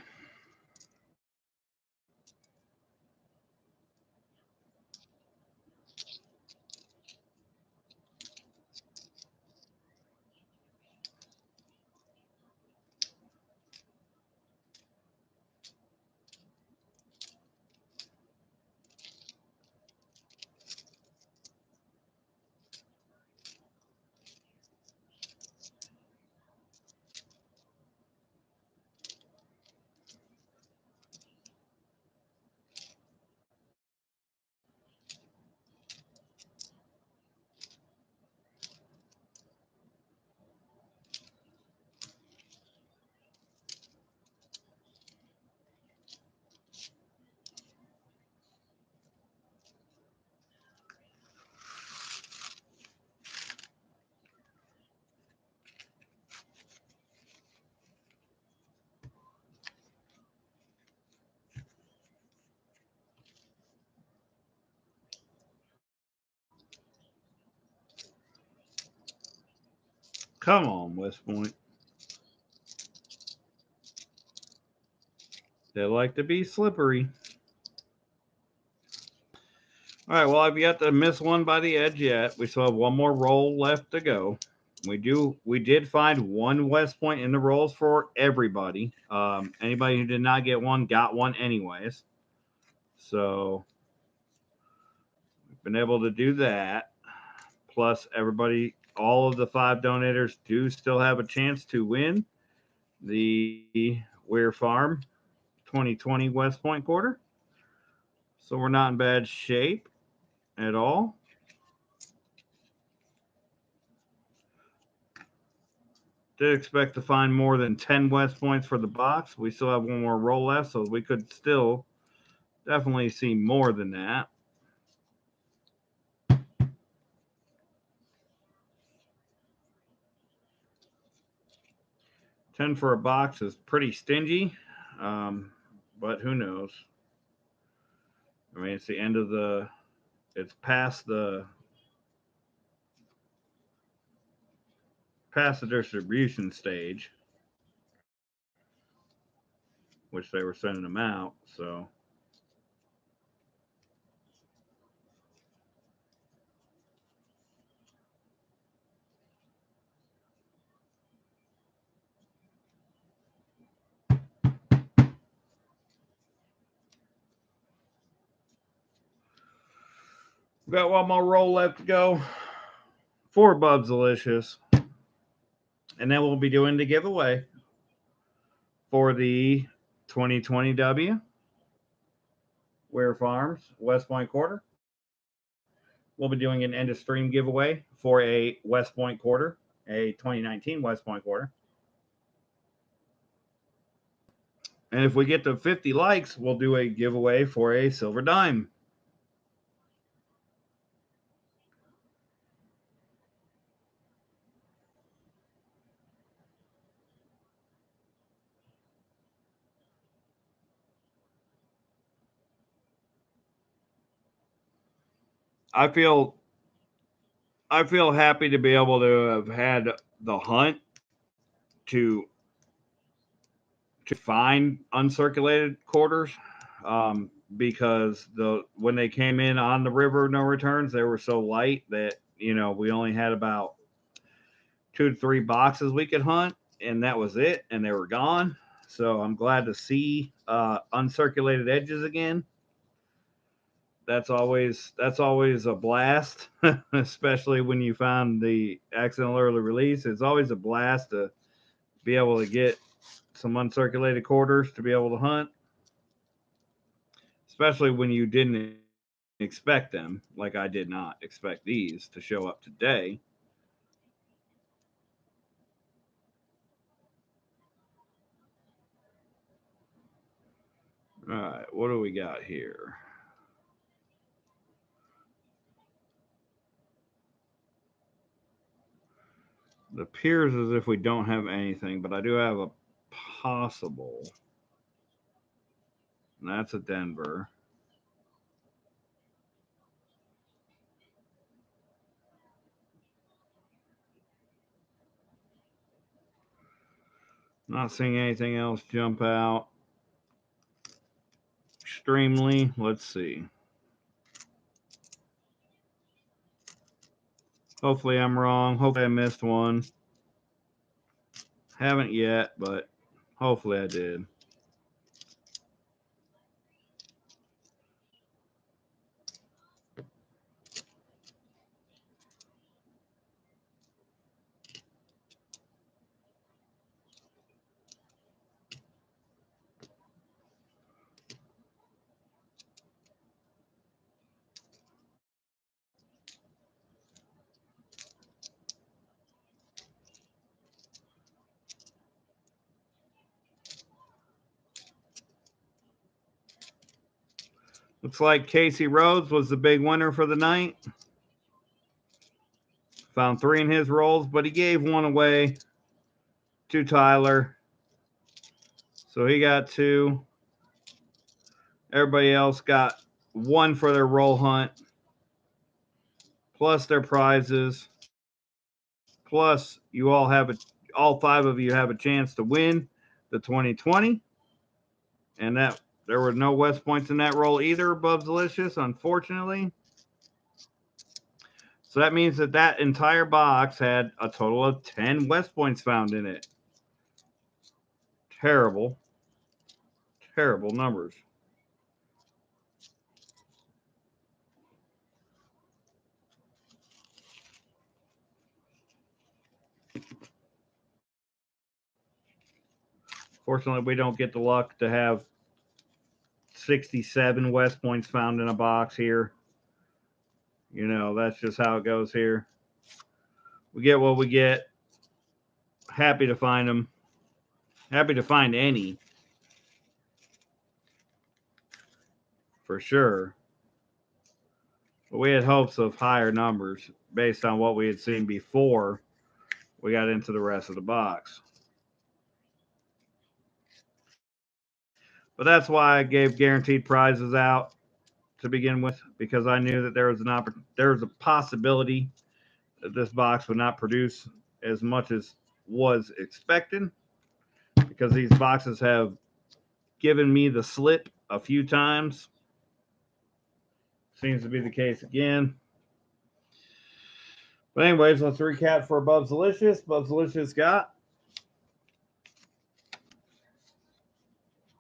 Come on, West Point. They like to be slippery. All right, well, I've yet to miss one by the edge yet. We still have 1 more roll left to go. We did find 1 West Point in the rolls for everybody. Anybody who did not get one got one anyways. So we've been able to do that. Plus, everybody all of the 5 donators do still have a chance to win the Weir Farm 2020 West Point quarter. So we're not in bad shape at all. Did expect to find more than 10 West Points for the box. We still have one more roll left, so we could still definitely see more than that. $10 for a box is pretty stingy, but who knows? I mean, it's the end of the, it's past the distribution stage, which they were sending them out. So we got one more roll left to go for Bub's Delicious, and then we'll be doing the giveaway for the 2020 W Weir Farms West Point quarter. We'll be doing an end of stream giveaway for a West Point quarter, a 2019 West Point quarter. And if we get to 50 likes, we'll do a giveaway for a silver dime. I feel happy to be able to have had the hunt to find uncirculated quarters, because when they came in on the river of no returns, they were so light that we only had about 2 to 3 boxes we could hunt, and that was it, and they were gone. So I'm glad to see uncirculated edges again. That's always a blast, especially when you found the accidental early release. It's always a blast to be able to get some uncirculated quarters to be able to hunt, especially when you didn't expect them. Like I did not expect these to show up today. All right, what do we got here? It appears as if we don't have anything, but I do have a possible. And that's a Denver. Not seeing anything else jump out extremely. Let's see. Hopefully I'm wrong. Hopefully I missed one. Haven't yet, but hopefully I did. Looks like Casey Rhodes was the big winner for the night. Found 3 in his rolls, but he gave 1 away to Tyler. So he got 2. Everybody else got 1 for their roll hunt, plus their prizes. Plus, you all have all 5 of you have a chance to win the 2020. And that there were no West Points in that roll either, Bub's Delicious, unfortunately. So that means that entire box had a total of 10 West Points found in it. Terrible, terrible numbers. Fortunately, we don't get the luck to have 67 West Points found in a box here. You know, that's just how it goes here. We get what we get. Happy to find them. Happy to find any. For sure. But we had hopes of higher numbers based on what we had seen before we got into the rest of the box. But that's why I gave guaranteed prizes out to begin with, because I knew that there was a possibility that this box would not produce as much as was expected, because these boxes have given me the slip a few times. Seems to be the case again. But anyways, let's recap for Bub's Delicious. Bub's Delicious got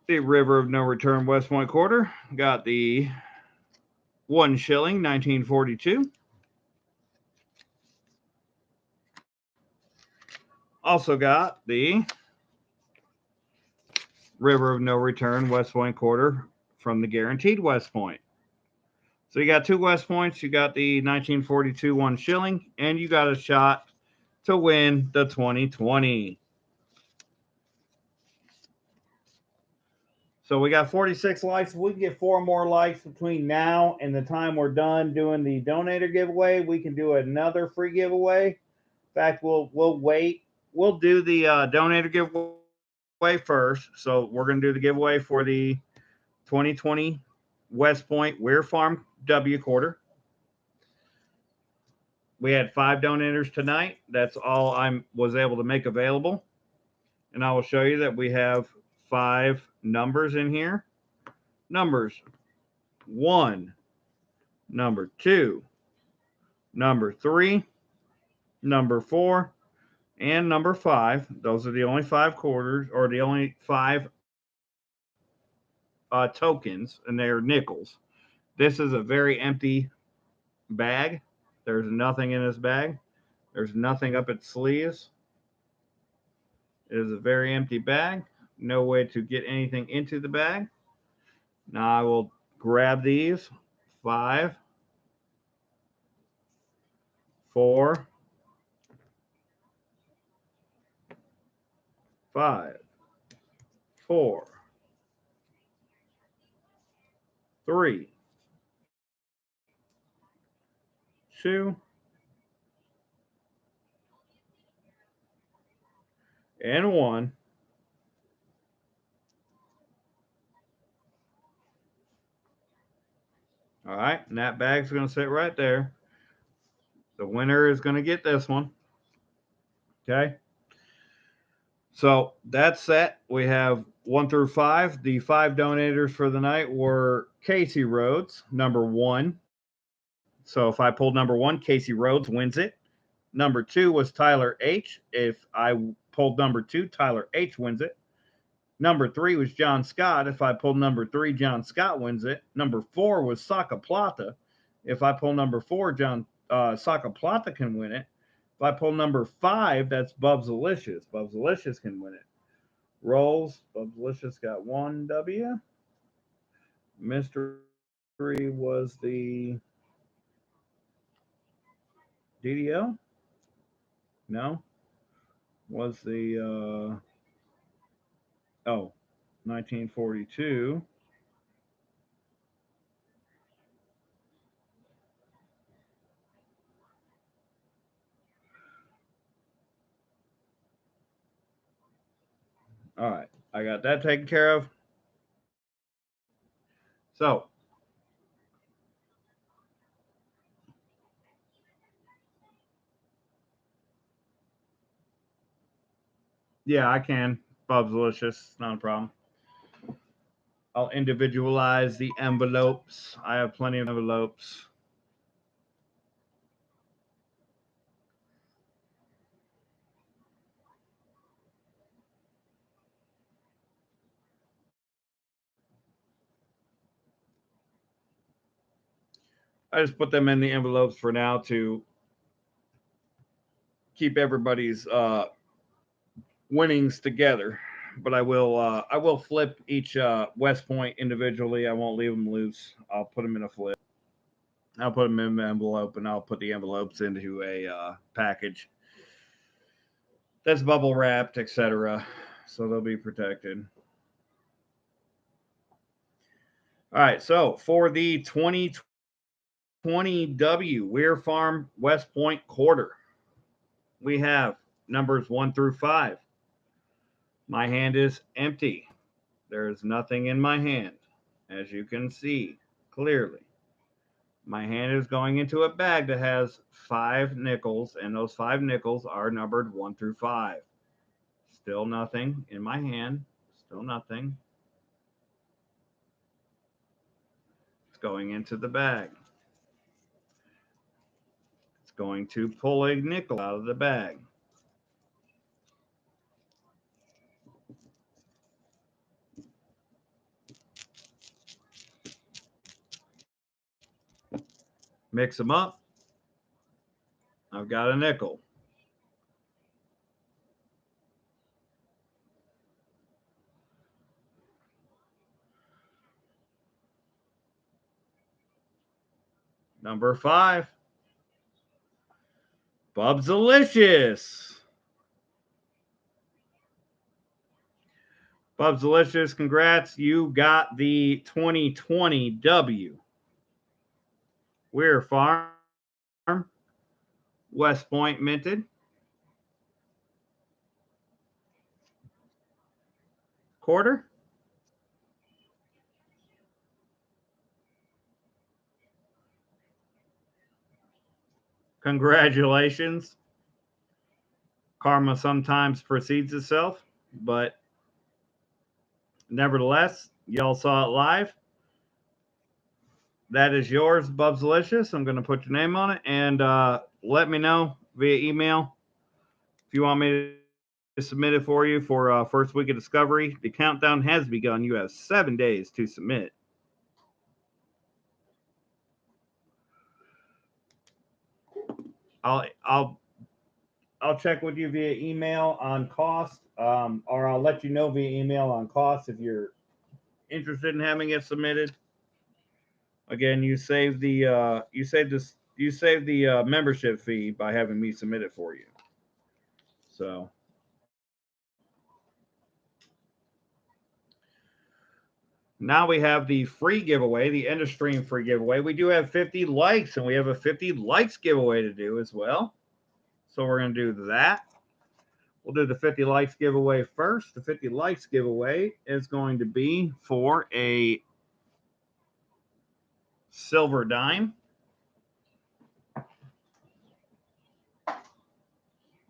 the River of No Return West Point Quarter, got the 1 shilling 1942. Also got the River of No Return West Point Quarter from the Guaranteed West Point. So you got 2 West Points, you got the 1942 1 shilling, and you got a shot to win the 2020. So we got 46 likes. If we can get 4 more likes between now and the time we're done doing the donator giveaway, we can do another free giveaway. In fact, we'll wait. We'll do the donator giveaway first. So we're going to do the giveaway for the 2020 West Point Weir Farm W quarter. We had 5 donators tonight. That's all I was able to make available. And I will show you that we have 5 numbers in here. Numbers 1, number 2, number 3, number 4, and number 5. Those are the only 5 quarters, or the only 5 tokens, and they're nickels. This is a very empty bag. There's nothing in this bag. There's nothing up its sleeves. It is a very empty bag. No way to get anything into the bag. Now I will grab these. 5, 4, 5, 4, 3, 2, and 1. All right, and that bag's going to sit right there. The winner is going to get this one. Okay. So that's set. We have 1 through 5. The 5 donators for the night were Casey Rhodes, number 1. So if I pulled number 1, Casey Rhodes wins it. Number 2 was Tyler H. If I pulled number 2, Tyler H wins it. Number 3 was John Scott. If I pulled number 3, John Scott wins it. Number 4 was Saca Plata. If I pull number 4, Saca Plata can win it. If I pull number 5, that's Bub's Delicious. Bub's Delicious can win it. Rolls. Bub's Delicious got 1 W. Mystery was the DDO? No. Was the 1942. All right, I got that taken care of. So, yeah, I can. Bub's Delicious, not a problem. I'll individualize the envelopes. I have plenty of envelopes. I just put them in the envelopes for now to keep everybody's winnings together. but I will flip each West Point individually. I won't leave them loose. I'll put them in a flip. I'll put them in an envelope, and I'll put the envelopes into a package that's bubble wrapped, etc. So they'll be protected. All right, so for the 2020 Weir Farm West Point quarter, we have numbers 1 through 5. My hand is empty. There is nothing in my hand, as you can see clearly. My hand is going into a bag that has 5 nickels, and those 5 nickels are numbered 1 through 5. Still nothing in my hand. Still nothing. It's going into the bag. It's going to pull a nickel out of the bag. Mix them up. I've got a nickel. Number 5. Bubs-alicious. Bubs-alicious, congrats. You got the 2020 W. Weir Farm. West Point minted. Quarter. Congratulations. Karma sometimes precedes itself, but nevertheless, y'all saw it live. That is yours, Bubs-alicious. I'm going to put your name on it, and let me know via email if you want me to submit it for you for first week of discovery. The countdown has begun. You have 7 days to submit. I'll check with you via email on cost, or I'll let you know via email on cost if you're interested in having it submitted. Again, you save the membership fee by having me submit it for you. So now we have the free giveaway, the end of stream free giveaway. We do have 50 likes, and we have a 50 likes giveaway to do as well. So we're going to do that. We'll do the 50 likes giveaway first. The 50 likes giveaway is going to be for a silver dime.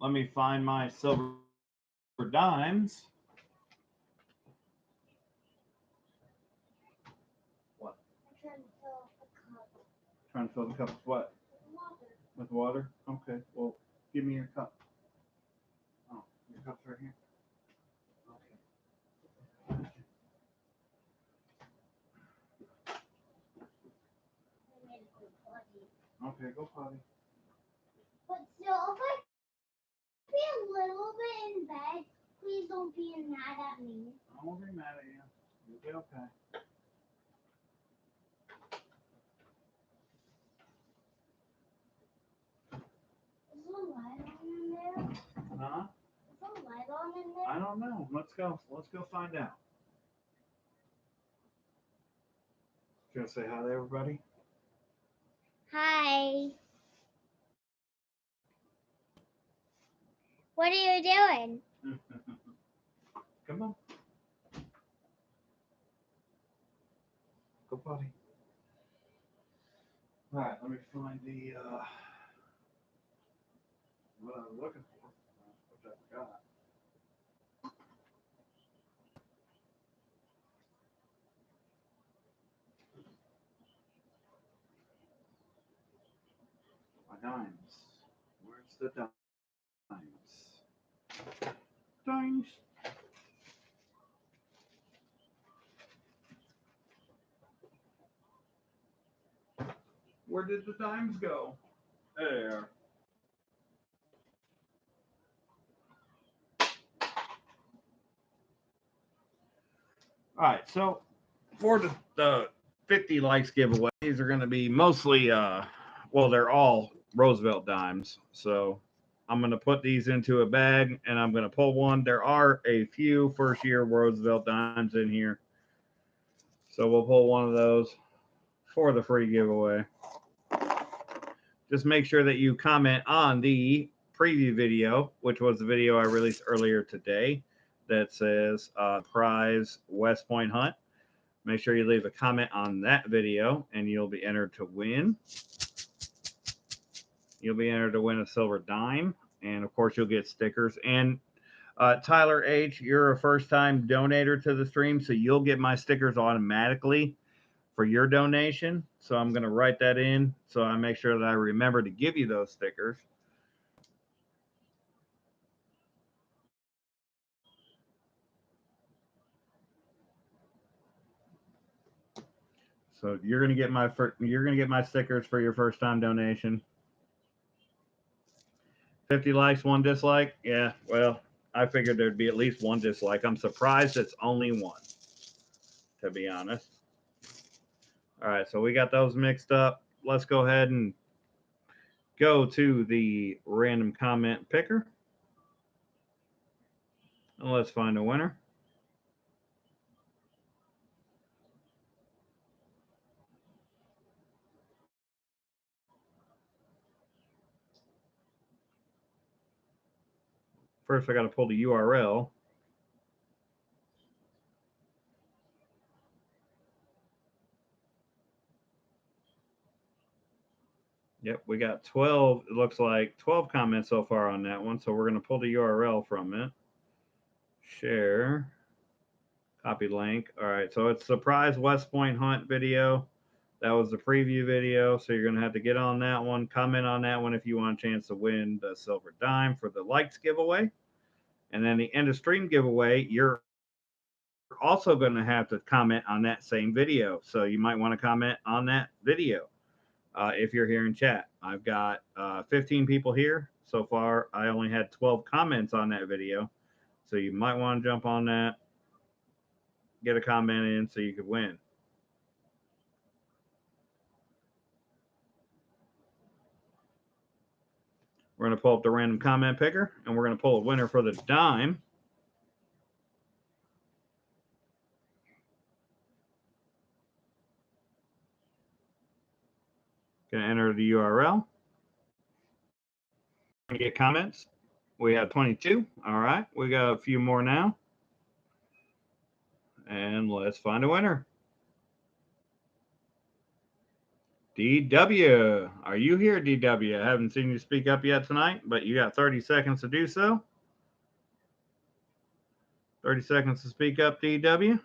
Let me find my silver dimes. What? Trying to fill the cup with what? With water? Okay. Well, give me your cup. Oh, your cup's right here. Okay, go potty. But still, if I be a little bit in bed, please don't be mad at me. I won't be mad at you. You'll be okay. Is there a light on in there? Huh? Is there a light on in there? I don't know. Let's go. Let's go find out. You gonna say hi to everybody? Hi. What are you doing? Come on. Go potty. All right, let me find the what I was looking for, which I forgot. My dimes. Where's the dimes? Dimes. Where did the dimes go? There. All right, so for the 50 likes giveaway, these are going to be mostly, well, they're all Roosevelt dimes. So I'm going to put these into a bag and I'm going to pull one. There are a few first year Roosevelt dimes in here. So we'll pull one of those for the free giveaway. Just make sure that you comment on the preview video, which was the video I released earlier today that says prize West Point Hunt. Make sure you leave a comment on that video and you'll be entered to win. You'll be entered to win a silver dime. And of course, you'll get stickers. And Tyler H., you're a first time donator to the stream, so you'll get my stickers automatically for your donation. So I'm going to write that in so I make sure that I remember to give you those stickers. So you're going to get my stickers for your first time donation. 50 likes, 1 dislike. Yeah, well, I figured there'd be at least 1 dislike. I'm surprised it's only 1, to be honest. All right, so we got those mixed up. Let's go ahead and go to the random comment picker. And let's find a winner. First, I got to pull the URL. Yep, we got 12. It looks like 12 comments so far on that one. So we're going to pull the URL from it. Share. Copy link. All right, so it's surprise West Point Hunt video. That was the preview video. So you're going to have to get on that one. Comment on that one if you want a chance to win the silver dime for the likes giveaway. And then the end of stream giveaway, you're also going to have to comment on that same video. So you might want to comment on that video if you're here in chat. I've got 15 people here. So far, I only had 12 comments on that video. So you might want to jump on that, get a comment in so you could win. We're going to pull up the random comment picker, and we're going to pull a winner for the dime. Going to enter the URL. Get comments. We have 22. All right. We got a few more now. And let's find a winner. DW. Are you here, DW? I haven't seen you speak up yet tonight, but you got 30 seconds to do so. 30 seconds to speak up, DW.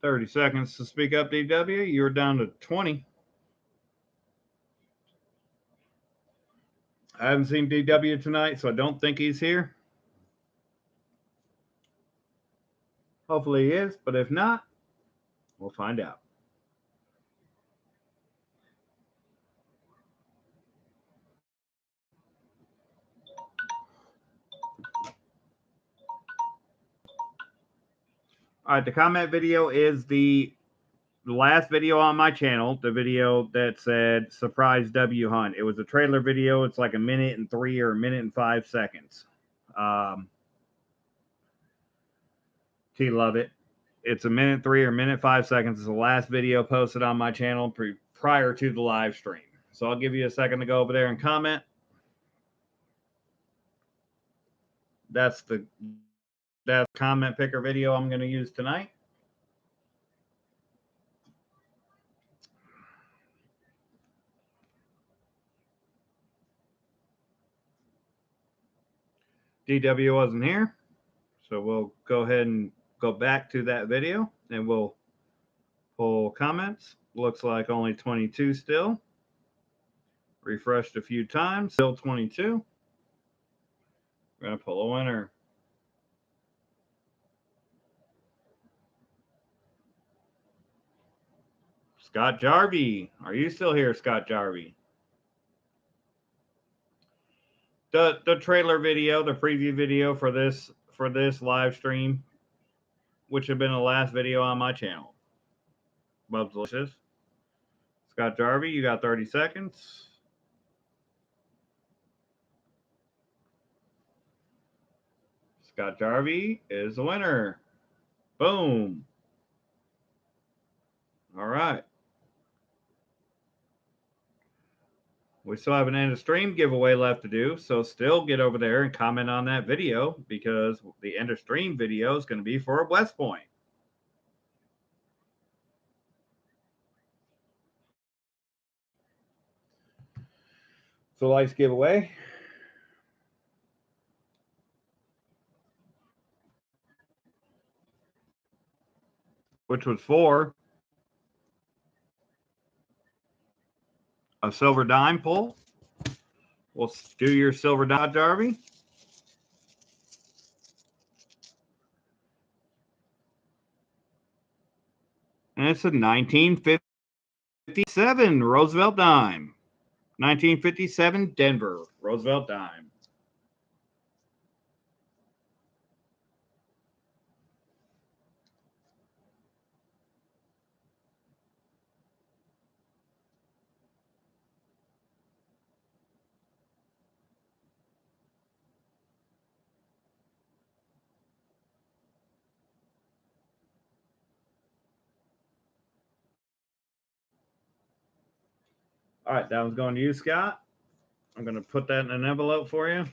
Thirty seconds to speak up, DW. You're down to 20. I haven't seen DW tonight, so I don't think he's here. Hopefully he is, but if not, we'll find out. All right, the comment video is the last video on my channel, the video that said surprise W hunt. It was a trailer video. It's like 1:03 or 1:05. T love it. It's 1:03 or 1:05. It's the last video posted on my channel prior to the live stream. So I'll give you a second to go over there and comment. That's the comment picker video I'm going to use tonight. DW wasn't here, so we'll go ahead and go back to that video and we'll pull comments. Looks like only 22 still. Refreshed a few times, still 22. We're going to pull a winner. Scott Jarvie. Are you still here, Scott Jarvie? The trailer video, the preview video for this live stream, which had been the last video on my channel. Bub's Delicious. Scott Jarvie, you got 30 seconds. Scott Jarvie is the winner. Boom. All right. We still have an end of stream giveaway left to do, so still get over there and comment on that video because the end of stream video is going to be for a West Point. So lights giveaway. Which was for a silver dime pull. We'll do your silver dime, Jarvie. And it's a 1957 Roosevelt dime. 1957 Denver Roosevelt dime. All right, that one's going to you, Scott. I'm going to put that in an envelope for you.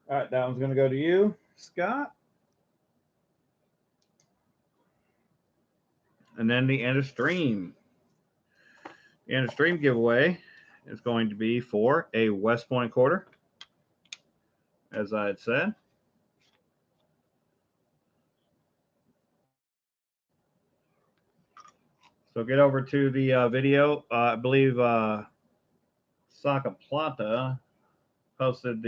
All right, that one's going to go to you, Scott. And then the end of stream. The end of stream giveaway is going to be for a West Point quarter, as I had said. So get over to the video. I believe Saka Plata posted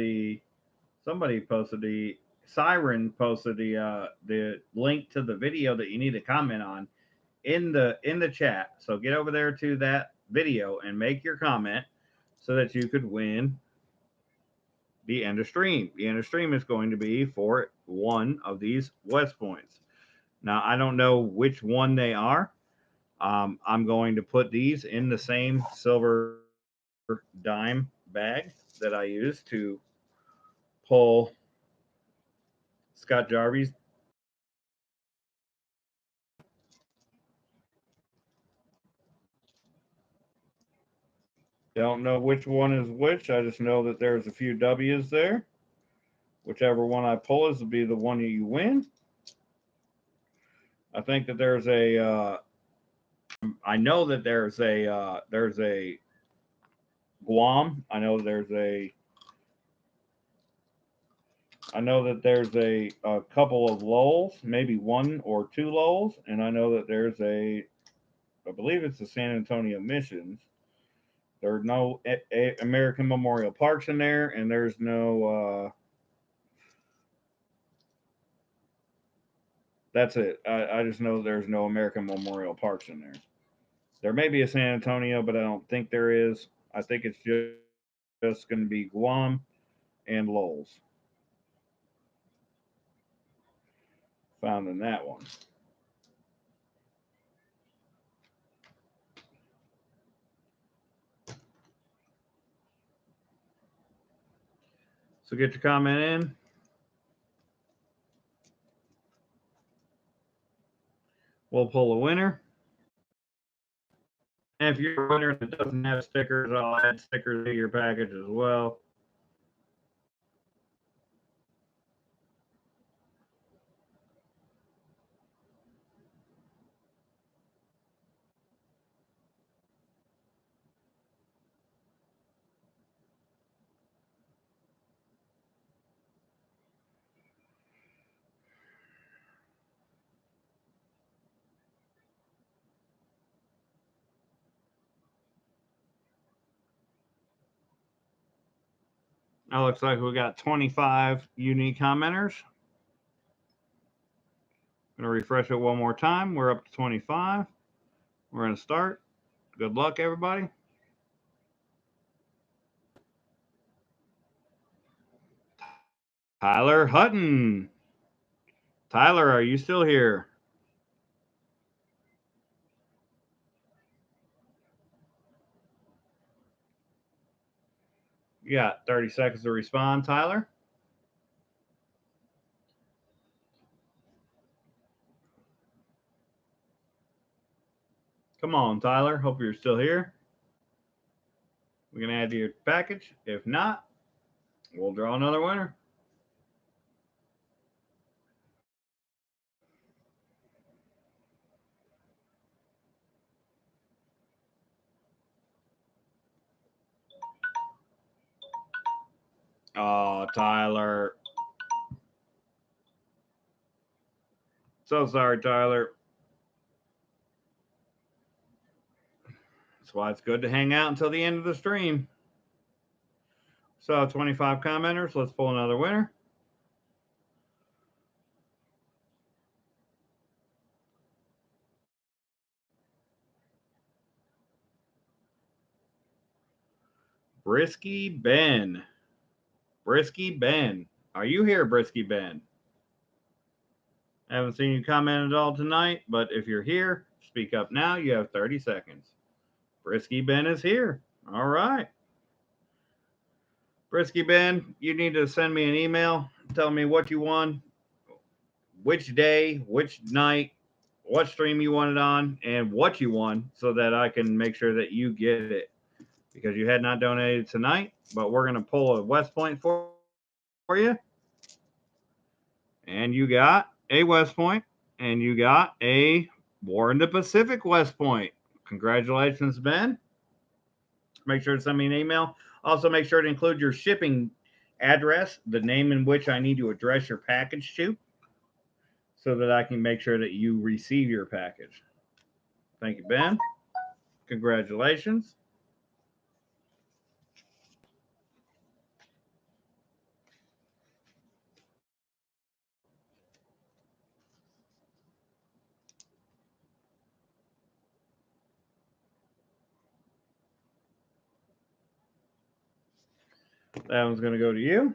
somebody posted the Siren posted the link to the video that you need to comment on in the chat. So get over there to that video and make your comment so that you could win the end of stream. The end of stream is going to be for one of these West Points. Now I don't know which one they are. I'm going to put these in the same silver dime bag that I use to pull Scott Jarvie's. Don't know which one is which. I just know that there's a few W's there. Whichever one I pull is will be the one that you win. I think that there's a. I know that there's a Guam. I know that there's a couple of Lowells, maybe one or two Lowells, and I know that there's I believe it's the San Antonio Missions. There's no American Memorial Parks in there, and there's no. That's it. I just know there's no American Memorial Parks in there. There may be a San Antonio, but I don't think there is. I think it's just going to be Guam and Lowell's. Found in that one. So get your comment in. We'll pull a winner. And if you're a winner that doesn't have stickers, I'll add stickers to your package as well. That looks like we got 25 unique commenters. I'm going to refresh it one more time. We're up to 25. We're going to start. Good luck, everybody. Tyler Hutton. Tyler, are you still here? You got 30 seconds to respond, Tyler. Come on, Tyler. Hope you're still here. We're going to add to your package. If not, we'll draw another winner. Oh, Tyler. So sorry, Tyler. That's why it's good to hang out until the end of the stream. So 25 commenters. Let's pull another winner. Brisky Ben. Brisky Ben. Are you here, Brisky Ben? I haven't seen you comment at all tonight, but if you're here, speak up now. You have 30 seconds. Brisky Ben is here. All right. Brisky Ben, you need to send me an email. Tell me what you won, which day, which night, what stream you won it on, and what you won so that I can make sure that you get it. Because you had not donated tonight, but we're going to pull a West Point for you. And you got a West Point, and you got a War in the Pacific West Point. Congratulations, Ben. Make sure to send me an email. Also, make sure to include your shipping address, the name in which I need to address your package to, so that I can make sure that you receive your package. Thank you, Ben. Congratulations. That one's going to go to you.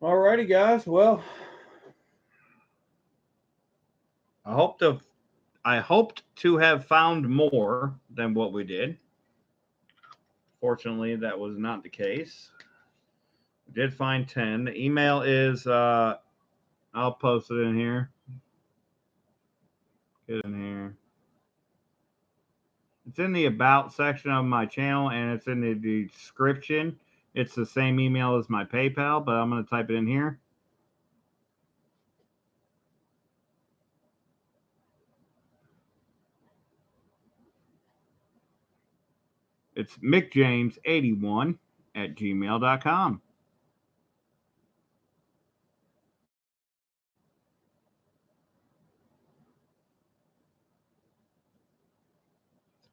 Alrighty, guys. Well, I hoped to have found more than what we did. Fortunately, that was not the case. We did find 10. The email is I'll post it in here. Get in here. It's in the about section of my channel, and it's in the description. It's the same email as my PayPal, but I'm going to type it in here. It's mickjames81@gmail.com.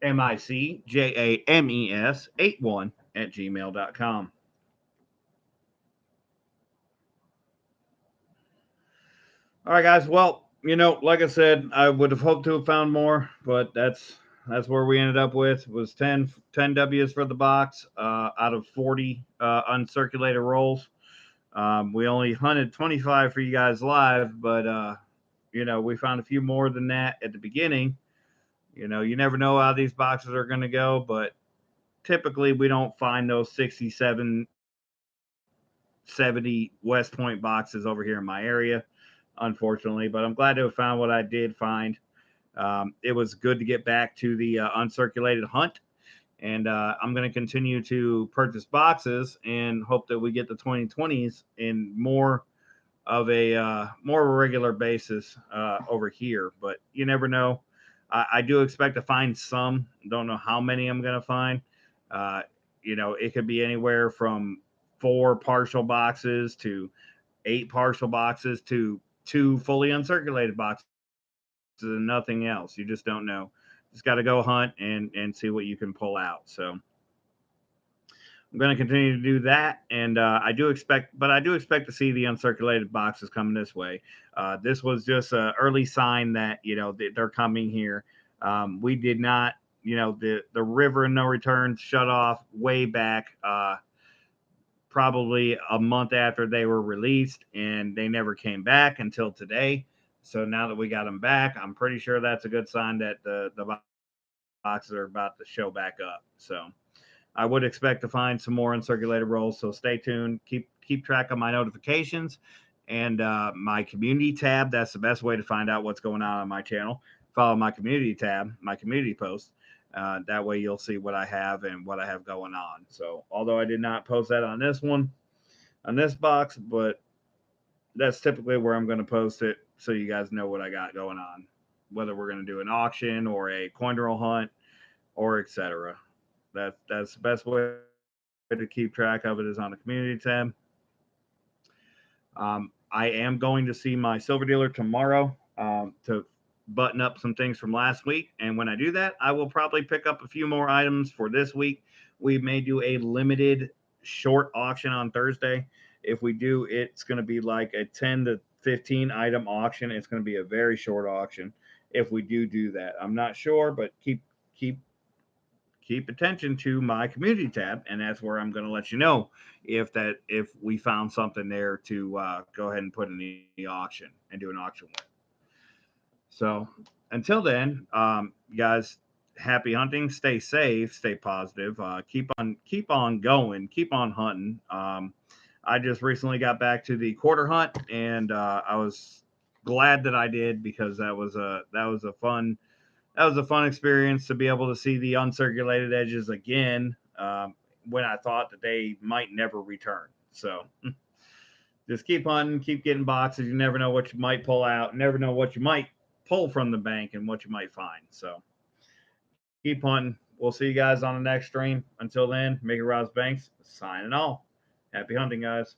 MICJAMES81@gmail.com. All right, guys. Well, like I said, I would have hoped to have found more, but that's where we ended up with was 10 W's for the box out of 40 uncirculated rolls. We only hunted 25 for you guys live, but we found a few more than that at the beginning. You never know how these boxes are going to go, but typically we don't find those 67, 70 West Point boxes over here in my area, unfortunately. But I'm glad to have found what I did find. It was good to get back to the uncirculated hunt, and I'm going to continue to purchase boxes and hope that we get the 2020s in more of a regular basis over here. But you never know. I do expect to find some. Don't know how many I'm going to find. it could be anywhere from 4 partial boxes to 8 partial boxes to 2 fully uncirculated boxes and nothing else. You just don't know. Just got to go hunt and see what you can pull out. So I'm going to continue to do that, and I do expect to see the uncirculated boxes coming this way. This was just an early sign that they're coming here. We did not, the river and no return shut off way back, probably a month after they were released, and they never came back until today. So now that we got them back, I'm pretty sure that's a good sign that the boxes are about to show back up. So I would expect to find some more uncirculated rolls. So stay tuned. Keep track of my notifications and my community tab. That's the best way to find out what's going on my channel. Follow my community tab, my community post. That way you'll see what I have and what I have going on. So although I did not post that on this one, on this box, but that's typically where I'm going to post it so you guys know what I got going on. Whether we're going to do an auction or a coin roll hunt or etc. That's the best way to keep track of it is on the community tab. I am going to see my silver dealer tomorrow to button up some things from last week. And when I do that, I will probably pick up a few more items for this week. We may do a limited short auction on Thursday. If we do, it's going to be like a 10 to 15 item auction. It's going to be a very short auction if we do that. I'm not sure, but keep attention to my community tab, and that's where I'm going to let you know if we found something there to go ahead and put in the auction and do an auction with. So until then, guys, happy hunting. Stay safe. Stay positive. Keep on going. Keep on hunting. I just recently got back to the quarter hunt, and I was glad that I did because that was a fun experience to be able to see the uncirculated edges again when I thought that they might never return. So just keep hunting, keep getting boxes. You never know what you might pull out, never know what you might pull from the bank and what you might find. So keep hunting. We'll see you guys on the next stream. Until then, Mickey Ross Banks signing off. Happy hunting, guys.